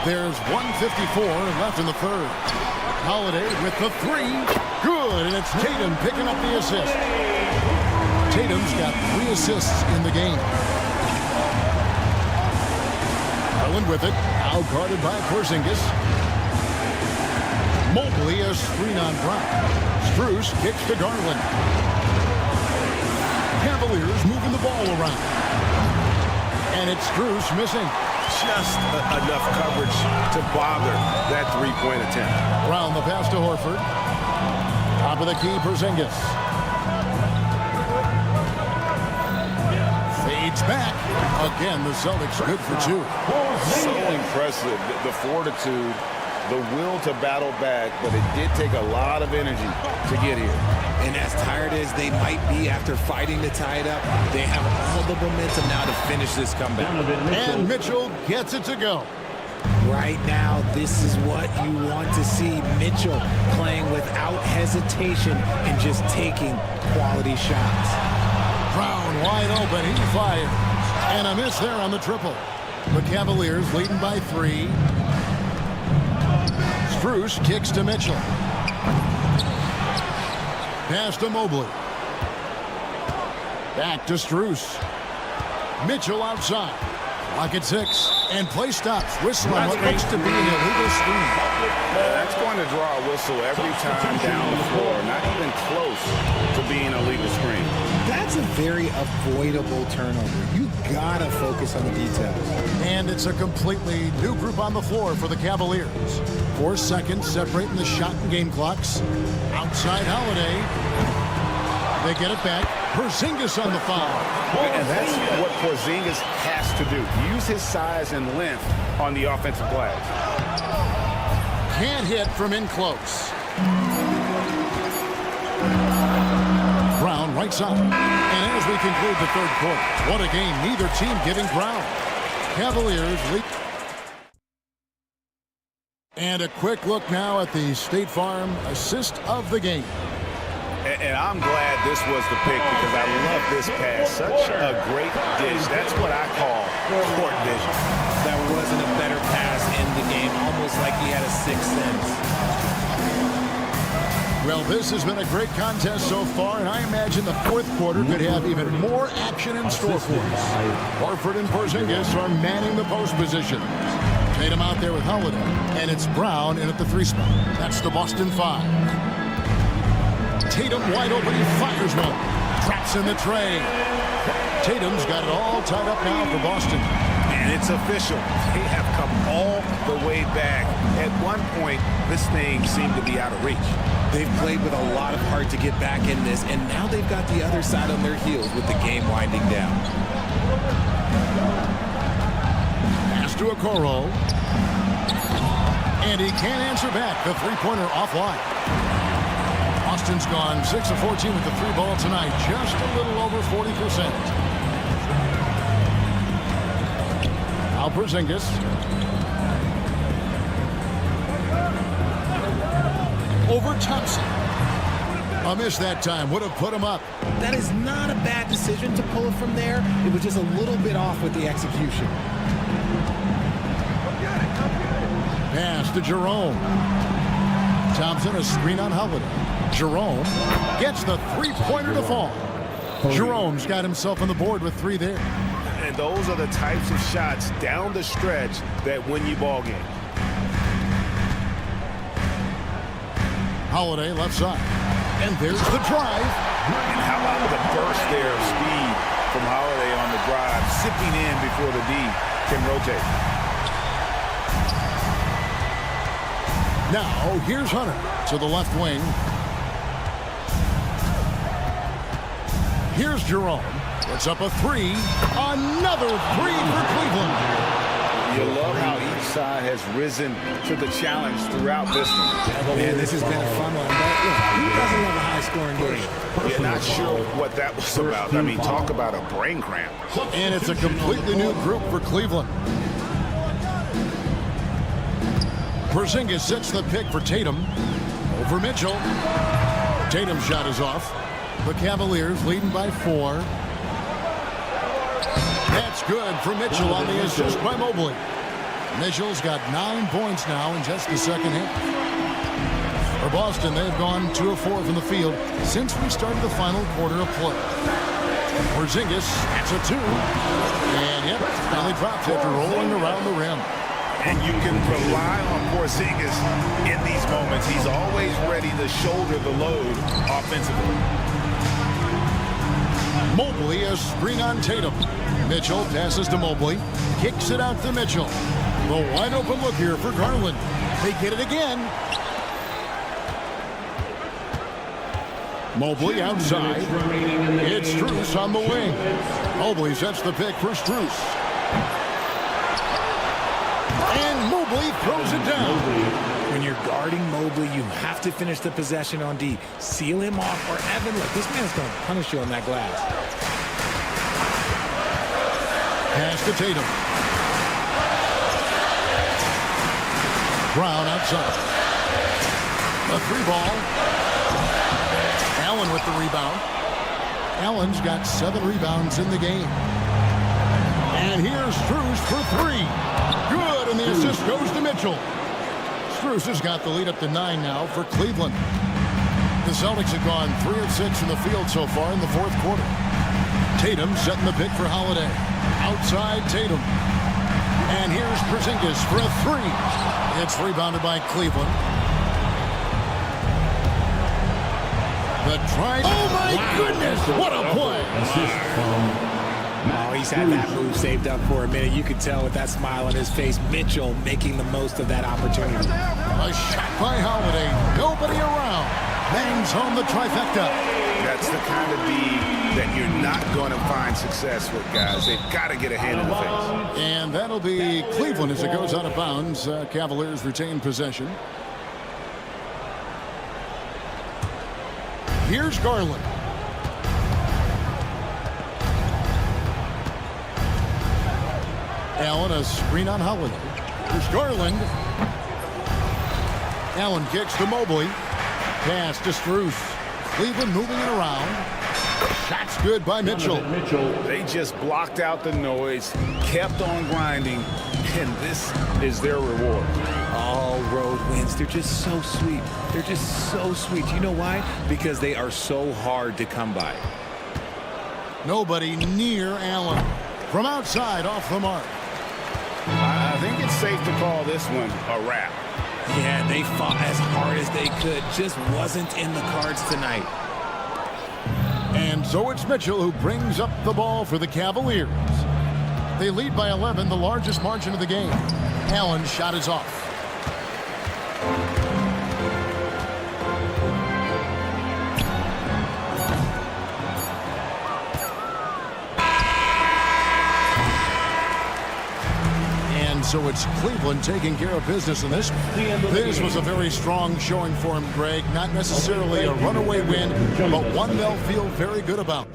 There's 1:54 left in the third. Holiday with the three. Good, and it's Tatum picking up the assist. Tatum's got 3 assists in the game. Garland with it. Now guarded by Porzingis. Mobley a screen on Brown. Strus kicks to Garland. Cavaliers moving the ball around. And it's Strus missing. Just enough coverage to bother that three-point attempt. Brown the pass to Horford. Top of the key, Porzingis. Fades back. Again, the Celtics good for 2. So impressive. The fortitude, the will to battle back, but it did take a lot of energy to get here. And as tired as they might be after fighting to tie it up, they have all the momentum now to finish this comeback. And Mitchell gets it to go. Right now, this is what you want to see. Mitchell playing without hesitation and just taking quality shots. Brown wide open. He fires. And a miss there on the triple. The Cavaliers leading by 3. Strus kicks to Mitchell. Pass to Mobley. Back to Strus. Mitchell outside. Lock at 6. And play stops. Whistle on what looks to be an illegal screen. That's going to draw a whistle every time down the floor. Not even close to being a legal screen. That's a very avoidable turnover. You gotta focus on the details. And it's a completely new group on the floor for the Cavaliers. 4 seconds separating the shot and game clocks. Outside Holiday. They get it back. Porzingis on the foul. And that's what Porzingis has to do. Use his size and length on the offensive glass. Can't hit from in close. Brown right side. And as we conclude the third quarter, what a game. Neither team giving ground. Cavaliers lead. And a quick look now at the State Farm assist of the game. And I'm glad this was the pick because I love this pass. Such a great dish. That's what I call court vision. That wasn't a better pass in the game. Almost like he had a 6th sense. Well, this has been a great contest so far, and I imagine the fourth quarter could have even more action in store for us. Horford and Porzingis are manning the post position. Tatum out there with Holiday, and it's Brown in at the 3 spot. That's the Boston 5. Tatum wide open, he fires one. Traps in the tray. Tatum's got it all tied up now for Boston. And it's official. They have come all the way back. At one point, this thing seemed to be out of reach. They've played with a lot of heart to get back in this, and now they've got the other side on their heels with the game winding down. Pass to Okoro. And he can't answer back. The three-pointer offline. Boston's gone 6 of 14 with the 3 ball tonight. Just a little over 40%. Now Porzingis. Over Thompson. A miss that time. Would have put him up. That is not a bad decision to pull it from there. It was just a little bit off with the execution. Pass to Jerome. Thompson, a screen on Holiday. Jerome gets the three-pointer to fall. Jerome's got himself on the board with 3 there. And those are the types of shots down the stretch that win you ball games. Holiday left side. And there's the drive. And how about the burst there of speed from Holiday on the drive, zipping in before the D can rotate. Now, here's Hunter to the left wing. Here's Jerome. Puts up a 3. Another 3 for Cleveland. You love how each side has risen to the challenge throughout this one. Man, this has been a fun one. But who doesn't love a high-scoring game? You're not sure what that was about. I mean, talk about a brain cramp. And it's a completely new group for Cleveland. Porzingis sets the pick for Tatum. Over Mitchell. Tatum's shot is off. The Cavaliers leading by 4. That's good for Mitchell on the assist by Mobley. Mitchell's got 9 points now in just the second half. For Boston, they've gone 2 of 4 from the field since we started the final quarter of play. Porzingis, that's a 2. And yep, finally dropped after rolling around the rim. And you can rely on Porzingis in these moments. He's always ready to shoulder the load offensively. Mobley a screen on Tatum. Mitchell passes to Mobley. Kicks it out to Mitchell. The wide open look here for Garland. They get it again. Mobley outside. It's Strus on the wing. Mobley sets the pick for Strus. And Mobley throws it down. When you're guarding Mobley, you have to finish the possession on D. Seal him off, or Evan, look, this man's going to punish you on that glass. Pass to Tatum. Brown outside. A 3-ball. Allen with the rebound. Allen's got 7 rebounds in the game. And here's Strus for 3. Good, and the assist goes to Mitchell. Strus has got the lead up to 9 now for Cleveland. The Celtics have gone 3 of 6 from the field so far in the fourth quarter. Tatum setting the pick for Holiday. Outside Tatum. And here's Porzingis for a 3. It's rebounded by Cleveland. The try. Oh my goodness! What a play! Oh, he's had that move saved up for a minute. You could tell with that smile on his face, Mitchell making the most of that opportunity. A shot by Holiday. Nobody around. Bangs home the trifecta. That's the kind of D that you're not going to find success with, guys. They've got to get a hand in the face. And that'll be Cleveland as it goes out of bounds. Cavaliers retain possession. Here's Garland. Allen a screen on Holiday. Here's Garland. Allen kicks to Mobley. Pass to Strus. Cleveland moving it around. Shot's good by Mitchell. They just blocked out the noise, kept on grinding, and this is their reward. All road wins. They're just so sweet. They're just so sweet. You know why? Because they are so hard to come by. Nobody near Allen. From outside, off the mark. I think it's safe to call this one a wrap. Yeah, they fought as hard as they could. Just wasn't in the cards tonight. And so it's Mitchell who brings up the ball for the Cavaliers. They lead by 11, the largest margin of the game. Allen's shot is off. So it's Cleveland taking care of business in this. This was a very strong showing for him, Greg. Not necessarily a runaway win, but one they'll feel very good about.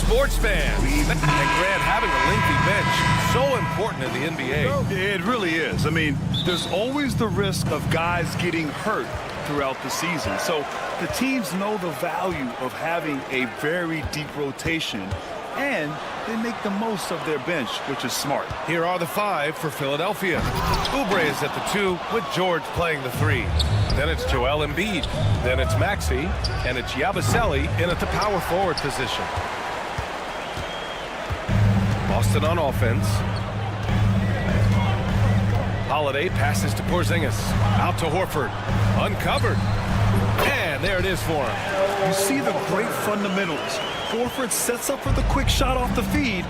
sports fans. And Grant, having a lengthy bench, so important in the NBA. It really is. I mean, there's always the risk of guys getting hurt throughout the season. So the teams know the value of having a very deep rotation, and they make the most of their bench, which is smart. Here are the 5 for Philadelphia. Oubre is at the 2 with George playing the 3. Then it's Joel Embiid. Then it's Maxey. And it's Yabusele in at the power forward position. Boston on offense. Holiday passes to Porzingis. Out to Horford. Uncovered. And there it is for him. You see the great fundamentals. Horford sets up for the quick shot off the feed.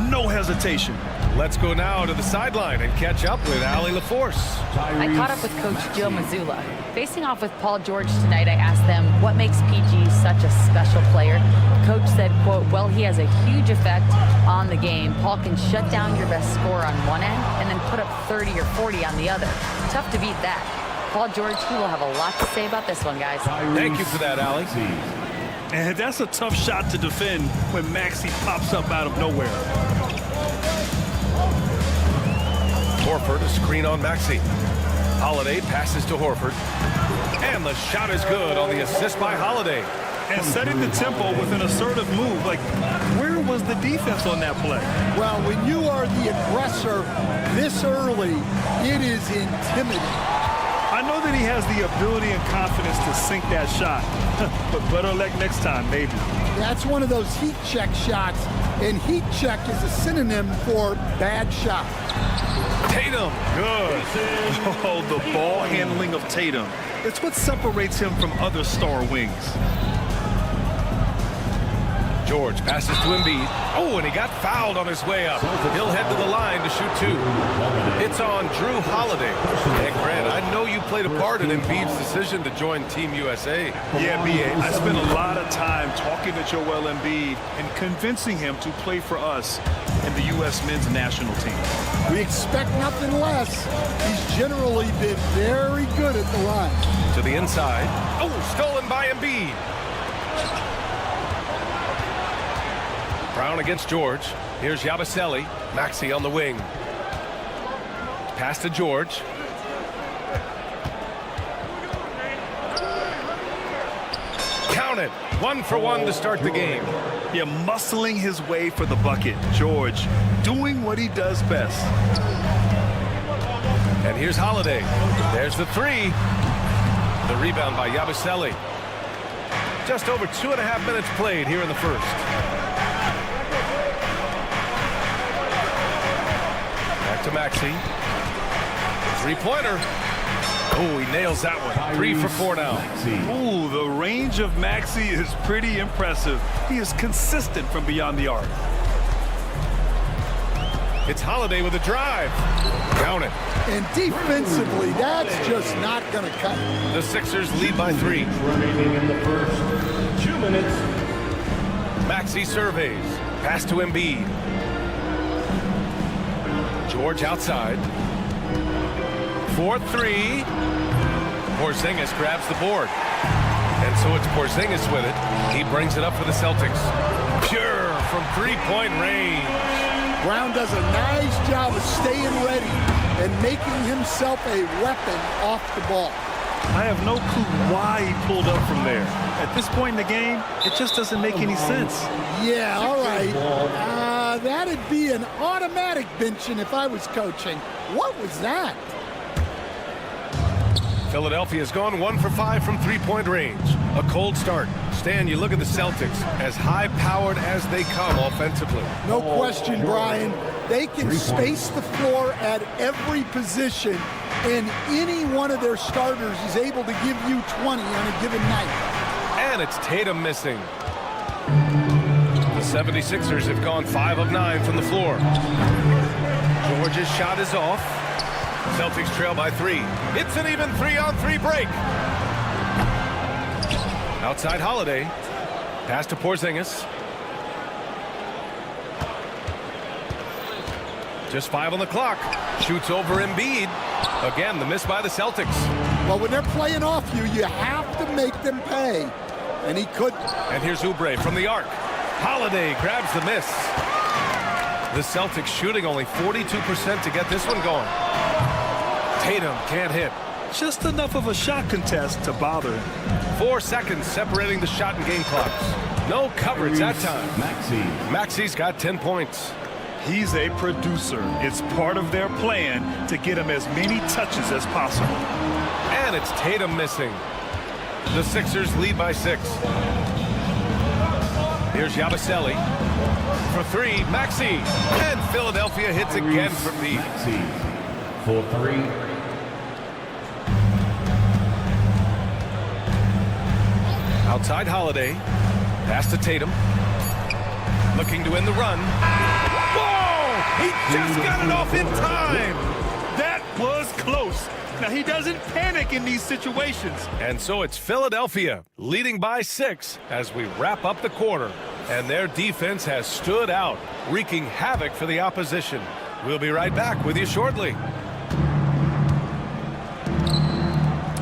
No hesitation. Let's go now to the sideline and catch up with Allie LaForce. I caught up with Coach Joe Mazzulla. Facing off with Paul George tonight, I asked them what makes PG such a special player. Coach said, quote, well, he has a huge effect on the game. Paul can shut down your best scorer on one end and then put up 30 or 40 on the other. Tough to beat that. Paul George, he will have a lot to say about this one, guys. Thank you for that, Allie. And that's a tough shot to defend when Maxey pops up out of nowhere. Horford, a screen on Maxey. Holiday passes to Horford. And the shot is good on the assist by Holiday. And setting the tempo with an assertive move. Like, where was the defense on that play? Well, when you are the aggressor this early, it is intimidating. I know that he has the ability and confidence to sink that shot, but better luck next time, maybe. That's one of those heat check shots, and heat check is a synonym for bad shot. Tatum, good. Oh, the ball handling of Tatum. It's what separates him from other star wings. George passes to Embiid. Oh, and he got fouled on his way up. He'll head to the line to shoot 2. It's on Drew Holiday. And Grant, I know you played a part in Embiid's decision to join Team USA. Yeah, B.A. I spent a lot of time talking to Joel Embiid and convincing him to play for us in the U.S. men's national team. We expect nothing less. He's generally been very good at the line. To the inside. Oh, stolen by Embiid. Brown against George. Here's Yabusele. Maxey on the wing. Pass to George. Count it. 1 for 1 to start the game. Yeah, muscling his way for the bucket. George doing what he does best. And here's Holiday. There's the 3. The rebound by Yabusele. Just over 2.5 minutes played here in the first. To Maxey. 3-pointer. Oh, he nails that one. 3 for 4 now. Ooh, the range of Maxey is pretty impressive. He is consistent from beyond the arc. It's Holiday with a drive. Count it. And defensively, that's just not going to cut it. The Sixers lead by 3. Remaining in the first 2 minutes. Maxey surveys. Pass to Embiid. George outside. 4-3. Porzingis grabs the board. And so it's Porzingis with it. He brings it up for the Celtics. Pure from 3-point range. Brown does a nice job of staying ready and making himself a weapon off the ball. I have no clue why he pulled up from there. At this point in the game, it just doesn't make any sense. Yeah, all right. That'd be an automatic benching if I was coaching. What was that? Philadelphia's gone 1 for 5 from 3-point range. A cold start. Stan, you look at the Celtics, as high-powered as they come offensively. No question, Brian. They can space the floor at every position, and any one of their starters is able to give you 20 on a given night. And it's Tatum missing. The 76ers have gone 5 of 9 from the floor. George's shot is off. Celtics trail by 3. It's an even 3-on-3 break. Outside Holiday. Pass to Porzingis. Just 5 on the clock. Shoots over Embiid. Again, the miss by the Celtics. Well, when they're playing off you, you have to make them pay. And he couldn't. And here's Oubre from the arc. Holiday grabs the miss. The Celtics shooting only 42% to get this one going. Tatum can't hit. Just enough of a shot contest to bother him. 4 seconds separating the shot and game clocks. No coverage that time. Maxi's got 10 points. He's a producer. It's part of their plan to get him as many touches as possible. And it's Tatum missing. The Sixers lead by 6. Here's Yabusele for 3. Maxey. And Philadelphia hits again from deep. For 3. Outside Holiday. Pass to Tatum. Looking to end the run. Whoa! He just got it off in time. That was close. Now, he doesn't panic in these situations. And so it's Philadelphia leading by 6 as we wrap up the quarter. And their defense has stood out, wreaking havoc for the opposition. We'll be right back with you shortly.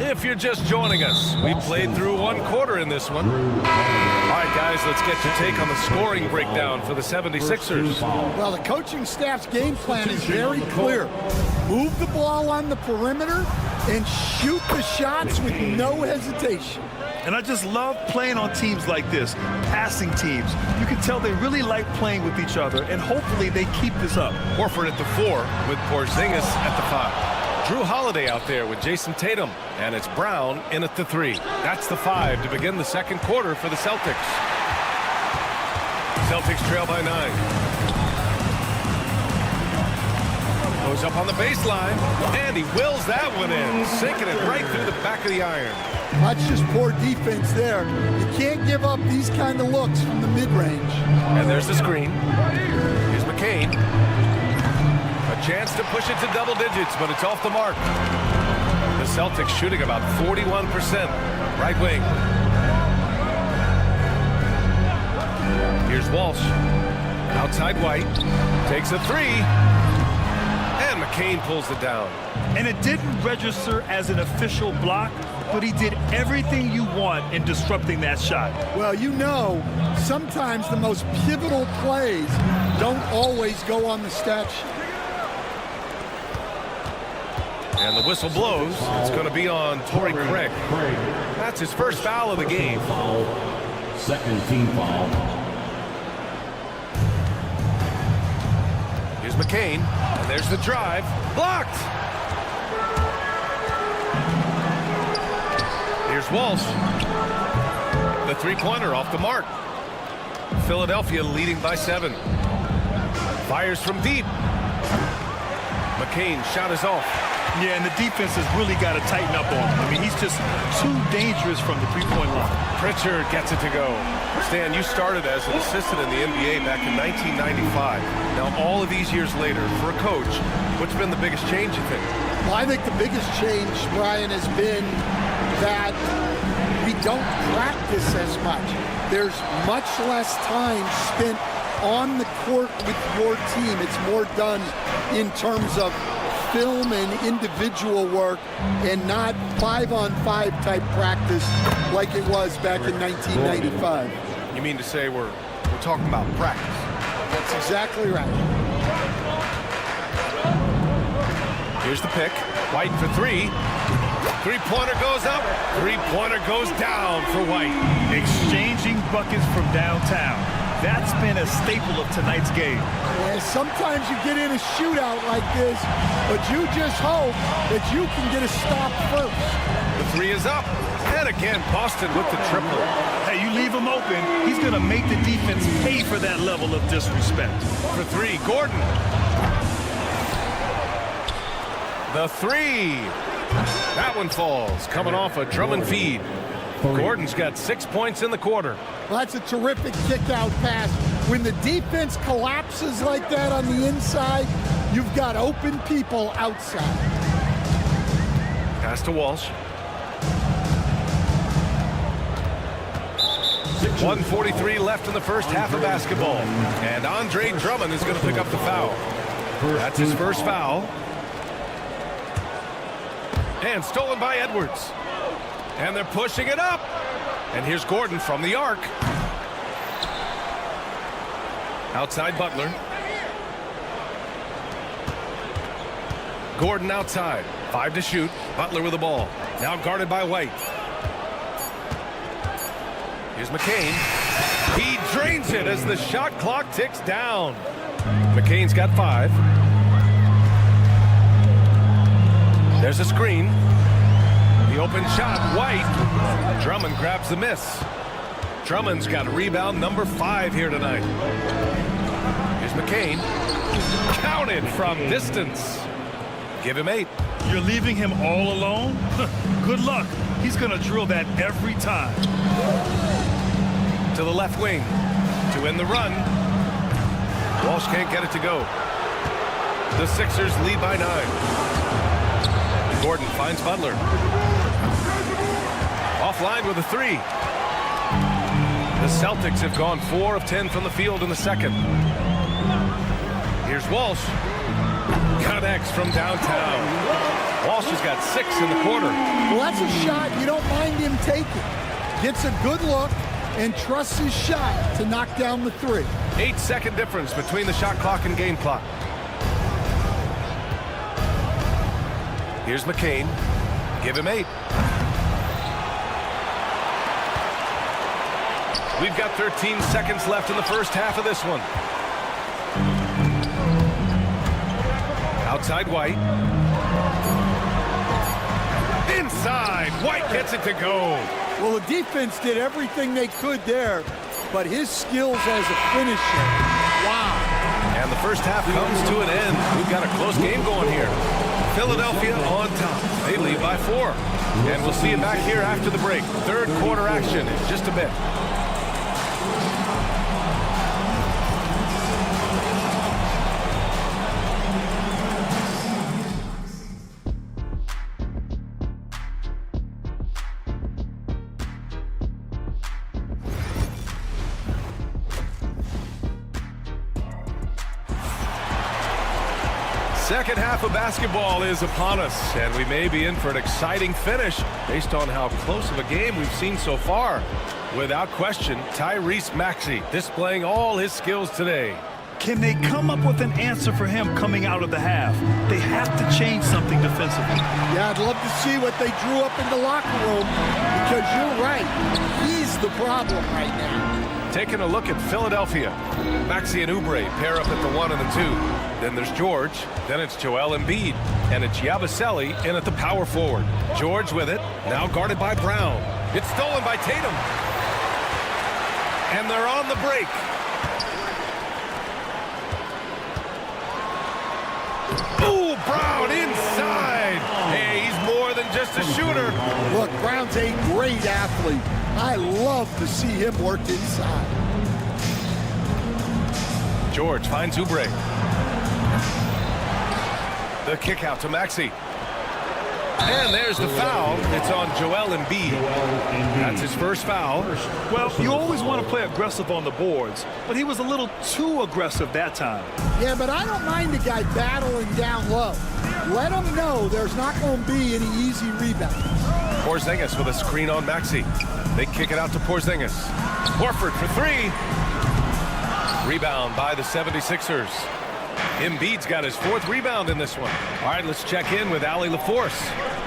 If you're just joining us, we played through 1 quarter in this one. All right, guys, let's get your take on the scoring breakdown for the 76ers. Well, the coaching staff's game plan is very clear. Move the ball on the perimeter and shoot the shots with no hesitation. And I just love playing on teams like this, passing teams. You can tell they really like playing with each other, and hopefully they keep this up. Horford at the 4 with Porzingis at the 5. Drew Holiday out there with Jason Tatum, and it's Brown in at the 3. That's the 5 to begin the second quarter for the Celtics. Celtics trail by 9. Goes up on the baseline, and he wills that one in, sinking it right through the back of the iron. That's just poor defense there. You can't give up these kind of looks from the mid-range. And there's the screen. Here's McCain. A chance to push it to double digits, but it's off the mark. The Celtics shooting about 41%. Right wing. Here's Walsh. Outside White. Takes a 3. And McCain pulls it down. And it didn't register as an official block, but he did everything you want in disrupting that shot. Well, you know, sometimes the most pivotal plays don't always go on the stat sheet. And the whistle blows. It's going to be on Torrey Craig. That's his first foul of the game. Second team foul. Here's McCain. And there's the drive. Blocked! Here's Walsh. The three-pointer off the mark. Philadelphia leading by 7. Fires from deep. McCain shot is off. Yeah, and the defense has really got to tighten up on him. I mean, he's just too dangerous from the three-point line. Pritchard gets it to go. Stan, you started as an assistant in the NBA back in 1995. Now, all of these years later, for a coach, what's been the biggest change, you think? Well, I think the biggest change, Brian, has been that we don't practice as much. There's much less time spent on the court with your team. It's more done in terms of film and individual work and not 5-on-5 type practice like it was back in 1995. You mean to say we're talking about practice? That's exactly right. Here's the pick. White for 3. Three-pointer goes up. Three-pointer goes down for White. Exchanging buckets from downtown. That's been a staple of tonight's game. Yeah, sometimes you get in a shootout like this, but you just hope that you can get a stop first. The 3 is up. And again, Boston with the triple. Hey, you leave him open, he's going to make the defense pay for that level of disrespect. For 3, Gordon. The 3. That one falls, coming off a Drummond feed. Gordon's got 6 points in the quarter. Well, that's a terrific kick-out pass. When the defense collapses like that on the inside, you've got open people outside. Pass to Walsh. 1:43 left in the first half of basketball. And Andre Drummond is going to pick up the foul. That's his first foul. And stolen by Edwards. And they're pushing it up. And here's Gordon from the arc. Outside Butler. Gordon outside. 5 to shoot. Butler with the ball. Now guarded by White. Here's McCain. He drains it as the shot clock ticks down. McCain's got 5. There's a screen. The open shot. White. Drummond grabs the miss. Drummond's got rebound number 5 here tonight. Here's McCain. Counted from distance. Give him 8. You're leaving him all alone? Good luck. He's going to drill that every time. To the left wing. To end the run. Walsh can't get it to go. The Sixers lead by 9. Gordon finds Butler. Offline with a 3. The Celtics have gone 4 of 10 from the field in the second. Here's Walsh. Connects from downtown. Walsh has got 6 in the quarter. Well, that's a shot you don't mind him taking. Gets a good look and trusts his shot to knock down the 3. 8-second difference between the shot clock and game clock. Here's McCain. Give him 8. We've got 13 seconds left in the first half of this one. Outside White. Inside. White gets it to go. Well, the defense did everything they could there, but his skills as a finisher, wow. And the first half comes to an end. We've got a close game going here. Philadelphia on top. They lead by 4. And we'll see you back here after the break. Third quarter action in just a bit. Second half of basketball is upon us, and we may be in for an exciting finish based on how close of a game we've seen so far. Without question, Tyrese Maxey displaying all his skills today. Can they come up with an answer for him coming out of the half? They have to change something defensively. Yeah, I'd love to see what they drew up in the locker room, because you're right. He's the problem right now. Taking a look at Philadelphia. Maxey and Oubre pair up at the 1 and the 2. Then there's George. Then it's Joel Embiid. And it's Yabusele in at the power forward. George with it. Now guarded by Brown. It's stolen by Tatum. And they're on the break. Ooh, Brown inside. Hey, he's more than just a shooter. Look, Brown's a great athlete. I love to see him work inside. George finds Oubre. The kick out to Maxey. And there's the foul. It's on Joel Embiid. That's his first foul. Well, you always want to play aggressive on the boards, but he was a little too aggressive that time. Yeah, but I don't mind the guy battling down low. Let him know there's not going to be any easy rebounds. Porzingis with a screen on Maxey. They kick it out to Porzingis. Horford for 3. Rebound by the 76ers. Embiid's got his 4th rebound in this one. All right, let's check in with Allie LaForce.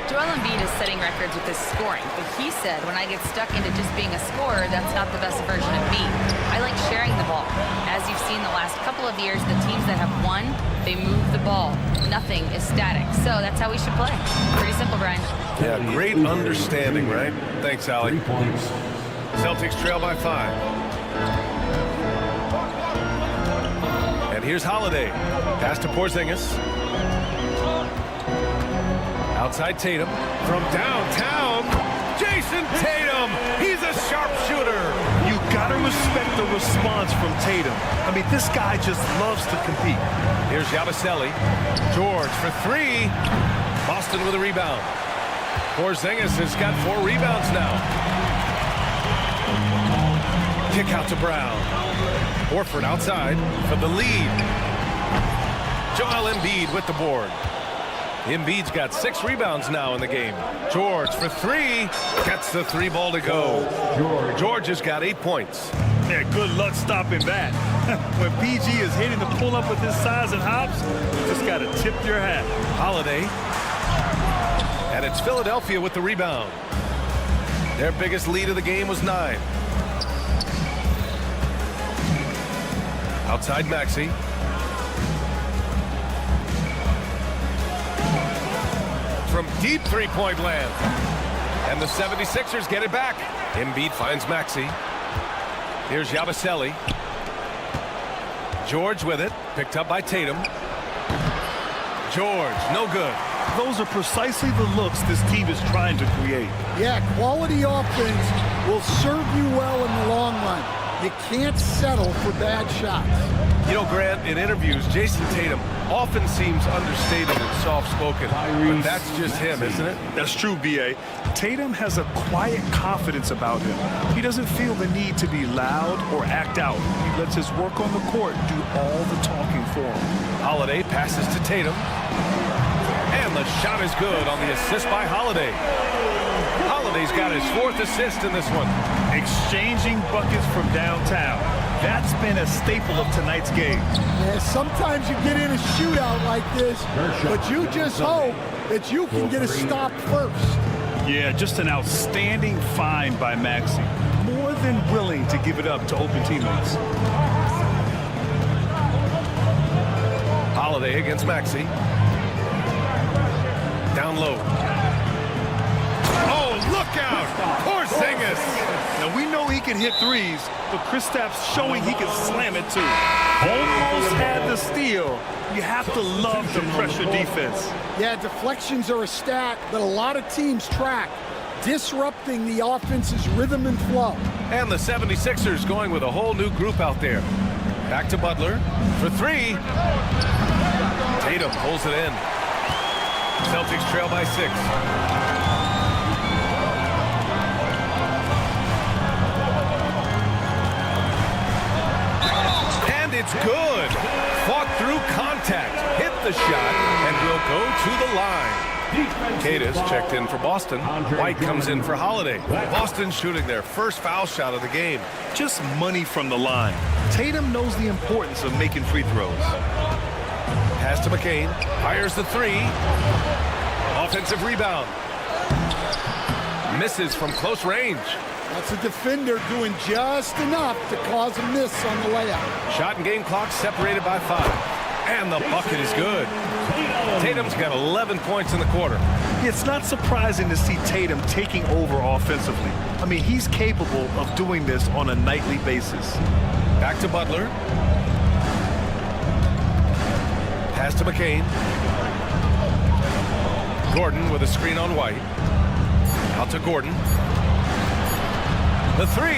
Joel Embiid is setting records with his scoring, but he said, when I get stuck into just being a scorer, that's not the best version of me. I like sharing the ball. As you've seen the last couple of years, the teams that have won, they move the ball. Nothing is static. So that's how we should play. Pretty simple, Brian. Yeah, great understanding, right? Thanks, Allie. Celtics trail by 5. And here's Holiday. Pass to Porzingis. Outside Tatum. From downtown, Jason Tatum. He's a sharpshooter. You gotta respect the response from Tatum. I mean, this guy just loves to compete. Here's Yabusele. George for 3. Boston with a rebound. Porzingis has got 4 rebounds now. Kick out to Brown. Horford outside for the lead. Joel Embiid with the board. Embiid's got 6 rebounds now in the game. George for 3. Gets the 3 ball to go. George has got 8 points. Yeah, good luck stopping that. When PG is hitting the pull-up with his size and hops, you just got to tip your hat. Holiday. And it's Philadelphia with the rebound. Their biggest lead of the game was 9. Outside Maxey. From deep three-point land. And the 76ers get it back. Embiid finds Maxey. Here's Yabusele. George with it. Picked up by Tatum. George, no good. Those are precisely the looks this team is trying to create. Yeah, quality offense will serve you well in the long run. You can't settle for bad shots. You know, Grant, in interviews, Jason Tatum often seems understated and soft-spoken, but that's just him, isn't it? That's true, B.A. Tatum has a quiet confidence about him. He doesn't feel the need to be loud or act out. He lets his work on the court do all the talking for him. Holiday passes to Tatum. And the shot is good on the assist by Holiday. Holiday's got his 4th assist in this one. Exchanging buckets from downtown. That's been a staple of tonight's game. Yeah, sometimes you get in a shootout like this, but you just hope that you can get a stop first. Yeah, just an outstanding find by Maxey. More than willing to give it up to open teammates. Holiday against Maxey. Down low. Oh, look out! Porzingis! Now, we know he can hit threes, but Kristaps showing he can slam it too. Almost had the steal. You have to love the pressure defense. Yeah, deflections are a stat that a lot of teams track, disrupting the offense's rhythm and flow. And the 76ers going with a whole new group out there. Back to Butler for 3. Tatum pulls it in. Celtics trail by 6. And it's good. Fought through contact, hit the shot, and will go to the line. Cadis checked in for Boston. White comes in for Holiday. Boston shooting their first foul shot of the game. Just money from the line. Tatum knows the importance of making free throws. Pass to McCain. Fires the 3. Offensive rebound. Misses from close range. That's a defender doing just enough to cause a miss on the layup. Shot and game clock separated by 5. And the bucket is good. Tatum's got 11 points in the quarter. It's not surprising to see Tatum taking over offensively. I mean, he's capable of doing this on a nightly basis. Back to Butler. Pass to McCain. Gordon with a screen on White. Out to Gordon. The 3.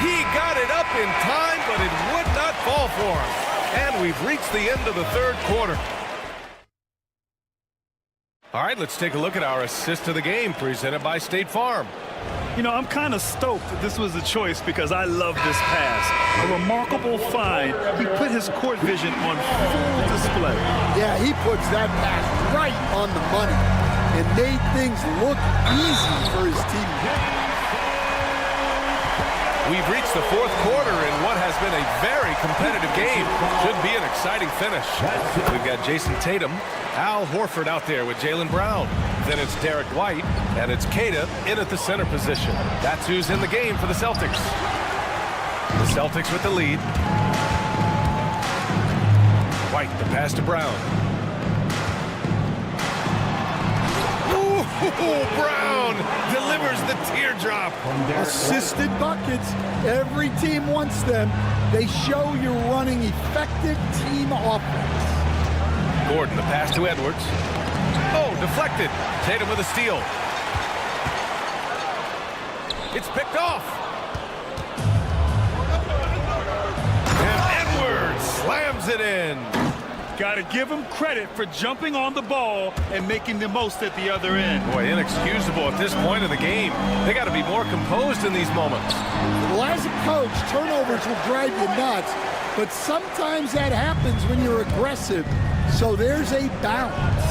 He got it up in time, but it would not fall for him. And we've reached the end of the 3rd quarter. All right, let's take a look at our assist of the game presented by State Farm. You know, I'm kind of stoked that this was a choice because I love this pass. A remarkable find. He put his court vision on full display. Yeah, he puts that pass right on the money and made things look easy for his team. We've reached the 4th quarter in what has been a very competitive game. Should be an exciting finish. We've got Jason Tatum, Al Horford out there with Jaylen Brown. Then it's Derek White, and it's Queta in at the center position. That's who's in the game for the Celtics. The Celtics with the lead. White, the pass to Brown. Ooh, Brown delivers the teardrop. Assisted buckets. Every team wants them. They show you're running effective team offense. Gordon, the pass to Edwards. Oh, deflected. Tatum with a steal. It's picked off. And Edwards slams it in. Got to give him credit for jumping on the ball and making the most at the other end. Boy, inexcusable at this point of the game. They got to be more composed in these moments. Well, as a coach, turnovers will drive you nuts, but sometimes that happens when you're aggressive. So there's a balance.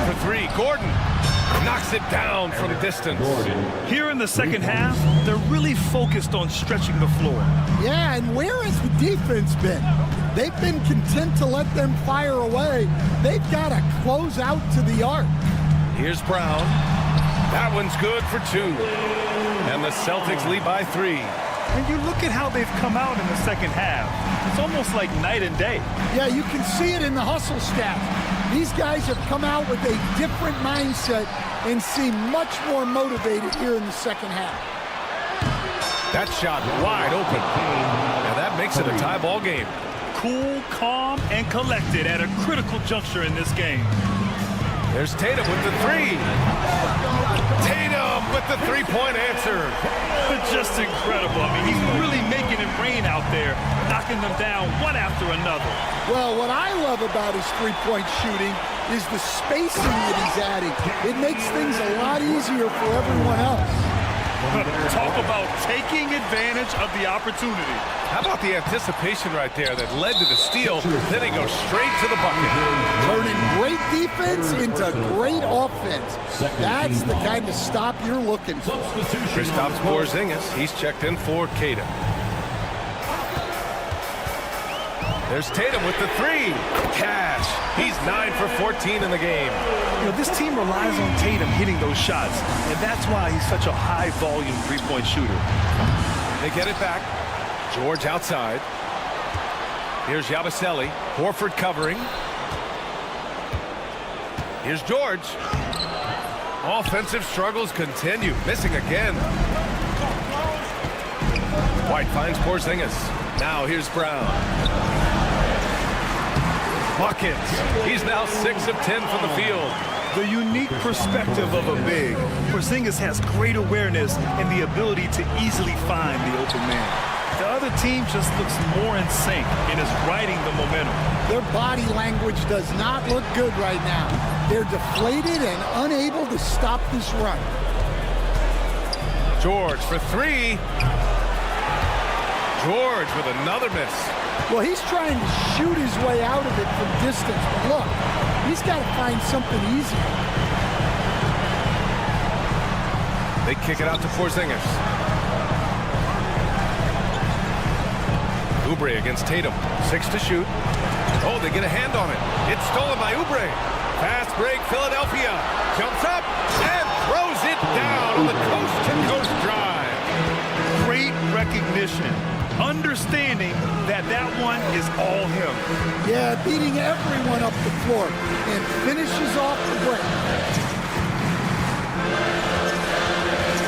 For 3, Gordon. Knocks it down from distance. Here in the second half, they're really focused on stretching the floor. Yeah, and where has the defense been? They've been content to let them fire away. They've got to close out to the arc. Here's Brown. That one's good for 2. And the Celtics lead by 3. And you look at how they've come out in the second half. It's almost like night and day. Yeah, you can see it in the hustle stats. These guys have come out with a different mindset and seem much more motivated here in the second half. That shot wide open. And that makes it a tie ball game. Cool, calm, and collected at a critical juncture in this game. There's Tatum with the 3. Tatum with the three-point answer. Just incredible. I mean, he's really making it rain out there, knocking them down one after another. Well, what I love about his three-point shooting is the spacing that he's adding. It makes things a lot easier for everyone else. Talk about taking advantage of the opportunity. How about the anticipation right there that led to the steal? Then he goes straight to the bucket. Turning great defense into great offense. That's the kind of stop you're looking for. Kristaps Porzingis, he's checked in for Tatum. There's Tatum with the 3. Cash. He's 9 for 14 in the game. You know, this team relies on Tatum hitting those shots, and that's why he's such a high-volume three-point shooter. They get it back. George outside. Here's Yabusele. Horford covering. Here's George. Offensive struggles continue. Missing again. White finds Porzingis. Now here's Brown. Buckets. He's now 6 of 10 from the field. The unique perspective of a big. Porzingis has great awareness and the ability to easily find the open man. The other team just looks more in sync and is riding the momentum. Their body language does not look good right now. They're deflated and unable to stop this run. George for 3. George with another miss. Well, he's trying to shoot his way out of it from distance, but look, he's got to find something easier. They kick it out to Porzingis. Oubre against Tatum. 6 to shoot. Oh, they get a hand on it. It's stolen by Oubre. Fast break, Philadelphia. Jumps up and throws it down on the coast-to-coast drive. Great recognition. Understanding that one is all him. Yeah, beating everyone up the floor and finishes off the break.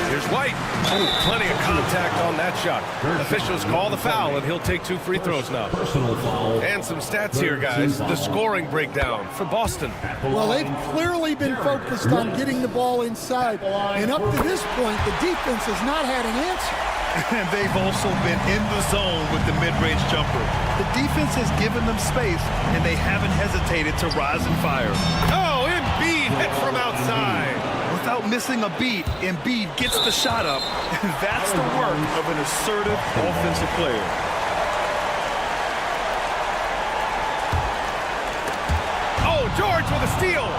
Here's White. Ooh, plenty of contact on that shot. Officials call the foul, and he'll take 2 free throws now. And some stats here, guys. The scoring breakdown for Boston. Well, they've clearly been focused on getting the ball inside. And up to this point, the defense has not had an answer. And they've also been in the zone with the mid-range jumper. The defense has given them space, and they haven't hesitated to rise and fire. Oh, Embiid hit from outside. Without missing a beat, Embiid gets the shot up. And that's the work of an assertive offensive player. Oh, George with a steal.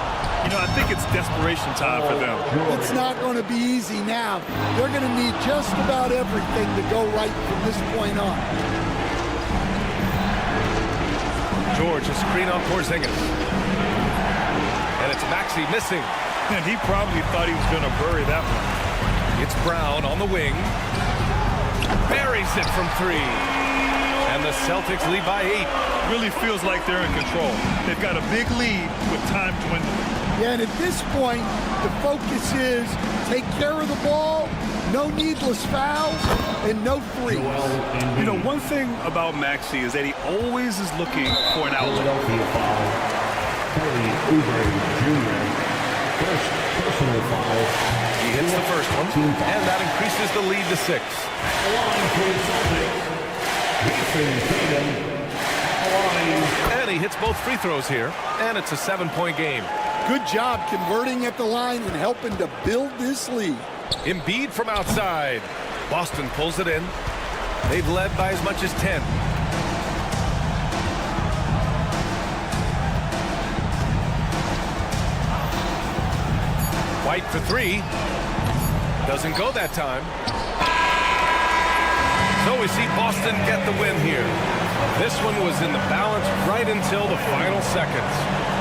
You know, I think it's desperation time for them. It's not going to be easy now. They're going to need just about everything to go right from this point on. George, a screen on Porzingis. And it's Maxey missing. And he probably thought he was going to bury that one. It's Brown on the wing. Buries it from 3. And the Celtics lead by 8. Really feels like they're in control. They've got a big lead with time dwindling. Yeah, and at this point, the focus is take care of the ball, no needless fouls, and no threes. You know, one thing about Maxey is that he always is looking for an outlet. He hits the first one, and that increases the lead to 6. And he hits both free throws here, and it's a 7-point game. Good job converting at the line and helping to build this lead. Embiid from outside. Boston pulls it in. They've led by as much as 10. Right for three. Doesn't go that time. So we see Boston get the win here. This one was in the balance right until the final seconds.